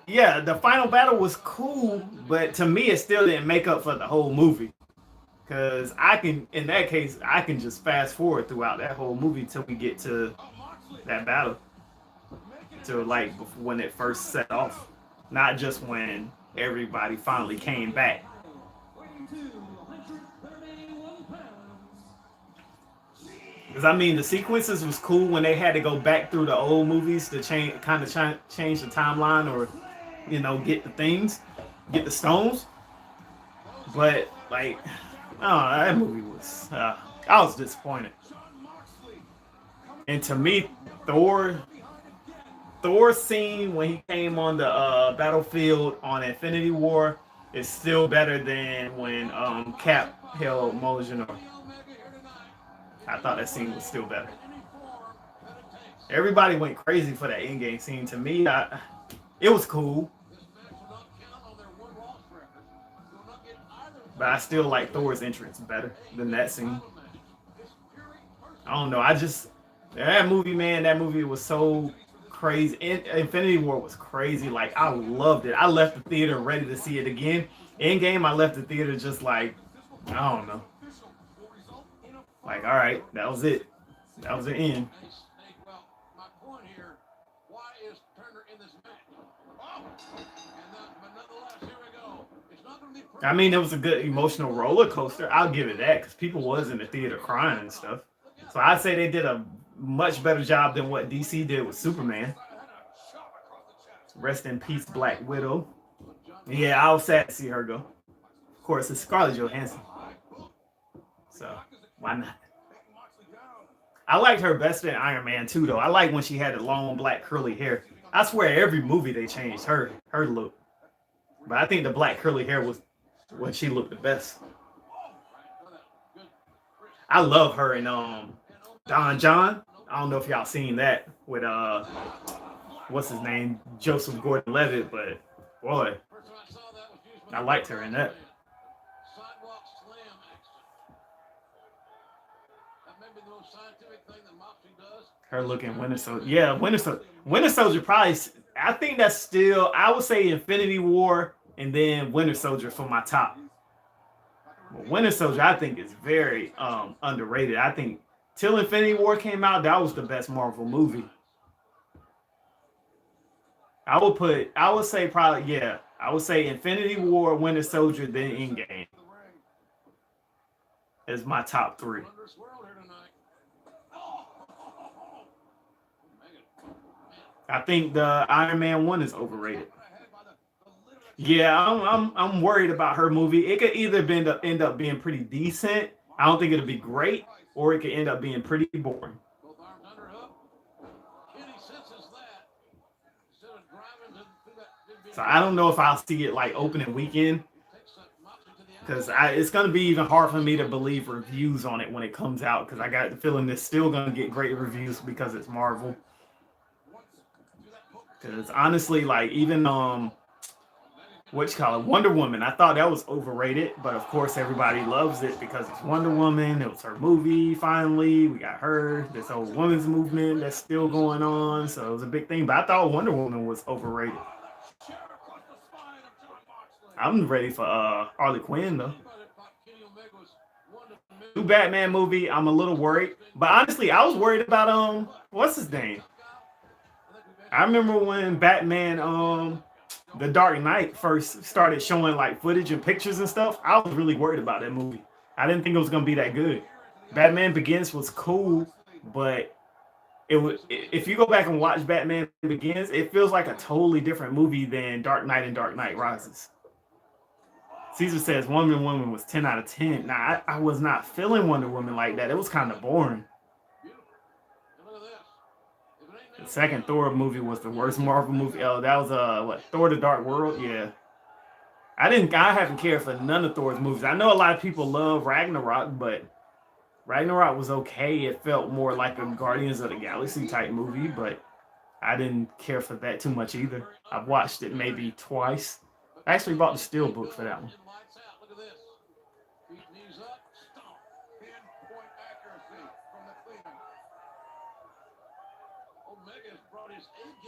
Speaker 1: Yeah, the final battle was cool, but to me it still didn't make up for the whole movie. Cause I can, in that case, I can just fast forward throughout that whole movie till we get to that battle, to like when it first set off, not just when everybody finally came back. Because I mean, the sequences was cool when they had to go back through the old movies to change the timeline, or get the things, get the stones. But like, oh, that movie was, I was disappointed. And to me, Thor's scene when he came on the battlefield on Infinity War is still better than when Cap held Mjolnir. I thought that scene was still better. Everybody went crazy for that Endgame scene. To me, it was cool. But I still like Thor's entrance better than that scene. I don't know. That movie, man, that movie was so crazy. Infinity War was crazy. Like, I loved it. I left the theater ready to see it again. Endgame, I left the theater just like, I don't know. Like, all right, that was it. That was the end. I mean, it was a good emotional roller coaster. I'll give it that, because people was in the theater crying and stuff. So I'd say they did a much better job than what DC did with Superman. Rest in peace, Black Widow. Yeah, I was sad to see her go. Of course, it's Scarlett Johansson. So, why not? I liked her best in Iron Man 2, though. I like when she had the long black curly hair. I swear every movie they changed her look. But I think the black curly hair was when she looked the best. I love her in Don John. I don't know if y'all seen that with what's his name? Joseph Gordon-Levitt, but boy, I liked her in that. Her looking Winter Soldier. Yeah, Winter Soldier probably, I think that's still, I would say Infinity War and then Winter Soldier for my top. But Winter Soldier, I think, is very underrated. I think till Infinity War came out, that was the best Marvel movie. I would say probably, yeah. I would say Infinity War, Winter Soldier, then Endgame is my top three. I think the Iron Man one is overrated. Yeah, I'm worried about her movie. It could either end up being pretty decent. I don't think it'll be great, or it could end up being pretty boring. So I don't know if I'll see it like opening weekend because it's going to be even hard for me to believe reviews on it when it comes out because I got the feeling it's still going to get great reviews because it's Marvel. Because honestly, like even what you call it, Wonder Woman. I thought that was overrated, but of course everybody loves it because it's Wonder Woman. It was her movie. Finally, we got her. This whole women's movement that's still going on, so it was a big thing. But I thought Wonder Woman was overrated. I'm ready for Harley Quinn though. New Batman movie. I'm a little worried, but honestly, I was worried about what's his name? I remember when Batman The Dark Knight first started showing like footage and pictures and stuff. I was really worried about that movie. I didn't think it was gonna be that good. Batman Begins was cool, but it was if you go back and watch Batman Begins, it feels like a totally different movie than Dark Knight and Dark Knight Rises. Caesar says Wonder Woman was 10 out of 10. Now I was not feeling Wonder Woman like that. It was kind of boring. The second Thor movie was the worst Marvel movie. Oh, that was what Thor: The Dark World. Yeah, I haven't cared for none of Thor's movies. I know a lot of people love Ragnarok, but Ragnarok was okay. It felt more like a Guardians of the Galaxy type movie, but I didn't care for that too much either. I've watched it maybe twice. I actually bought the steelbook for that one.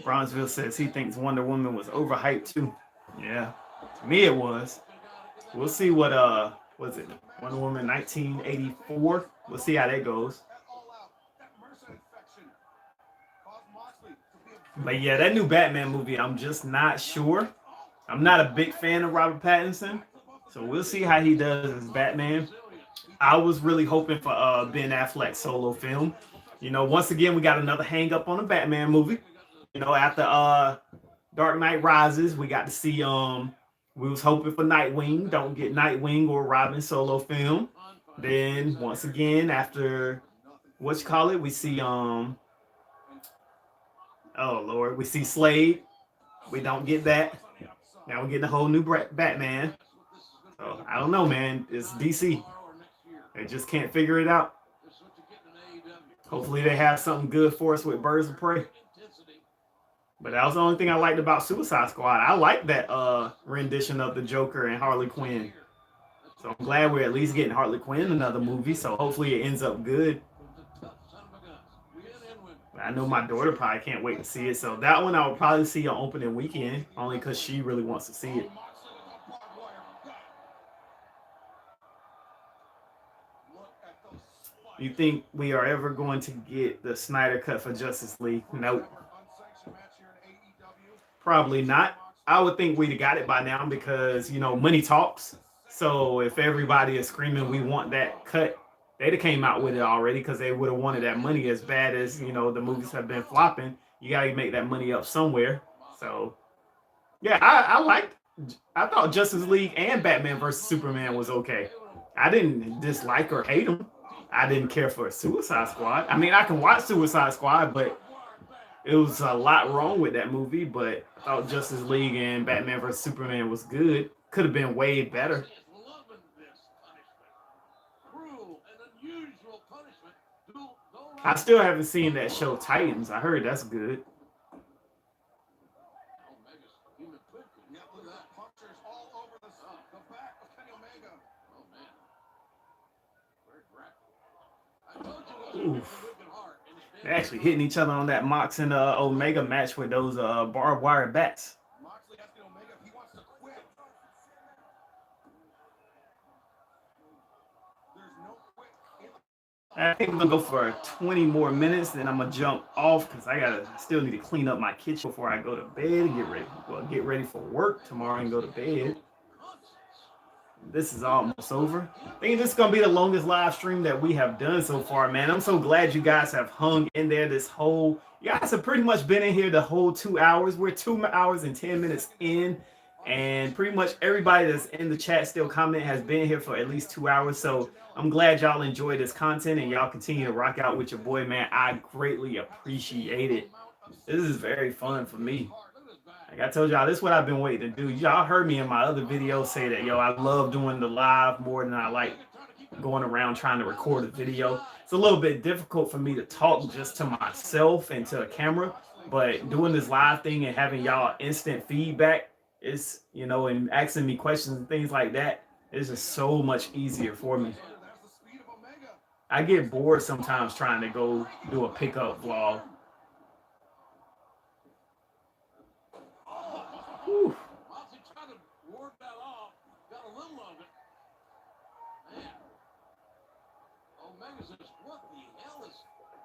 Speaker 1: Bronzeville says he thinks Wonder Woman was overhyped too. Yeah, to me it was. We'll see what was it Wonder Woman 1984. We'll see how that goes. But yeah, that new Batman movie, I'm just not sure. I'm not a big fan of Robert Pattinson, so we'll see how he does as Batman. I was really hoping for Ben Affleck's solo film. You know, once again, we got another hang up on a Batman movie. You know, after Dark Knight Rises, we got to see we was hoping for Nightwing. Don't get Nightwing or Robin solo film. Then once again, after what you call it, we see oh Lord, we see Slade. We don't get that. Now we're getting a whole new Batman. So I don't know, man. It's DC. They just can't figure it out. Hopefully they have something good for us with Birds of Prey. But that was the only thing I liked about Suicide Squad. I like that rendition of the Joker and Harley Quinn. So I'm glad we're at least getting Harley Quinn another movie. So hopefully it ends up good. I know my daughter probably can't wait to see it. So that one I will probably see on opening weekend, only because she really wants to see it. You think we are ever going to get the Snyder Cut for Justice League? Nope. Probably not. I would think we'd have got it by now because, you know, money talks. So if everybody is screaming, we want that cut, they'd have came out with it already because they would have wanted that money as bad as, you know, the movies have been flopping. You got to make that money up somewhere. So, yeah, I thought Justice League and Batman versus Superman was okay. I didn't dislike or hate them. I didn't care for Suicide Squad. I mean, I can watch Suicide Squad, but it was a lot wrong with that movie. But I thought Justice League and Batman vs Superman was good. Could have been way better. I still haven't seen that show Titans. I heard that's good. Oof. They're actually hitting each other on that Mox and Omega match with those barbed wire bats. I think we're gonna go for 20 more minutes, then I'm gonna jump off because still need to clean up my kitchen before I go to bed and get ready for work tomorrow and go to bed. This is almost over. I think this is gonna be the longest live stream that we have done so far, man. I'm so glad you guys have hung in there you guys have pretty much been in here the whole 2 hours. We're 2 hours and 10 minutes in, and pretty much everybody that's in the chat still comment has been here for at least 2 hours. So I'm glad y'all enjoy this content and y'all continue to rock out with your boy, man. I greatly appreciate it. This is very fun for me. Like I told y'all, this is what I've been waiting to do. Y'all heard me in my other videos say that, yo, I love doing the live more than I like going around trying to record a video. It's a little bit difficult for me to talk just to myself and to a camera, but doing this live thing and having y'all instant feedback is, and asking me questions and things like that is just so much easier for me. I get bored sometimes trying to go do a pickup vlog. Whew. What the hell is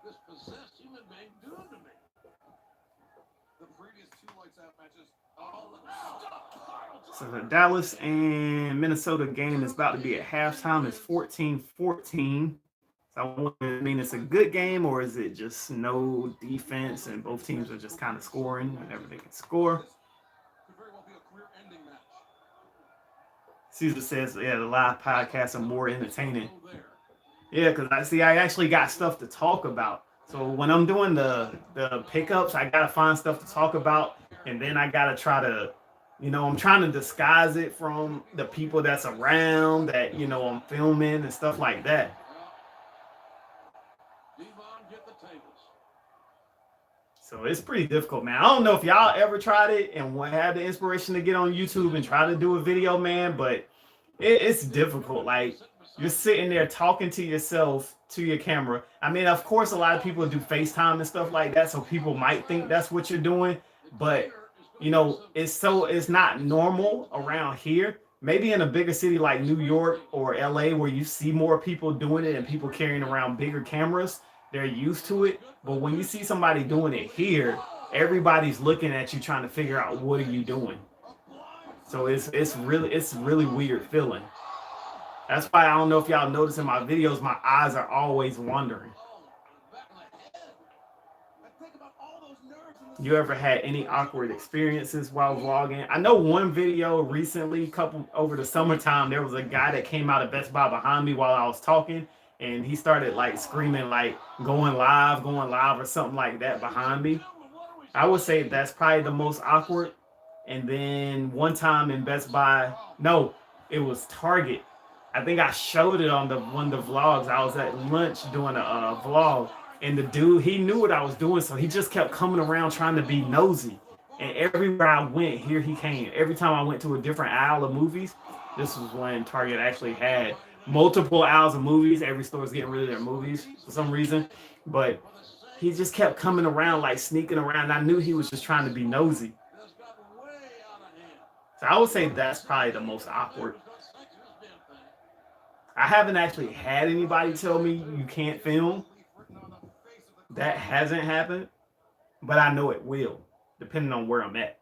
Speaker 1: this possessed human being doing to me? The previous two lights out matches. So the Dallas and Minnesota game is about to be at halftime. It's 14-14. So I mean, it's a good game, or is it just no defense and both teams are just kind of scoring whenever they can score? Caesar says, yeah, the live podcasts are more entertaining. Yeah, because I actually got stuff to talk about. So when I'm doing the pickups, I gotta find stuff to talk about, and then I gotta try to, I'm trying to disguise it from the people that's around that, I'm filming and stuff like that. So it's pretty difficult, man. I don't know if y'all ever tried it and had the inspiration to get on YouTube and try to do a video, man, but it's difficult. Like, you're sitting there talking to yourself, to your camera. I mean, of course, a lot of people do FaceTime and stuff like that, so people might think that's what you're doing, but it's not normal around here. Maybe in a bigger city like New York or LA, where you see more people doing it and people carrying around bigger cameras, they're used to it. But when you see somebody doing it here, everybody's looking at you trying to figure out, what are you doing? So it's really weird feeling. That's why I don't know if y'all notice in my videos, my eyes are always wandering. You ever had any awkward experiences while vlogging? I know one video recently, over the summertime, there was a guy that came out of Best Buy behind me while I was talking, and he started like screaming like going live or something like that behind me. I would say that's probably the most awkward. And then one time in Best Buy, no, it was Target. I think I showed it on one of the vlogs. I was at lunch doing a vlog, and the dude, he knew what I was doing, so he just kept coming around trying to be nosy. And everywhere I went, here he came. Every time I went to a different aisle of movies, this was when Target actually had multiple aisles of movies. Every store was getting rid of their movies for some reason, but he just kept coming around, like sneaking around. I knew he was just trying to be nosy. So I would say that's probably the most awkward. I haven't actually had anybody tell me you can't film. That hasn't happened, but I know it will, depending on where I'm at.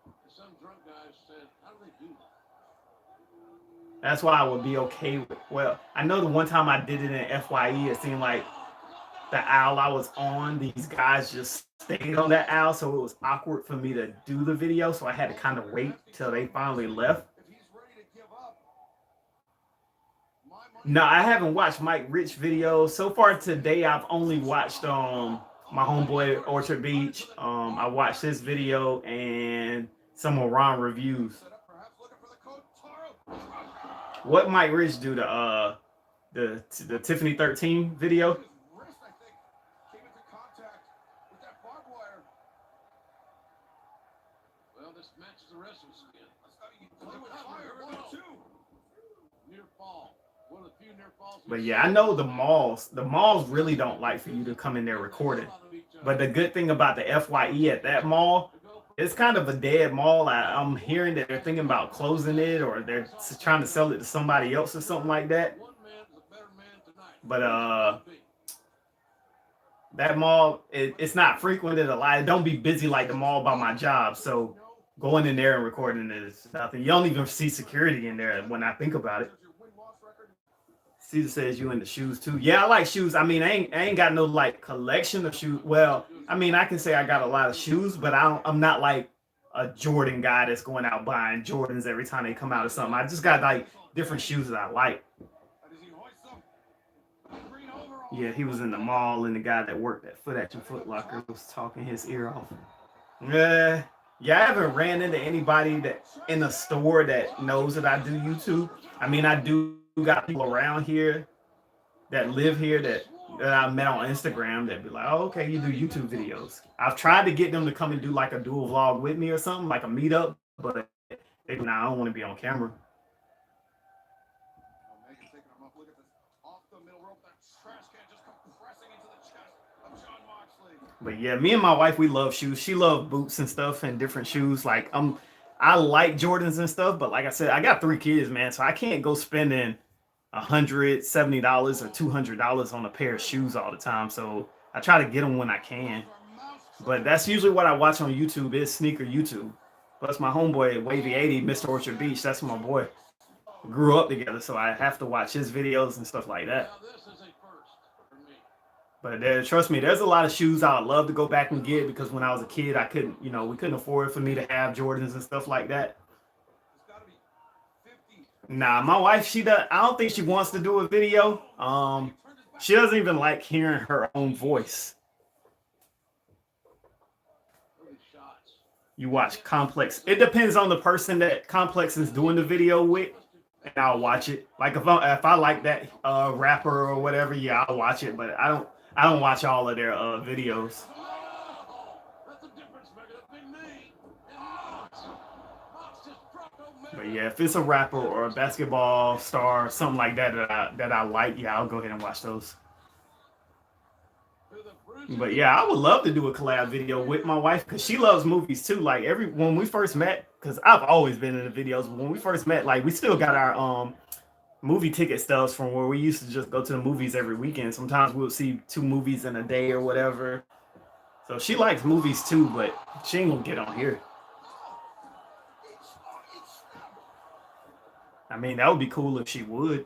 Speaker 1: That's why I would be okay with, well, I know the one time I did it in FYE, it seemed like the aisle I was on, these guys just stayed on that aisle, so it was awkward for me to do the video, so I had to kind of wait till they finally left. No, I haven't watched Mike Rich videos. So far today, I've only watched my homeboy Orchard Beach. I watched his video and some of Ron reviews. What Mike Rich do to the Tiffany 13 video? Well, this matches the rest of the skin. But yeah, I know the malls really don't like for you to come in there recording. But the good thing about the FYE at that mall, it's kind of a dead mall. I'm hearing that they're thinking about closing it, or they're trying to sell it to somebody else or something like that. But that mall, it's not frequented a lot. It don't be busy like the mall by my job. So going in there and recording it is nothing. You don't even see security in there when I think about it. Caesar says you into shoes too. Yeah, I like shoes. I mean, I ain't got no like collection of shoes. Well, I mean, I can say I got a lot of shoes, but I'm not like a Jordan guy that's going out buying Jordans every time they come out or something. I just got like different shoes that I like. Yeah, he was in the mall, and the guy that worked at Foot Locker was talking his ear off. Yeah, I haven't ran into anybody that in a store that knows that I do YouTube. I mean, I do got people around here that live here that I met on Instagram that be like, oh, okay, you do YouTube videos. I've tried to get them to come and do like a dual vlog with me or something, like a meetup, but they I don't want to be on camera. But yeah, me and my wife, we love shoes. She loves boots and stuff and different shoes. Like I like Jordans and stuff, but like I said, I got 3 kids, man, so I can't go spending $170 or $200 on a pair of shoes all the time. So I try to get them when I can. But that's usually what I watch on YouTube is sneaker YouTube. Plus my homeboy Wavy 80, Mr. Orchard Beach, that's my boy. We grew up together, so I have to watch his videos and stuff like that. But trust me, there's a lot of shoes I would love to go back and get because when I was a kid, I couldn't, we couldn't afford for me to have Jordans and stuff like that. Nah, my wife, I don't think she wants to do a video. She doesn't even like hearing her own voice. You watch Complex. It depends on the person that Complex is doing the video with, and I'll watch it. Like if I like that rapper or whatever, yeah, I'll watch it. But I don't watch all of their videos. But yeah, if it's a rapper or a basketball star, or something like that that I like, yeah, I'll go ahead and watch those. But yeah, I would love to do a collab video with my wife because she loves movies too. Like when we first met, because I've always been in the videos, but when we first met, like we still got our movie ticket stubs from where we used to just go to the movies every weekend. Sometimes we'll see 2 movies in a day or whatever. So she likes movies too, but she ain't gonna get on here. I mean, that would be cool if she would.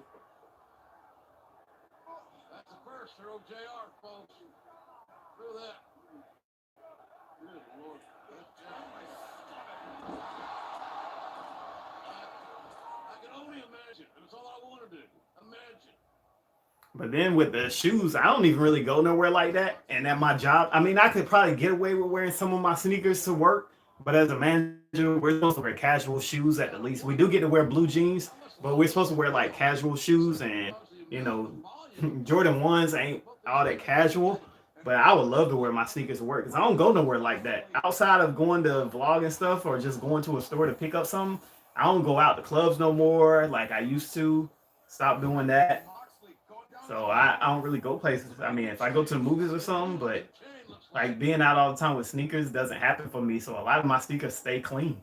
Speaker 1: But then with the shoes, I don't even really go nowhere like that. And at my job, I mean, I could probably get away with wearing some of my sneakers to work. But as a manager, we're supposed to wear casual shoes at the least. We do get to wear blue jeans, but we're supposed to wear like casual shoes. And, Jordan 1s ain't all that casual. But I would love to wear my sneakers to work because I don't go nowhere like that. Outside of going to vlog and stuff or just going to a store to pick up something, I don't go out to clubs no more like I used to. Stop doing that. So I don't really go places. I mean, if I go to the movies or something, but like being out all the time with sneakers doesn't happen for me. So a lot of my sneakers stay clean.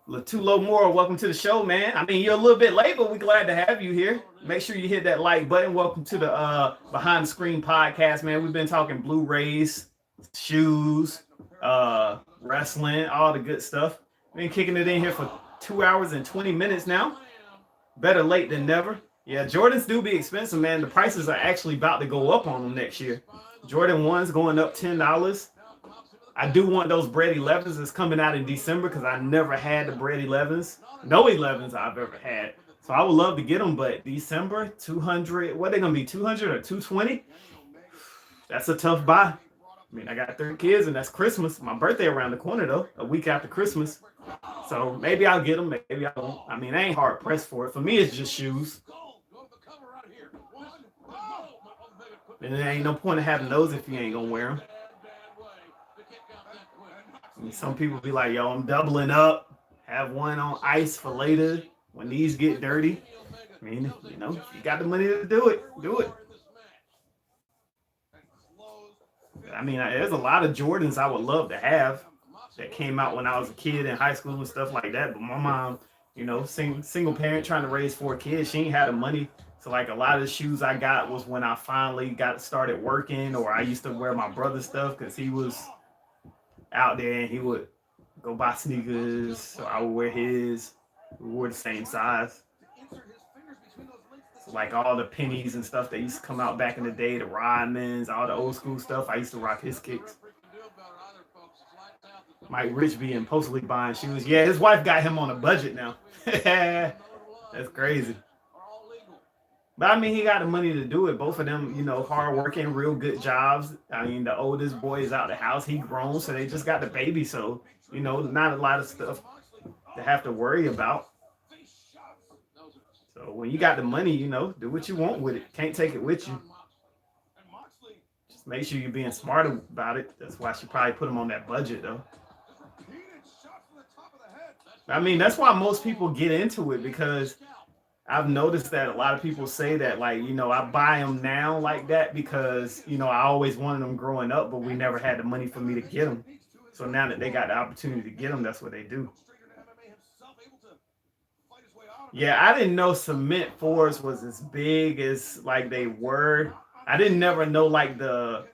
Speaker 1: Latulo Moore, welcome to the show, man. I mean, you're a little bit late, but we're glad to have you here. Make sure you hit that like button. Welcome to the Behind the Screen podcast, man. We've been talking Blu-rays, shoes, wrestling, all the good stuff. Been kicking it in here for 2 hours and 20 minutes now. Better late than never. Yeah, Jordans do be expensive, man. The prices are actually about to go up on them next year. Jordan 1's going up $10. I do want those Bread 11s that's coming out in December because I never had the Bread 11s. No 11s I've ever had. So I would love to get them, but December, 200, what are they going to be, 200 or 220? That's a tough buy. I mean, I got 3 kids and that's Christmas. My birthday around the corner though, a week after Christmas. So maybe I'll get them, maybe I won't. I mean, I ain't hard pressed for it. For me, it's just shoes. And there ain't no point of having those if you ain't gonna wear them. I mean, some people be like, yo, I'm doubling up. Have one on ice for later when these get dirty. I mean, you got the money to do it. Do it. I mean, there's a lot of Jordans I would love to have that came out when I was a kid in high school and stuff like that. But my mom, single parent trying to raise 4 kids, she ain't had the money So like a lot of the shoes I got was when I finally got started working, or I used to wear my brother's stuff because he was out there and he would go buy sneakers, so I would wear his. We wore the same size. So like all the pennies and stuff that used to come out back in the day, the Rodmans, all the old school stuff, I used to rock his kicks. Mike Rich being impulsively buying shoes. Yeah, his wife got him on a budget now. That's crazy. But I mean, he got the money to do it. Both of them, hard working, real good jobs. I mean, the oldest boy is out the house. He grown, so they just got the baby. So, not a lot of stuff to have to worry about. So when you got the money, do what you want with it. Can't take it with you. Just make sure you're being smart about it. That's why she probably put him on that budget, though. I mean, that's why most people get into it, because I've noticed that a lot of people say that, like, I buy them now like that because, I always wanted them growing up, but we never had the money for me to get them. So now that they got the opportunity to get them, that's what they do. Yeah, I didn't know cement fours was as big as like they were. I didn't never know like the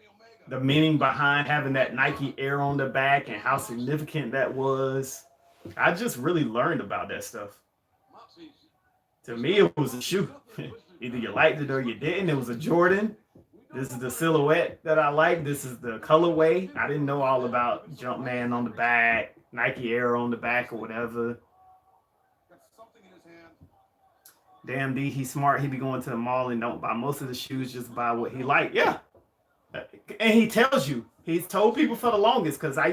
Speaker 1: meaning behind having that Nike Air on the back and how significant that was. I just really learned about that stuff. To me, it was a shoe. Either you liked it or you didn't. It was a Jordan. This is the silhouette that I like. This is the colorway. I didn't know all about Jumpman on the back, Nike Air on the back, or whatever. Damn D, he's smart. He be going to the mall and don't buy most of the shoes, just buy what he like. Yeah. And he tells you. He's told people for the longest, because I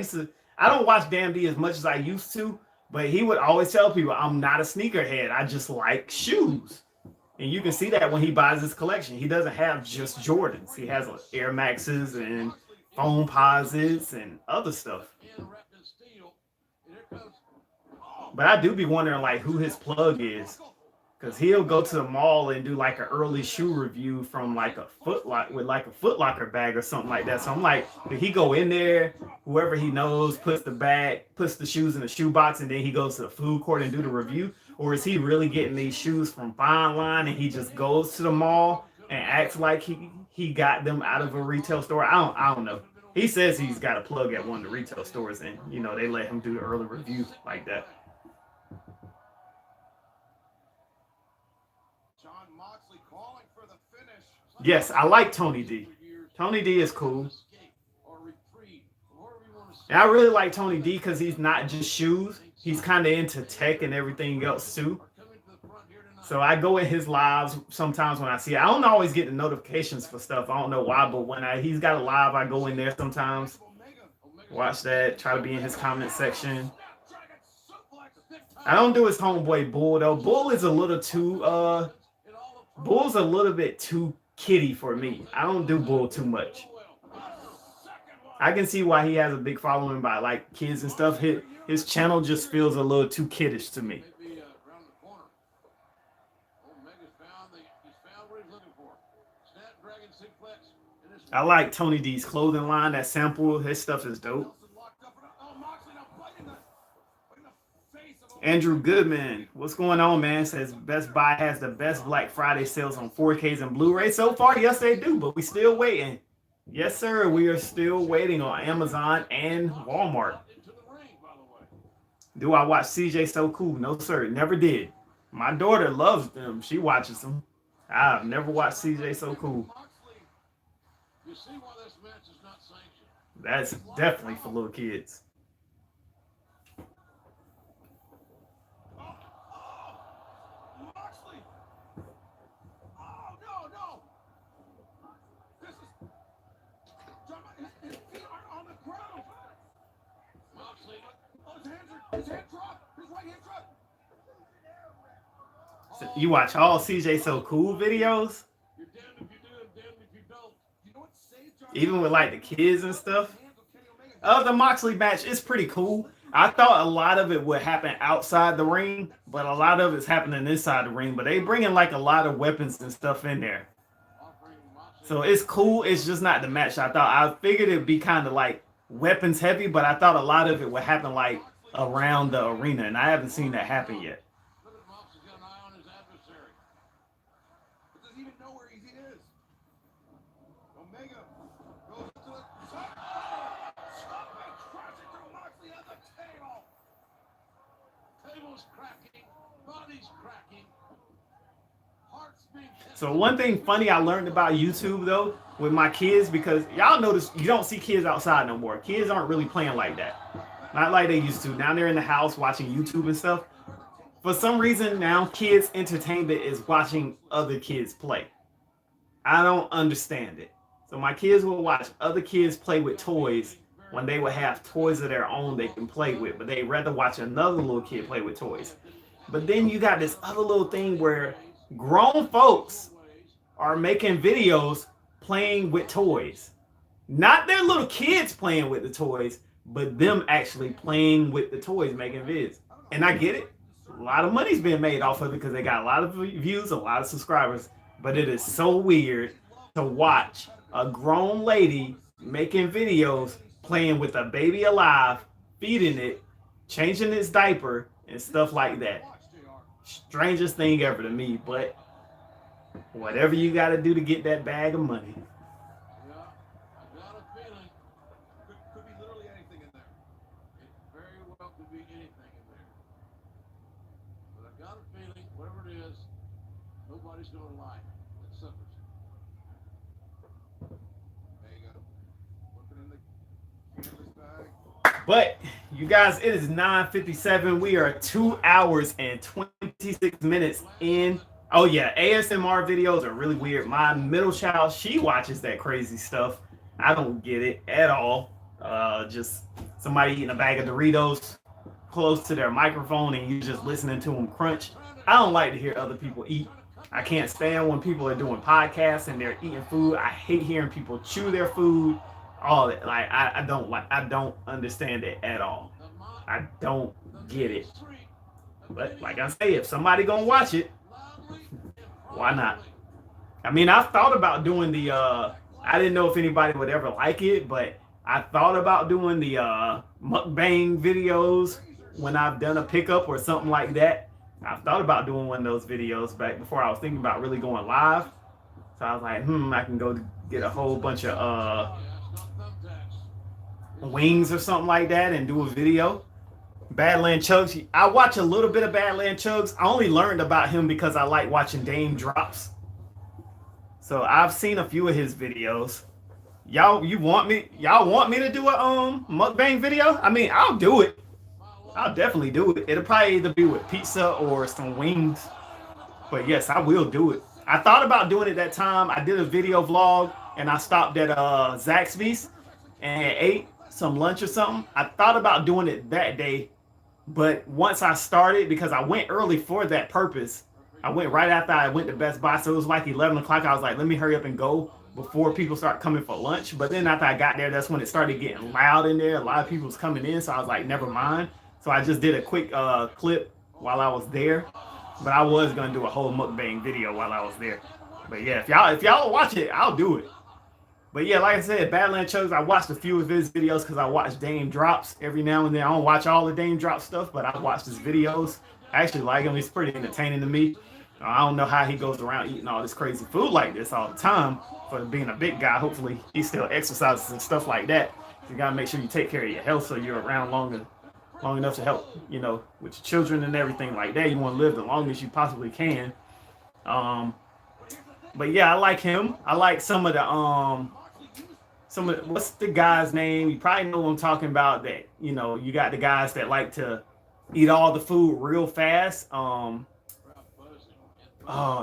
Speaker 1: don't watch Damn D as much as I used to, but he would always tell people, I'm not a sneakerhead. I just like shoes. And you can see that when he buys his collection. He doesn't have just Jordans. He has Air Maxes and foam posits and other stuff. But I do be wondering like who his plug is. Because he'll go to the mall and do like an early shoe review from like a Foot Locker bag or something like that. So I'm like, did he go in there, whoever he knows, puts the shoes in the shoe box, and then he goes to the food court and do the review? Or is he really getting these shoes from Fine Line and he just goes to the mall and acts like he got them out of a retail store? I don't know. He says he's got a plug at one of the retail stores, and they let him do the early review like that. Yes, I like Tony D. Tony D is cool. And I really like Tony D because he's not just shoes. He's kind of into tech and everything else too. So I go in his lives sometimes when I see it. I don't always get the notifications for stuff. I don't know why, but when he's got a live, I go in there sometimes. Watch that. Try to be in his comment section. I don't do his homeboy Bull though. Bull's a little bit too kiddie for me. I don't do Bull too much. I can see why he has a big following by like kids and stuff. His channel just feels a little too kiddish to me. I like Tony D's clothing line. That sample, his stuff is dope. Andrew Goodman, what's going on, man? Says Best Buy has the best Black Friday sales on 4Ks and Blu-ray. So far, yes, they do, but we still waiting. Yes, sir, we are still waiting on Amazon and Walmart. Do I watch CJ So Cool? No, sir, never did. My daughter loves them. She watches them. I've never watched CJ So Cool. That's definitely for little kids. So you watch all CJ So Cool videos? Even with like the kids and stuff? The Moxley match is pretty cool. I thought a lot of it would happen outside the ring, but a lot of it's happening inside the ring. But they bringing like a lot of weapons and stuff in there. So it's cool. It's just not the match I thought. I figured it'd be kind of like weapons heavy, but I thought a lot of it would happen like around the arena, and I haven't seen that happen yet. So one thing funny I learned about YouTube though with my kids, because y'all notice you don't see kids outside no more. Kids aren't really playing like that. Not like they used to. Now they're in the house watching YouTube and stuff. For some reason now kids' entertainment is watching other kids play. I don't understand it. So my kids will watch other kids play with toys when they would have toys of their own they can play with, but they'd rather watch another little kid play with toys. But then you got this other little thing where grown folks are making videos playing with toys. Not their little kids playing with the toys, but them actually playing with the toys, making vids. And I get it. A lot of money's been made off of it because they got a lot of views, a lot of subscribers. But it is so weird to watch a grown lady making videos playing with a baby alive, feeding it, changing its diaper, and stuff like that. Strangest thing ever to me, but whatever you got to do to get that bag of money.
Speaker 2: Nobody's going to lie. It suffers. There you go. Looking in the bag.
Speaker 1: But you guys, it is 9:57. We are 2 hours and 26 minutes in. Oh yeah, ASMR videos are really weird. My middle child, she watches that crazy stuff. I don't get it at all. Just somebody eating a bag of Doritos close to their microphone and you just listening to them crunch. I don't like to hear other people eat. I can't stand when people are doing podcasts and they're eating food. I hate hearing people chew their food. All that, like I don't understand it at all. I don't get it. But like I say, if somebody gonna watch it, why not? I mean, I've thought about doing the I didn't know if anybody would ever like it, but I thought about doing the mukbang videos when I've done a pickup or something like that. I've thought about doing one of those videos back before I was thinking about really going live. So I was like, I can go get a whole bunch of wings or something like that and do a video. Badland Chugs. I watch a little bit of Badland Chugs. I only learned about him because I like watching Dame Drops. So I've seen a few of his videos. Y'all want me to do a mukbang video? I mean, I'll do it. I'll definitely do it. It'll probably either be with pizza or some wings. But yes, I will do it. I thought about doing it that time. I did a video vlog and I stopped at Zaxby's and ate some lunch or something. I thought about doing it that day. But once I started, because I went early for that purpose, I went right after I went to Best Buy. So it was like 11 o'clock. I was like, let me hurry up and go before people start coming for lunch. But then after I got there, that's when it started getting loud in there. A lot of people was coming in. So I was like, never mind. So I just did a quick clip while I was there, but I was gonna do a whole mukbang video while I was there. But yeah, if y'all watch it, I'll do it. But yeah, like I said, Badland Chugs, I watched a few of his videos because I watch Dame Drops every now and then. I don't watch all the Dame Drop stuff, but I watch his videos. I actually like him. He's pretty entertaining to me. I don't know how he goes around eating all this crazy food like this all the time for being a big guy. Hopefully he still exercises and stuff like that. You gotta make sure you take care of your health so you're around long enough to help, with your children and everything like that. You want to live the longest you possibly can. But yeah, I like him. I like some of what's the guy's name? You probably know what I'm talking about. That you got the guys that like to eat all the food real fast.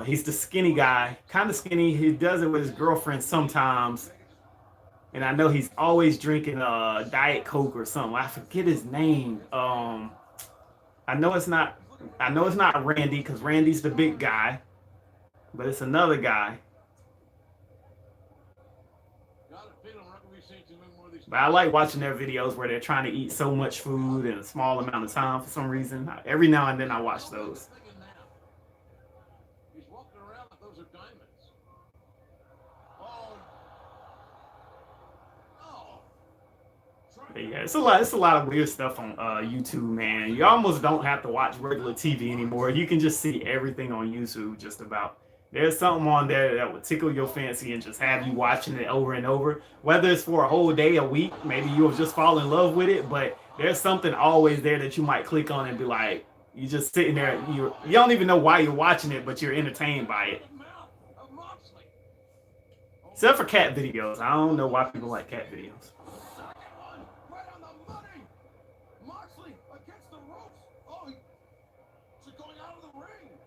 Speaker 1: He's the skinny guy, kind of skinny. He does it with his girlfriend sometimes. And I know he's always drinking Diet Coke or something. I forget his name. I know it's not Randy, because Randy's the big guy, but it's another guy. But I like watching their videos where they're trying to eat so much food in a small amount of time for some reason. Every now and then I watch those. Yeah, it's a lot of weird stuff on YouTube, man. You almost don't have to watch regular TV anymore. You can just see everything on YouTube just about. There's something on there that would tickle your fancy and just have you watching it over and over. Whether it's for a whole day, a week, maybe you'll just fall in love with it, but there's something always there that you might click on and be like, You just sitting there. You don't even know why you're watching it, but you're entertained by it. Except for cat videos. I don't know why people like cat videos.
Speaker 2: Right on the money. Moxley against the ropes. Oh, he's going out of the ring.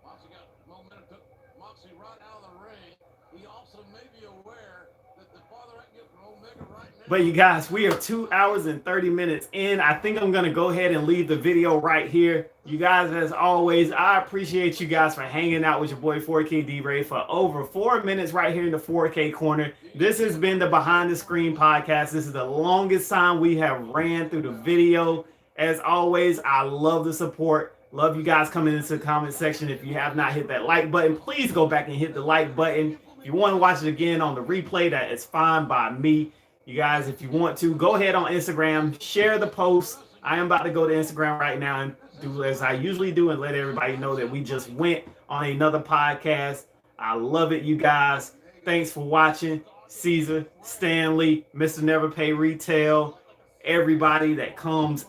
Speaker 2: Moxley got momentum. Took Moxley right out of the ring. He also may be aware that the farther I get from Omega right now.
Speaker 1: But you guys, we are 2 hours and 30 minutes in. I think I'm going to go ahead and leave the video right here. You guys, as always, I appreciate you guys for hanging out with your boy 4K D-Ray for over 4 minutes right here in the 4K corner. This has been the Behind the Screen podcast. This is the longest time we have ran through the video. As always, I love the support. Love you guys coming into the comment section. If you have not hit that like button, please go back and hit the like button. If you want to watch it again on the replay, that is fine by me. You guys, if you want to, go ahead on Instagram, share the post. I am about to go to Instagram right now and do as I usually do and let everybody know that we just went on another podcast. I love it, you guys. Thanks for watching. Caesar, Stanley, Mr. Never Pay Retail, everybody that comes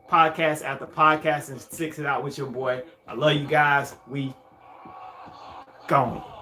Speaker 1: podcast after podcast and sticks it out with your boy. I love you guys. We gone.